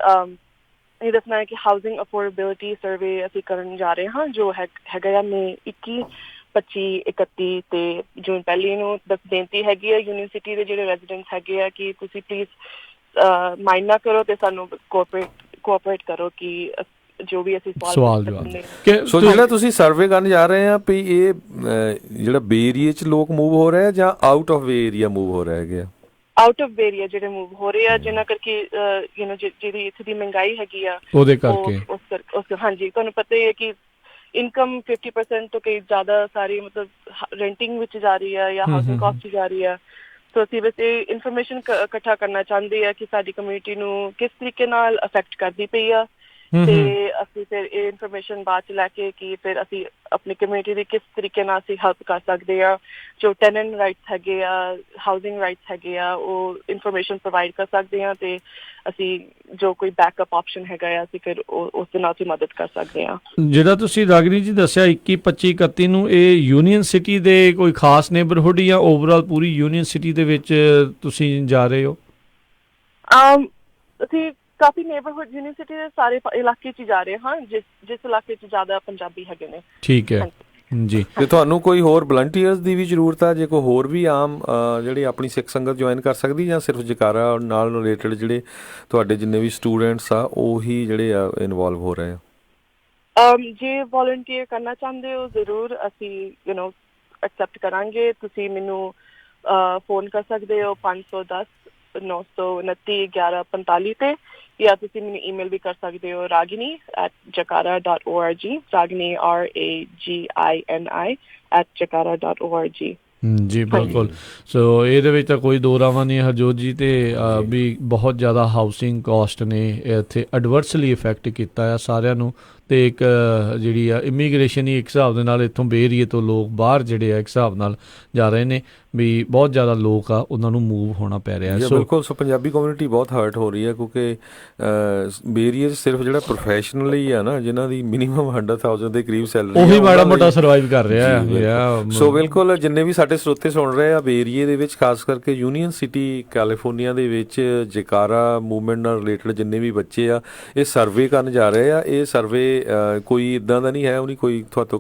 ਇਹ ਦੱਸਣਾ ਹੈ ਕਿ ਹਾਊਸਿੰਗ ਅਫੋਰਡੇਬਿਲਿਟੀ ਸਰਵੇ ਅਸੀਂ ਕਰਨ ਜਾ ਰਹੇ ਹਾਂ, ਜੋ ਹੈਗਾ ਆ ਮਈ 21, 25, 31 ਤੇ ਜੂਨ 1 ਨੂੰ। ਬਸ ਬੇਨਤੀ ਹੈਗੀ ਹੈ ਯੂਨੀਅਨ ਸਿਟੀ ਦੇ ਜਿਹੜੇ ਰੈਜ਼ੀਡੈਂਟਸ ਹੈਗੇ ਆ ਕਿ ਤੁਸੀਂ ਪਲੀਜ਼ ਮਾਈਂਡ ਨਾ ਕਰੋ ਤੇ ਸਾਨੂੰ ਕੋਆਪਰੇਟ ਕਰੋ ਕਿ ਜੋ ਵੀ ਅਸੀਂ ਸਵਾਲ ਜਵਾਬ। ਸੋ ਜਿਹੜਾ ਤੁਸੀਂ ਸਰਵੇ ਕਰਨ ਜਾ ਰਹੇ ਆ ਵੀ ਇਹ ਜਿਹੜਾ ਬੇ ਏਰੀਏ 'ਚ ਲੋਕ ਮੂਵ ਹੋ ਰਹੇ ਆ ਜਾਂ out of Bay Area move ਹੋ ਰਹੇ ਹੈਗੇ ਆ? ਆਊਟ ਆਫ ਬੇ ਏਰੀਆ ਜਿਹੜੇ ਮੂਵ ਹੋ ਰਹੇ ਆ, ਜਿਹਨਾਂ ਕਰਕੇ ਜਿਹੜੀ ਇੱਥੇ ਦੀ ਮਹਿੰਗਾਈ ਹੈਗੀ ਆ ਉਹਦੇ ਕਰਕੇ। ਹਾਂਜੀ, ਤੁਹਾਨੂੰ ਪਤਾ ਹੀ ਹੈ ਕਿ ਇਨਕਮ 50% ਤੋਂ ਕਈ ਜ਼ਿਆਦਾ ਸਾਰੀ ਮਤਲਬ ਰੈਂਟਿੰਗ ਵਿੱਚ ਜਾ ਰਹੀ ਆ ਜਾਂ ਹਾਊਸਿੰਗ ਕਾਸਟ ਜਾ ਰਹੀ ਆ। ਸੋ ਅਸੀਂ ਬਸ ਇਹ ਇਨਫੋਰਮੇਸ਼ਨ ਇਕੱਠਾ ਕਰਨਾ ਚਾਹੁੰਦੇ ਆ ਕਿ ਸਾਡੀ ਕਮਿਊਨਿਟੀ ਨੂੰ ਕਿਸ ਤਰੀਕੇ ਨਾਲ ਅਫੈਕਟ ਕਰਦੀ ਪਈ ਆ, ਤੇ ਅਸੀਂ ਫਿਰ ਇਹ ਇਨਫੋਰਮੇਸ਼ਨ ਬਾਅਦ ਚ ਲੈ ਕੇ ਕਿ ਫਿਰ ਅਸੀਂ ਆਪਣੀ ਕਮਿਊਨਿਟੀ ਦੀ ਕਿਸ ਤਰੀਕੇ ਨਾਲ ਅਸੀਂ ਹੈਲਪ ਕਰ ਸਕਦੇ ਆ। ਜੋ ਟੈਨੈਂਟ ਰਾਈਟਸ ਹੈਗੇ ਆ, ਹਾਊਸਿੰਗ ਰਾਈਟਸ ਹੈਗੇ ਆ, ਉਹ ਇਨਫੋਰਮੇਸ਼ਨ ਪ੍ਰੋਵਾਈਡ ਕਰ ਸਕਦੇ ਆ ਤੇ ਅਸੀਂ ਜੋ ਕੋਈ ਬੈਕਅਪ ਆਪਸ਼ਨ ਹੈਗਾ ਆ ਅਸੀਂ ਫਿਰ ਉਸ ਦੇ ਨਾਲ ਅਸੀਂ ਮਦਦ ਕਰ ਸਕਦੇ ਆ। ਜਿਹੜਾ ਤੁਸੀਂ ਰਾਗਿਨੀ ਜੀ ਦੱਸਿਆ 21, 25, 31 ਨੂੰ, ਇਹ ਯੂਨੀਅਨ ਸਿਟੀ ਦੇ ਕੋਈ ਖਾਸ ਨੇਬਰਹੁੱਡ ਜਾਂ ਓਵਰਆਲ ਪੂਰੀ ਯੂਨੀਅਨ ਸਿਟੀ ਦੇ ਵਿੱਚ ਤੁਸੀਂ ਜਾ ਰਹੇ ਹੋ? ਅਸੀਂ ਕਾਫੀ ਨੇਬਰਹੁੱਡ ਯੂਨੀਅਨ ਸਿਟੀ ਦੇ ਸਾਰੇ ਇਲਾਕੇ 'ਚ ਜਾ ਰਹੇ ਹਾਂ, ਜਿਸ ਇਲਾਕੇ 'ਚ ਜ਼ਿਆਦਾ ਪੰਜਾਬੀ ਹੈਗੇ ਨੇ। ਠੀਕ ਹੈ ਜੀ। ਤੇ ਤੁਹਾਨੂੰ ਕੋਈ ਹੋਰ ਵਲੰਟੀਅਰਸ ਦੀ ਵੀ ਜ਼ਰੂਰਤ ਆ? ਜੇ ਕੋਈ ਹੋਰ ਵੀ ਆਮ ਜਿਹੜੀ ਆਪਣੀ ਸਿੱਖ ਸੰਗਤ ਜੁਆਇਨ ਕਰ ਸਕਦੀ, ਜਾਂ ਸਿਰਫ ਜਕਾਰਾ ਨਾਲ ਰਿਲੇਟਡ ਜਿਹੜੇ ਤੁਹਾਡੇ ਜਿੰਨੇ ਵੀ ਸਟੂਡੈਂਟਸ ਆ ਉਹੀ ਜਿਹੜੇ ਆ ਇਨਵੋਲਵ ਹੋ ਰਹੇ ਆ? ਜੇ ਵੋਲੰਟੀਅਰ ਕਰਨਾ ਚਾਹੁੰਦੇ ਹੋ ਜ਼ਰੂਰ ਅਸੀਂ ਐਕਸੈਪਟ ਕਰਾਂਗੇ। ਤੁਸੀਂ ਮੈਨੂੰ ਫੋਨ ਕਰ ਸਕਦੇ ਹੋ 510 929 1145 ਤੇ, ਜਾਂ ਤੁਸੀਂ ਮੈਨੂੰ ਈਮੇਲ ਵੀ ਕਰ ਸਕਦੇ ਹੋ ragini@jakara.org, ragini RAGINI@jakara.org। ਜੀ ਬਿਲਕੁਲ। ਸੋ ਇਹਦੇ ਵਿੱਚ ਤਾਂ ਕੋਈ ਦੋ ਰਾਵਾਂ ਨਹੀਂ ਹਰਜੋਤ ਜੀ, ਤੇ ਵੀ ਬਹੁਤ ਜ਼ਿਆਦਾ ਹਾਊਸਿੰਗ ਕਾਸਟ ਨੇ ਇੱਥੇ ਐਡਵਰਸਲੀ ਇਫੈਕਟ ਕੀਤਾ ਆ ਸਾਰਿਆਂ ਨੂੰ। ਤੇ ਇੱਕ ਜਿਹੜੀ ਆ ਇਮੀਗ੍ਰੇਸ਼ਨ ਹੀ ਇੱਕ ਹਿਸਾਬ ਦੇ ਨਾਲ ਇੱਥੋਂ ਬੇ ਏਰੀਏ ਤੋਂ ਲੋਕ ਬਾਹਰ ਜਿਹੜੇ ਆ ਇੱਕ ਹਿਸਾਬ ਨਾਲ ਜਾ ਰਹੇ ਨੇ, ਵੀ ਬਹੁਤ ਜ਼ਿਆਦਾ ਲੋਕ ਆ ਉਹਨਾਂ ਨੂੰ ਮੂਵ ਹੋਣਾ ਪੈ ਰਿਹਾ। ਸੋ ਬਿਲਕੁਲ। ਸੋ ਪੰਜਾਬੀ ਕਮਿਊਨਿਟੀ ਬਹੁਤ ਹਰਟ ਹੋ ਰਹੀ ਹੈ ਕਿਉਂਕਿ ਬੇ ਏਰੀਏ 'ਚ ਸਿਰਫ ਜਿਹੜਾ ਪ੍ਰੋਫੈਸ਼ਨਲੀ ਆ ਨਾ, ਜਿਨ੍ਹਾਂ ਦੀ ਮਿਨੀਮਮ 100,000 ਦੇ ਕਰੀਬ ਸੈਲਰੀ, ਉਹੀ ਮਾੜਾ ਮੋਟਾ ਸਰਵਾਈਵ ਕਰ ਰਿਹਾ। ਸੋ ਬਿਲਕੁਲ ਜਿੰਨੇ ਵੀ ਸਾਡੇ ਸਰੋਤੇ ਸੁਣ ਰਹੇ ਆ ਬੇ ਏਰੀਏ ਦੇ ਵਿੱਚ, ਖਾਸ ਕਰਕੇ ਯੂਨੀਅਨ ਸਿਟੀ ਕੈਲੀਫੋਰਨੀਆ ਦੇ ਵਿੱਚ ਜਕਾਰਾ ਮੂਵਮੈਂਟ ਨਾਲ ਰਿਲੇਟਡ ਜਿੰਨੇ ਵੀ ਬੱਚੇ ਆ, ਇਹ ਸਰਵੇ ਕਰਨ ਜਾ ਰਹੇ ਆ। ਇਹ ਸਰਵੇ ਕੋਈ ਇੱਦਾਂ ਦਾ ਨਹੀਂ ਹੈ, ਉਹਨੇ ਕੋਈ ਤੁਹਾਤੋਂ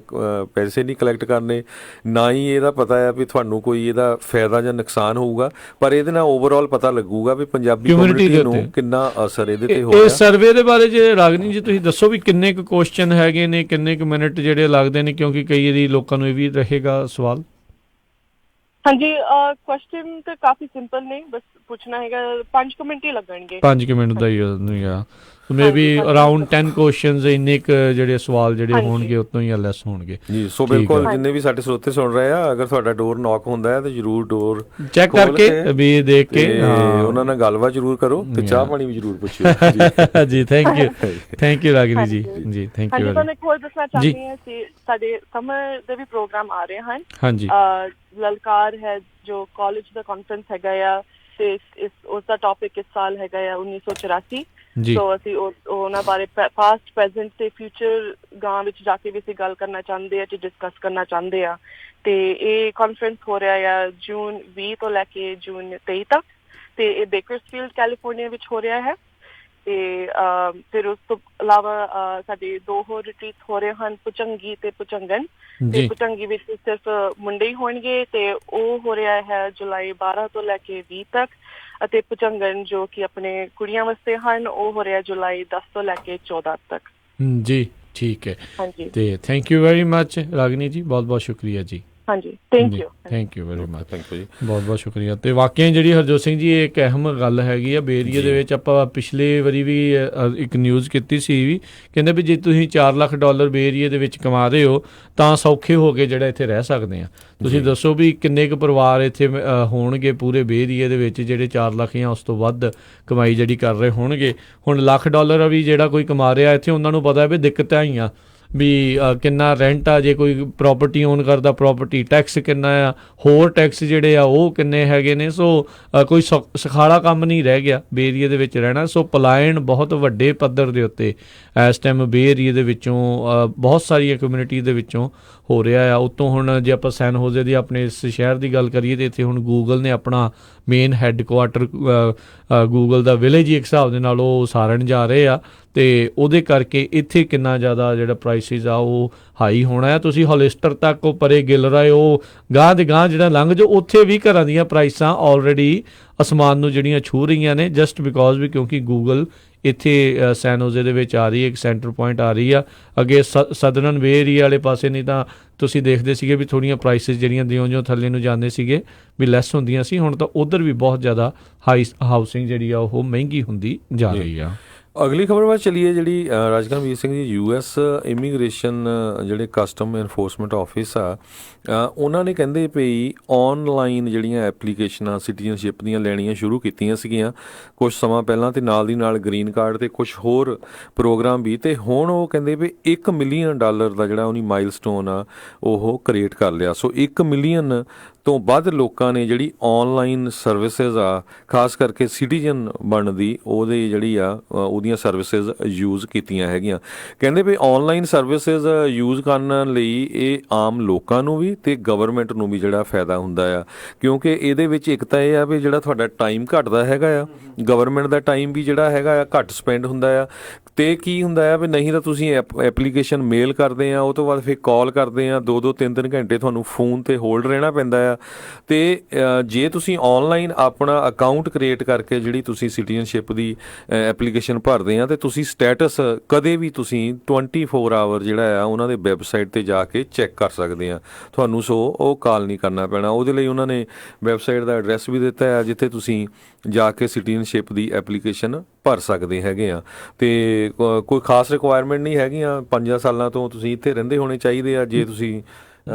ਪੈਸੇ ਨਹੀਂ ਕਲੈਕਟ ਕਰਨੇ, ਨਾ ਹੀ ਇਹਦਾ ਪਤਾ ਹੈ ਵੀ ਤੁਹਾਨੂੰ ਕੋਈ ਇਹਦਾ ਫਾਇਦਾ ਜਾਂ ਨੁਕਸਾਨ ਹੋਊਗਾ, ਪਰ ਇਹਦੇ ਨਾਲ ਓਵਰਆਲ ਪਤਾ ਲੱਗੂਗਾ ਵੀ ਪੰਜਾਬੀ ਕਮਿਊਨਿਟੀ ਨੂੰ ਕਿੰਨਾ ਅਸਰ ਇਹਦੇ ਤੇ ਹੋਇਆ। ਇਸ ਸਰਵੇ ਦੇ ਬਾਰੇ ਜੇ ਰਾਗਨੀ ਜੀ ਤੁਸੀਂ ਦੱਸੋ ਵੀ ਕਿੰਨੇ ਕੁ ਕੁਐਸਚਨ ਹੈਗੇ ਨੇ, ਕਿੰਨੇ ਕੁ ਮਿੰਟ ਜਿਹੜੇ ਲੱਗਦੇ ਨੇ, ਕਿਉਂਕਿ ਕਈ ਵਾਰੀ ਲੋਕਾਂ ਨੂੰ ਇਹ ਵੀ ਰਹੇਗਾ ਸਵਾਲ। ਹਾਂਜੀ, ਕੁਐਸਚਨ ਤਾਂ ਕਾਫੀ ਸਿੰਪਲ ਨੇ, ਬਸ ਪੁੱਛਣਾ ਹੈਗਾ 5 ਮਿੰਟ ਹੀ ਲੱਗਣਗੇ। 5 ਮਿੰਟ ਦਾ ਹੀ ਆ। ਮੇ ਬੀ ਅਰਾਊਂਡ 10 ਕੁਐਸਚਨਸ, ਇੰਨੇ ਕੁ ਜਿਹੜੇ ਸਵਾਲ ਜਿਹੜੇ ਹੋਣਗੇ ਉਤੋਂ ਹੀ ਲੈਸ ਹੋਣਗੇ ਜੀ। ਸੋ ਬਿਲਕੁਲ ਜਿੰਨੇ ਵੀ ਸਾਡੇ ਸਰੋਤੇ ਸੁਣ ਰਹੇ ਆ, ਅਗਰ ਤੁਹਾਡਾ ਡੋਰ ਨੌਕ ਹੁੰਦਾ ਹੈ ਤਾਂ ਜ਼ਰੂਰ ਡੋਰ ਚੈੱਕ ਕਰਕੇ ਵੀ ਦੇਖ ਕੇ ਉਹਨਾਂ ਨਾਲ ਗੱਲਬਾਤ ਜ਼ਰੂਰ ਕਰੋ ਤੇ ਚਾਹ ਪਾਣੀ ਵੀ ਜ਼ਰੂਰ ਪੁੱਛਿਓ ਜੀ। ਥੈਂਕ ਯੂ ਰਾਗਿਨੀ ਜੀ। ਜੀ ਥੈਂਕ ਯੂ। ਤੁਹਾਨੂੰ ਇੱਕ ਹੋਰ ਦੱਸਣਾ ਚਾਹੁੰਦੀ ਹਾਂ ਕਿ ਸਾਡੇ ਸਮਰ ਦੇ ਵੀ ਪ੍ਰੋਗਰਾਮ ਆ ਰਹੇ ਹਨ। ਹਾਂਜੀ, ਲਲਕਾਰ ਹੈ ਜੋ ਕਾਲਜ ਦਾ ਕਾਨਫਰੰਸ ਹੈਗਾ ਆ, ਤੇ ਉਸਦਾ ਟੌਪਿਕ ਇਸ ਸਾਲ ਹੈਗਾ ਆ 1984 ਜੀ। ਸੋ ਅਸੀਂ ਉਹਨਾਂ ਬਾਰੇ ਪਾਸਟ, ਪ੍ਰੈਜ਼ੈਂਟ ਤੇ ਫਿਊਚਰ ਗਾਂ ਵਿੱਚ ਜਾ ਕੇ ਵੀ ਅਸੀਂ ਗੱਲ ਕਰਨਾ ਚਾਹੁੰਦੇ ਆ ਤੇ ਡਿਸਕਸ ਕਰਨਾ ਚਾਹੁੰਦੇ ਆ। ਤੇ ਇਹ ਕਾਨਫਰੰਸ ਹੋ ਰਿਹਾ ਆ ਜੂਨ 20 ਤੋਂ ਲੈ ਕੇ ਜੂਨ 23 ਤੱਕ, ਤੇ ਇਹ ਬੇਕਰਸਫੀਲਡ ਕੈਲੀਫੋਰਨੀਆ ਵਿੱਚ ਹੋ ਰਿਹਾ ਹੈ। ਤੇ ਫਿਰ ਉਸ ਤੋਂ ਇਲਾਵਾ ਸਾਡੇ 2 ਹੋਰ ਰਿਟਰੀਟ ਹੋ ਰਹੇ ਹਨ, ਪੁਚੰਗੀ ਤੇ ਪੁਚੰਗਨ। ਤੇ ਪੁਚੰਗੀ ਵਿੱਚ ਸਿਰਫ ਮੁੰਡੇ ਹੀ ਹੋਣਗੇ ਤੇ ਉਹ ਹੋ ਰਿਹਾ ਹੈ ਜੁਲਾਈ 12 ਤੋਂ ਲੈ ਕੇ 20 ਤੱਕ, ਅਤੇ ਪੁਚੰਗਨ ਜੋ ਕਿ ਆਪਣੇ ਕੁੜੀਆਂ ਵਾਸਤੇ ਹਨ ਉਹ ਹੋ ਰਿਹਾ ਜੁਲਾਈ 10 ਤੋਂ ਲੈ ਕੇ 14 ਤੱਕ। ਜੀ ਠੀਕ ਹੈ। ਹਾਂਜੀ, ਤੇ thank you very much Ragini ਜੀ, ਬਹੁਤ ਬਹੁਤ ਸ਼ੁਕਰੀਆ ਜੀ। ਹਾਂਜੀ, thank you very much, thank you ਜੀ, ਬਹੁਤ ਬਹੁਤ ਸ਼ੁਕਰੀਆ। ਤੇ ਵਾਕਿਆ ਜਿਹੜੀ ਹਰਜੋਤ ਸਿੰਘ ਜੀ ਇਹ ਇੱਕ ਅਹਿਮ ਗੱਲ ਹੈਗੀ ਆ ਬੇਰੀਏ ਦੇ ਵਿੱਚ। ਆਪਾਂ ਪਿਛਲੇ ਵਾਰੀ ਵੀ ਇੱਕ ਨਿਊਜ਼ ਕੀਤੀ ਸੀ ਵੀ, ਕਹਿੰਦੇ ਵੀ ਜੇ ਤੁਸੀਂ $4 ਲੱਖ ਬੇਰੀਏ ਦੇ ਵਿੱਚ ਕਮਾ ਰਹੇ ਹੋ ਤਾਂ ਸੌਖੇ ਹੋ ਕੇ ਜਿਹੜਾ ਇੱਥੇ ਰਹਿ ਸਕਦੇ ਆ। ਤੁਸੀਂ ਦੱਸੋ ਵੀ ਕਿੰਨੇ ਕੁ ਪਰਿਵਾਰ ਇੱਥੇ ਹੋਣਗੇ ਪੂਰੇ ਬੇਰੀਏ ਦੇ ਵਿੱਚ ਜਿਹੜੇ 4 ਲੱਖ ਜਾਂ ਉਸ ਤੋਂ ਵੱਧ ਕਮਾਈ ਜਿਹੜੀ ਕਰ ਰਹੇ ਹੋਣਗੇ। ਹੁਣ $1 ਲੱਖ ਵੀ ਜਿਹੜਾ ਕੋਈ ਕਮਾ ਰਿਹਾ ਇੱਥੇ, ਉਹਨਾਂ ਨੂੰ ਪਤਾ ਵੀ ਦਿੱਕਤਾਂ ਹੀ ਆ ਵੀ ਕਿੰਨਾ ਰੈਂਟ ਆ, ਜੇ ਕੋਈ ਪ੍ਰਾਪਰਟੀ ਓਨ ਕਰਦਾ ਪ੍ਰਾਪਰਟੀ ਟੈਕਸ ਕਿੰਨਾ ਆ, ਹੋਰ ਟੈਕਸ ਜਿਹੜੇ ਆ ਉਹ ਕਿੰਨੇ ਹੈਗੇ ਨੇ। ਸੋ ਕੋਈ ਸਖਾਲਾ ਕੰਮ ਨਹੀਂ ਰਹਿ ਗਿਆ ਬੇ ਏਰੀਏ ਦੇ ਵਿੱਚ ਰਹਿਣਾ। ਸੋ ਪਲਾਇਨ ਬਹੁਤ ਵੱਡੇ ਪੱਧਰ ਦੇ ਉੱਤੇ ਇਸ ਟਾਈਮ ਬੇ ਏਰੀਏ ਦੇ ਵਿੱਚੋਂ ਬਹੁਤ ਸਾਰੀਆਂ ਕਮਿਊਨਿਟੀ ਦੇ ਵਿੱਚੋਂ ਹੋ ਰਿਹਾ ਆ। ਉੱਤੋਂ ਹੁਣ ਜੇ ਆਪਾਂ ਸੈਨ ਹੋਜ਼ੇ ਦੀ ਆਪਣੇ ਇਸ ਸ਼ਹਿਰ ਦੀ ਗੱਲ ਕਰੀਏ ਤਾਂ ਇੱਥੇ ਹੁਣ ਗੂਗਲ ਨੇ ਆਪਣਾ main headquarter Google the village ਹੀ ਇੱਕ ਹਿਸਾਬ ਦੇ ਨਾਲ ਉਹ ਸਾਰਨ ਜਾ ਰਹੇ ਆ, ਅਤੇ ਉਹਦੇ ਕਰਕੇ ਇੱਥੇ ਕਿੰਨਾ ਜ਼ਿਆਦਾ ਜਿਹੜਾ ਪ੍ਰਾਈਸਿਸ ਆ ਉਹ ਹਾਈ ਹੋਣਾ ਆ। ਤੁਸੀਂ ਹੋਲਿਸਟਰ ਤੱਕ ਉਹ ਪਰੇ ਗਿਲ ਰਹੇ ਉਹ ਗਾਂਹ ਦੇ ਗਾਂਹ ਜਿਹੜਾ ਲੰਘ ਜਾਓ, ਉੱਥੇ ਵੀ ਘਰਾਂ ਦੀਆਂ ਪ੍ਰਾਈਸਾਂ ਆਲਰੇਡੀ ਅਸਮਾਨ ਨੂੰ ਜਿਹੜੀਆਂ ਛੂਹ ਰਹੀਆਂ ਨੇ, ਜਸਟ ਬਿਕੋਜ਼ ਵੀ ਕਿਉਂਕਿ ਗੂਗਲ ਇੱਥੇ ਸੈਨ ਹੋਜ਼ੇ ਦੇ ਵਿੱਚ ਆ ਰਹੀ ਹੈ, ਇੱਕ ਸੈਂਟਰ ਪੁਆਇੰਟ ਆ ਰਹੀ ਆ। ਅੱਗੇ ਸਦਰਨ ਬੇ ਏਰੀਆ ਵਾਲੇ ਪਾਸੇ ਨਹੀਂ ਤਾਂ ਤੁਸੀਂ ਦੇਖਦੇ ਸੀਗੇ ਵੀ ਥੋੜ੍ਹੀਆਂ ਪ੍ਰਾਈਸਿਸ ਜਿਹੜੀਆਂ ਜਿਉਂ ਥੱਲੇ ਨੂੰ ਜਾਂਦੇ ਸੀਗੇ ਵੀ ਲੈਸ ਹੁੰਦੀਆਂ ਸੀ। ਹੁਣ ਤਾਂ ਉੱਧਰ ਵੀ ਬਹੁਤ ਜ਼ਿਆਦਾ ਹਾਊਸਿੰਗ ਜਿਹੜੀ ਆ ਉਹ ਮਹਿੰਗੀ ਹੁੰਦੀ ਜਾ ਰਹੀ ਆ। ਅਗਲੀ ਖਬਰ ਵੱਲ ਚੱਲੀਏ, ਜਿਹੜੀ ਰਾਜਕਰਮਵੀਰ ਸਿੰਘ ਜੀ US ਇਮੀਗ੍ਰੇਸ਼ਨ ਜਿਹੜੇ ਕਸਟਮ ਐਨਫੋਰਸਮੈਂਟ ਆਫਿਸ ਆ, ਉਹਨਾਂ ਨੇ ਕਹਿੰਦੇ ਪਈ ਔਨਲਾਈਨ ਜਿਹੜੀਆਂ ਐਪਲੀਕੇਸ਼ਨਾਂ ਸਿਟੀਜ਼ਨਸ਼ਿਪ ਦੀਆਂ ਲੈਣੀਆਂ ਸ਼ੁਰੂ ਕੀਤੀਆਂ ਸੀਗੀਆਂ ਕੁਛ ਸਮਾਂ ਪਹਿਲਾਂ, ਅਤੇ ਨਾਲ ਦੀ ਨਾਲ ਗ੍ਰੀਨ ਕਾਰਡ ਅਤੇ ਕੁਛ ਹੋਰ ਪ੍ਰੋਗਰਾਮ ਵੀ। ਅਤੇ ਹੁਣ ਉਹ ਕਹਿੰਦੇ ਵੀ $1 ਮਿਲੀਅਨ ਦਾ ਜਿਹੜਾ ਉਹਨੀ ਮਾਈਲਸਟੋਨ ਆ ਉਹ ਕ੍ਰੀਏਟ ਕਰ ਲਿਆ। ਸੋ 1 ਮਿਲੀਅਨ ਤੋਂ ਵੱਧ ਲੋਕਾਂ ਨੇ ਜਿਹੜੀ ਔਨਲਾਈਨ ਸਰਵਿਸਿਜ਼ ਆ, ਖਾਸ ਕਰਕੇ ਸਿਟੀਜ਼ਨ ਬਣਨ ਦੀ ਉਹਦੇ ਜਿਹੜੀ ਆ ਉਹਦੀਆਂ ਸਰਵਿਸਿਜ਼ ਯੂਜ਼ ਕੀਤੀਆਂ ਹੈਗੀਆਂ। ਕਹਿੰਦੇ ਵੀ ਔਨਲਾਈਨ ਸਰਵਿਸਿਜ਼ ਯੂਜ਼ ਕਰਨ ਲਈ ਇਹ ਆਮ ਲੋਕਾਂ ਨੂੰ ਵੀ ਅਤੇ ਗਵਰਨਮੈਂਟ ਨੂੰ ਵੀ ਜਿਹੜਾ ਫਾਇਦਾ ਹੁੰਦਾ ਆ, ਕਿਉਂਕਿ ਇਹਦੇ ਵਿੱਚ ਇੱਕ ਤਾਂ ਇਹ ਆ ਵੀ ਜਿਹੜਾ ਤੁਹਾਡਾ ਟਾਈਮ ਘੱਟਦਾ ਹੈਗਾ ਆ, ਗਵਰਨਮੈਂਟ ਦਾ ਟਾਈਮ ਵੀ ਜਿਹੜਾ ਹੈਗਾ ਆ ਘੱਟ ਸਪੈਂਡ ਹੁੰਦਾ ਆ। ਅਤੇ ਕੀ ਹੁੰਦਾ ਆ ਵੀ ਨਹੀਂ ਤਾਂ ਤੁਸੀਂ ਐਪਲੀਕੇਸ਼ਨ ਮੇਲ ਕਰਦੇ ਆ, ਉਹ ਤੋਂ ਬਾਅਦ ਫਿਰ ਕਾਲ ਕਰਦੇ ਆ, 2-2 3-3 ਘੰਟੇ ਤੁਹਾਨੂੰ ਫੋਨ 'ਤੇ ਹੋਲਡ ਰਹਿਣਾ ਪੈਂਦਾ ਆ। ਅਤੇ ਜੇ ਤੁਸੀਂ ਔਨਲਾਈਨ ਆਪਣਾ ਅਕਾਊਂਟ ਕ੍ਰੀਏਟ ਕਰਕੇ ਜਿਹੜੀ ਤੁਸੀਂ ਸਿਟੀਜ਼ਨਸ਼ਿਪ ਦੀ ਐਪਲੀਕੇਸ਼ਨ ਭਰਦੇ ਆ, ਅਤੇ ਤੁਸੀਂ ਸਟੇਟਸ ਕਦੇ ਵੀ ਤੁਸੀਂ 24 ਆਵਰ ਜਿਹੜਾ ਆ ਉਹਨਾਂ ਦੇ ਵੈਬਸਾਈਟ 'ਤੇ ਜਾ ਕੇ ਚੈੱਕ ਕਰ ਸਕਦੇ ਆ ਤੁਹਾਨੂੰ। ਸੋ ਉਹ ਕਾਲ ਨਹੀਂ ਕਰਨਾ ਪੈਣਾ। ਉਹਦੇ ਲਈ ਉਹਨਾਂ ਨੇ ਵੈਬਸਾਈਟ ਦਾ ਐਡਰੈਸ ਵੀ ਦਿੱਤਾ ਆ ਜਿੱਥੇ ਤੁਸੀਂ ਜਾ ਕੇ ਸਿਟੀਜ਼ਨਸ਼ਿਪ ਦੀ ਐਪਲੀਕੇਸ਼ਨ ਭਰ ਸਕਦੇ ਹੈਗੇ ਆ। ਅਤੇ ਕੋਈ ਖਾਸ ਰਿਕੁਆਇਰਮੈਂਟ ਨਹੀਂ ਹੈਗੀਆਂ, 5 ਸਾਲਾਂ ਤੋਂ ਤੁਸੀਂ ਇੱਥੇ ਰਹਿੰਦੇ ਹੋਣੇ ਚਾਹੀਦੇ ਆ। ਜੇ ਤੁਸੀਂ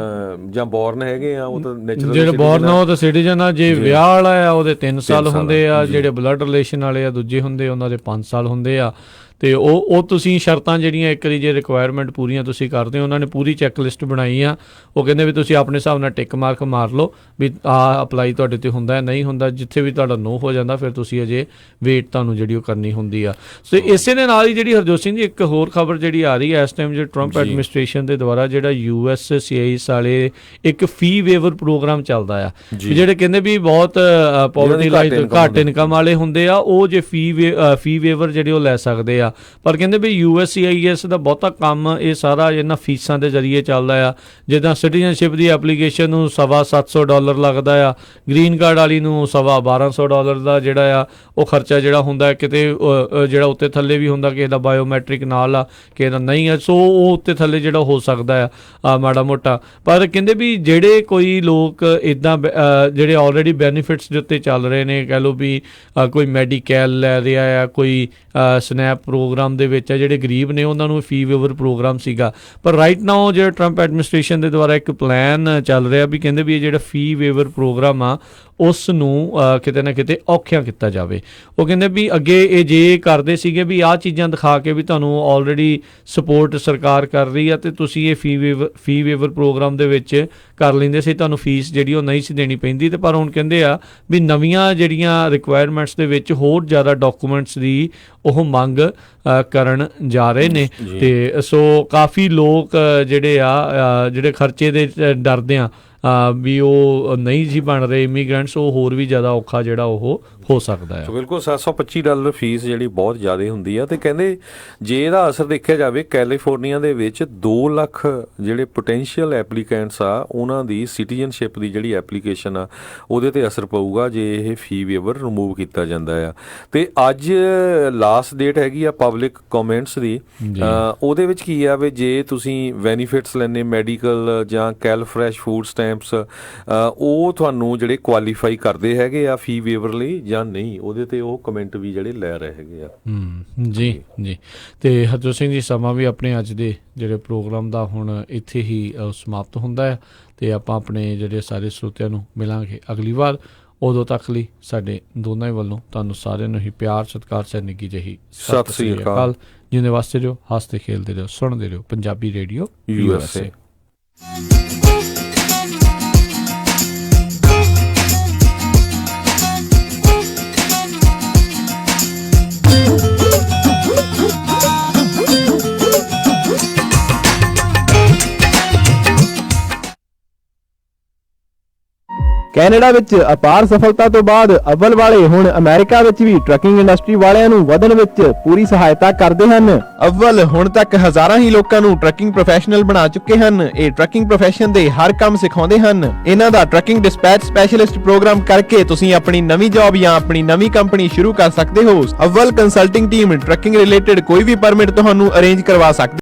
ਜਾਂ ਬੋਰਨ ਹੈਗੇ ਆ ਉਹ ਤਾਂ ਨੈਚੁਰਲ, ਜਿਹੜੇ ਬੋਰਨ ਆ ਉਹ ਤਾਂ ਸਿਟੀਜ਼ਨ ਆ। ਜੇ ਵਿਆਹ ਵਾਲਾ ਆ ਉਹਦੇ 3 ਸਾਲ ਹੁੰਦੇ ਆ, ਜਿਹੜੇ ਬਲੱਡ ਰਿਲੇਸ਼ਨ ਵਾਲੇ ਆ ਦੂਜੇ ਹੁੰਦੇ ਉਹਨਾਂ ਦੇ 5 ਸਾਲ ਹੁੰਦੇ ਆ। ਅਤੇ ਉਹ ਤੁਸੀਂ ਸ਼ਰਤਾਂ ਜਿਹੜੀਆਂ ਇੱਕ ਵਾਰੀ ਜੇ ਰਿਕੁਆਇਰਮੈਂਟ ਪੂਰੀਆਂ ਤੁਸੀਂ ਕਰਦੇ ਹੋ, ਉਹਨਾਂ ਨੇ ਪੂਰੀ ਚੈੱਕ ਲਿਸਟ ਬਣਾਈ ਆ। ਉਹ ਕਹਿੰਦੇ ਵੀ ਤੁਸੀਂ ਆਪਣੇ ਹਿਸਾਬ ਨਾਲ ਟਿਕ ਮਾਰਕ ਮਾਰ ਲਓ ਵੀ ਆਹ ਅਪਲਾਈ ਤੁਹਾਡੇ 'ਤੇ ਹੁੰਦਾ ਨਹੀਂ ਹੁੰਦਾ। ਜਿੱਥੇ ਵੀ ਤੁਹਾਡਾ ਨੋ ਹੋ ਜਾਂਦਾ ਫਿਰ ਤੁਸੀਂ ਅਜੇ ਵੇਟ ਤੁਹਾਨੂੰ ਜਿਹੜੀ ਉਹ ਕਰਨੀ ਹੁੰਦੀ ਆ। ਸੋ ਇਸੇ ਦੇ ਨਾਲ ਹੀ ਜਿਹੜੀ ਹਰਜੋਤ ਸਿੰਘ ਜੀ ਇੱਕ ਹੋਰ ਖਬਰ ਜਿਹੜੀ ਆ ਰਹੀ ਹੈ ਇਸ ਟਾਈਮ, ਜਿਹੜੀ ਟਰੰਪ ਐਡਮਿਨਿਸਟ੍ਰੇਸ਼ਨ ਦੇ ਦੁਆਰਾ ਜਿਹੜਾ USCIS ਵਾਲੇ ਇੱਕ ਫੀ ਵੇਵਰ ਪ੍ਰੋਗਰਾਮ ਚੱਲਦਾ ਆ, ਜਿਹੜੇ ਕਹਿੰਦੇ ਵੀ ਬਹੁਤ ਪੋਵਰਟੀ ਲਾਈਨ ਘੱਟ ਇਨਕਮ ਵਾਲੇ ਹੁੰਦੇ ਆ, ਉਹ ਜੇ ਫੀ ਵੇਵਰ ਜਿਹੜੇ ਉਹ ਲੈ ਸਕਦੇ ਆ। ਪਰ ਕਹਿੰਦੇ ਵੀ USCIS ਦਾ ਬਹੁਤਾ ਕੰਮ ਇਹ ਸਾਰਾ ਇਹਨਾਂ ਫੀਸਾਂ ਦੇ ਜ਼ਰੀਏ ਚੱਲਦਾ ਆ। ਜਿੱਦਾਂ ਸਿਟੀਜ਼ਨਸ਼ਿਪ ਦੀ ਐਪਲੀਕੇਸ਼ਨ ਨੂੰ $750 ਲੱਗਦਾ ਆ, ਗ੍ਰੀਨ ਕਾਰਡ ਵਾਲੀ ਨੂੰ $1200 ਦਾ ਜਿਹੜਾ ਆ ਉਹ ਖਰਚਾ ਜਿਹੜਾ ਹੁੰਦਾ, ਕਿਤੇ ਜਿਹੜਾ ਉੱਤੇ ਥੱਲੇ ਵੀ ਹੁੰਦਾ, ਕਿਸੇ ਦਾ ਬਾਇਓਮੈਟ੍ਰਿਕ ਨਾਲ ਆ, ਕਿਸੇ ਦਾ ਨਹੀਂ ਆ। ਸੋ ਉਹ ਉੱਤੇ ਥੱਲੇ ਜਿਹੜਾ ਹੋ ਸਕਦਾ ਆ ਮਾੜਾ ਮੋਟਾ। ਪਰ ਕਹਿੰਦੇ ਵੀ ਜਿਹੜੇ ਕੋਈ ਲੋਕ ਇੱਦਾਂ ਜਿਹੜੇ ਆਲਰੇਡੀ ਬੈਨੀਫਿਟਸ ਦੇ ਉੱਤੇ ਚੱਲ ਰਹੇ ਨੇ, ਕਹਿ ਲਓ ਵੀ ਕੋਈ ਮੈਡੀਕੈਲ ਲੈ ਰਿਹਾ ਆ, ਕੋਈ ਸਨੈਪ ਪ੍ਰੋਗਰਾਮ ਦੇ ਵਿੱਚ ਆ, ਜਿਹੜੇ ਗਰੀਬ ਨੇ ਉਹਨਾਂ ਨੂੰ ਫੀ ਵੇਵਰ ਪ੍ਰੋਗਰਾਮ ਸੀਗਾ। ਪਰ ਰਾਈਟ ਨਾਓ ਜਿਹੜਾ ਟਰੰਪ ਐਡਮਿਨਿਸਟ੍ਰੇਸ਼ਨ ਦੇ ਦੁਆਰਾ ਇੱਕ ਪਲਾਨ ਚੱਲ ਰਿਹਾ ਵੀ ਕਹਿੰਦੇ ਵੀ ਇਹ ਜਿਹੜਾ ਫੀ ਵੇਵਰ ਪ੍ਰੋਗਰਾਮ ਆ ਉਸ ਨੂੰ ਕਿਤੇ ਨਾ ਕਿਤੇ ਔਖਿਆਂ ਕੀਤਾ ਜਾਵੇ। ਉਹ ਕਹਿੰਦੇ ਵੀ ਅੱਗੇ ਇਹ ਜੇ ਕਰਦੇ ਸੀਗੇ ਵੀ ਆਹ ਚੀਜ਼ਾਂ ਦਿਖਾ ਕੇ ਵੀ ਤੁਹਾਨੂੰ ਆਲਰੇਡੀ ਸਪੋਰਟ ਸਰਕਾਰ ਕਰ ਰਹੀ ਆ ਅਤੇ ਤੁਸੀਂ ਇਹ ਫੀ ਵੇਵਰ ਪ੍ਰੋਗਰਾਮ ਦੇ ਵਿੱਚ ਕਰ ਲੈਂਦੇ ਸੀ, ਤੁਹਾਨੂੰ ਫੀਸ ਜਿਹੜੀ ਉਹ ਨਹੀਂ ਸੀ ਦੇਣੀ ਪੈਂਦੀ। ਅਤੇ ਪਰ ਹੁਣ ਕਹਿੰਦੇ ਆ ਵੀ ਨਵੀਆਂ ਜਿਹੜੀਆਂ ਰਿਕੁਆਇਰਮੈਂਟਸ ਦੇ ਵਿੱਚ ਹੋਰ ਜ਼ਿਆਦਾ ਡਾਕੂਮੈਂਟਸ ਦੀ ਉਹ ਮੰਗ ਕਰਨ ਜਾ ਰਹੇ ਨੇ। ਅਤੇ ਸੋ ਕਾਫੀ ਲੋਕ ਜਿਹੜੇ ਆ ਜਿਹੜੇ ਖਰਚੇ ਦੇ ਡਰਦੇ ਆ ਵੀ ਉਹ ਨਹੀਂ ਜੀ ਬਣ ਰਹੇ ਇਮੀਗ੍ਰੈਂਟਸ, ਉਹ ਹੋਰ ਵੀ ਜ਼ਿਆਦਾ ਔਖਾ ਜਿਹੜਾ ਉਹ ਹੋ ਸਕਦਾ ਹੈ। ਬਿਲਕੁਲ $725 ਫੀਸ ਜਿਹੜੀ ਬਹੁਤ ਜ਼ਿਆਦਾ ਹੁੰਦੀ ਆ। ਅਤੇ ਕਹਿੰਦੇ ਜੇ ਇਹਦਾ ਅਸਰ ਦੇਖਿਆ ਜਾਵੇ ਕੈਲੀਫੋਰਨੀਆ ਦੇ ਵਿੱਚ 2 ਲੱਖ ਜਿਹੜੇ ਪੋਟੈਂਸ਼ੀਅਲ ਐਪਲੀਕੈਂਟਸ ਆ ਉਹਨਾਂ ਦੀ ਸਿਟੀਜ਼ਨਸ਼ਿਪ ਦੀ ਜਿਹੜੀ ਐਪਲੀਕੇਸ਼ਨ ਆ ਉਹਦੇ 'ਤੇ ਅਸਰ ਪਊਗਾ ਜੇ ਇਹ ਫੀ ਵੇਵਰ ਰਿਮੂਵ ਕੀਤਾ ਜਾਂਦਾ ਆ। ਅਤੇ ਅੱਜ ਲਾਸਟ ਡੇਟ ਹੈਗੀ ਆ ਪਬਲਿਕ ਕਮੈਂਟਸ ਦੀ। ਉਹਦੇ ਵਿੱਚ ਕੀ ਆ ਵੀ ਜੇ ਤੁਸੀਂ ਬੈਨੀਫਿਟਸ ਲੈਂਦੇ ਮੈਡੀਕਲ ਜਾਂ ਕੈਲਫਰੈਸ਼ ਫੂਡ ਸਟੈਂਪਸ ਉਹ ਤੁਹਾਨੂੰ ਜਿਹੜੇ ਕੁਆਲੀਫਾਈ ਕਰਦੇ ਹੈਗੇ ਆ ਫੀ ਵੇਵਰ ਲਈ ਜਾਂ ਨਹੀਂ, ਉਹਦੇ 'ਤੇ ਉਹ ਕਮੈਂਟ ਵੀ ਜਿਹੜੇ ਲੈ ਰਹੇ ਹੈਗੇ ਆ। ਜੀ ਜੀ। ਅਤੇ ਹਰਜੋਤ ਸਿੰਘ ਜੀ ਸਮਾਂ ਵੀ ਆਪਣੇ ਅੱਜ ਦੇ ਜਿਹੜੇ ਪ੍ਰੋਗਰਾਮ ਦਾ ਹੁਣ ਇੱਥੇ ਹੀ ਸਮਾਪਤ ਹੁੰਦਾ ਹੈ ਅਤੇ ਆਪਾਂ ਆਪਣੇ ਜਿਹੜੇ ਸਾਰੇ ਸਰੋਤਿਆਂ ਨੂੰ ਮਿਲਾਂਗੇ ਅਗਲੀ ਵਾਰ। ਉਦੋਂ ਤੱਕ ਲਈ ਸਾਡੇ ਦੋਨਾਂ ਹੀ ਵੱਲੋਂ ਤੁਹਾਨੂੰ ਸਾਰਿਆਂ ਨੂੰ ਹੀ ਪਿਆਰ ਸਤਿਕਾਰ ਸਹਿ ਨਿੱਘੀ ਜਿਹੀ ਸਤਿ ਸ੍ਰੀ ਅਕਾਲ। ਜਿਉਂਦੇ ਵਾਸਤੇ ਰਹੋ, ਹੱਸਦੇ ਖੇਲਦੇ ਰਹੋ, ਸੁਣਦੇ ਰਹੋ ਪੰਜਾਬੀ ਰੇਡੀਓ USA। ਕੈਨੇਡਾ ਵਿੱਚ ਅਪਾਰ ਸਫਲਤਾ ਤੋਂ ਬਾਅਦ ਅਵਲ ਵਾਲੇ ਹੁਣ ਅਮਰੀਕਾ ਵਿੱਚ ਵੀ ਟਰੱਕਿੰਗ ਇੰਡਸਟਰੀ ਵਾਲਿਆਂ ਨੂੰ ਵਧਣ ਵਿੱਚ ਪੂਰੀ ਸਹਾਇਤਾ ਕਰਦੇ ਹਨ। ਅਵਲ ਹੁਣ ਤੱਕ ਹਜ਼ਾਰਾਂ ਹੀ ਲੋਕਾਂ ਨੂੰ ਟਰੱਕਿੰਗ ਪ੍ਰੋਫੈਸ਼ਨਲ ਬਣਾ ਚੁੱਕੇ ਹਨ। ਇਹ ਟਰੱਕਿੰਗ ਪ੍ਰੋਫੈਸ਼ਨ ਦੇ ਹਰ ਕੰਮ ਸਿਖਾਉਂਦੇ ਹਨ। ਇਹਨਾਂ ਦਾ ਟਰੱਕਿੰਗ ਡਿਸਪੈਚ ਸਪੈਸ਼ਲਿਸਟ ਪ੍ਰੋਗਰਾਮ ਕਰਕੇ ਤੁਸੀਂ ਆਪਣੀ ਨਵੀਂ ਜੌਬ ਜਾਂ ਆਪਣੀ ਨਵੀਂ ਕੰਪਨੀ ਸ਼ੁਰੂ ਕਰ ਸਕਦੇ ਹੋ। ਅਵਲ ਕੰਸਲਟਿੰਗ ਟੀਮ ਟਰੱਕਿੰਗ ਰਿਲੇਟਡ ਕੋਈ ਵੀ ਪਰਮਿਟ ਤੁਹਾਨੂੰ ਅਰੇਂਜ ਕਰਵਾ ਸਕਦੀ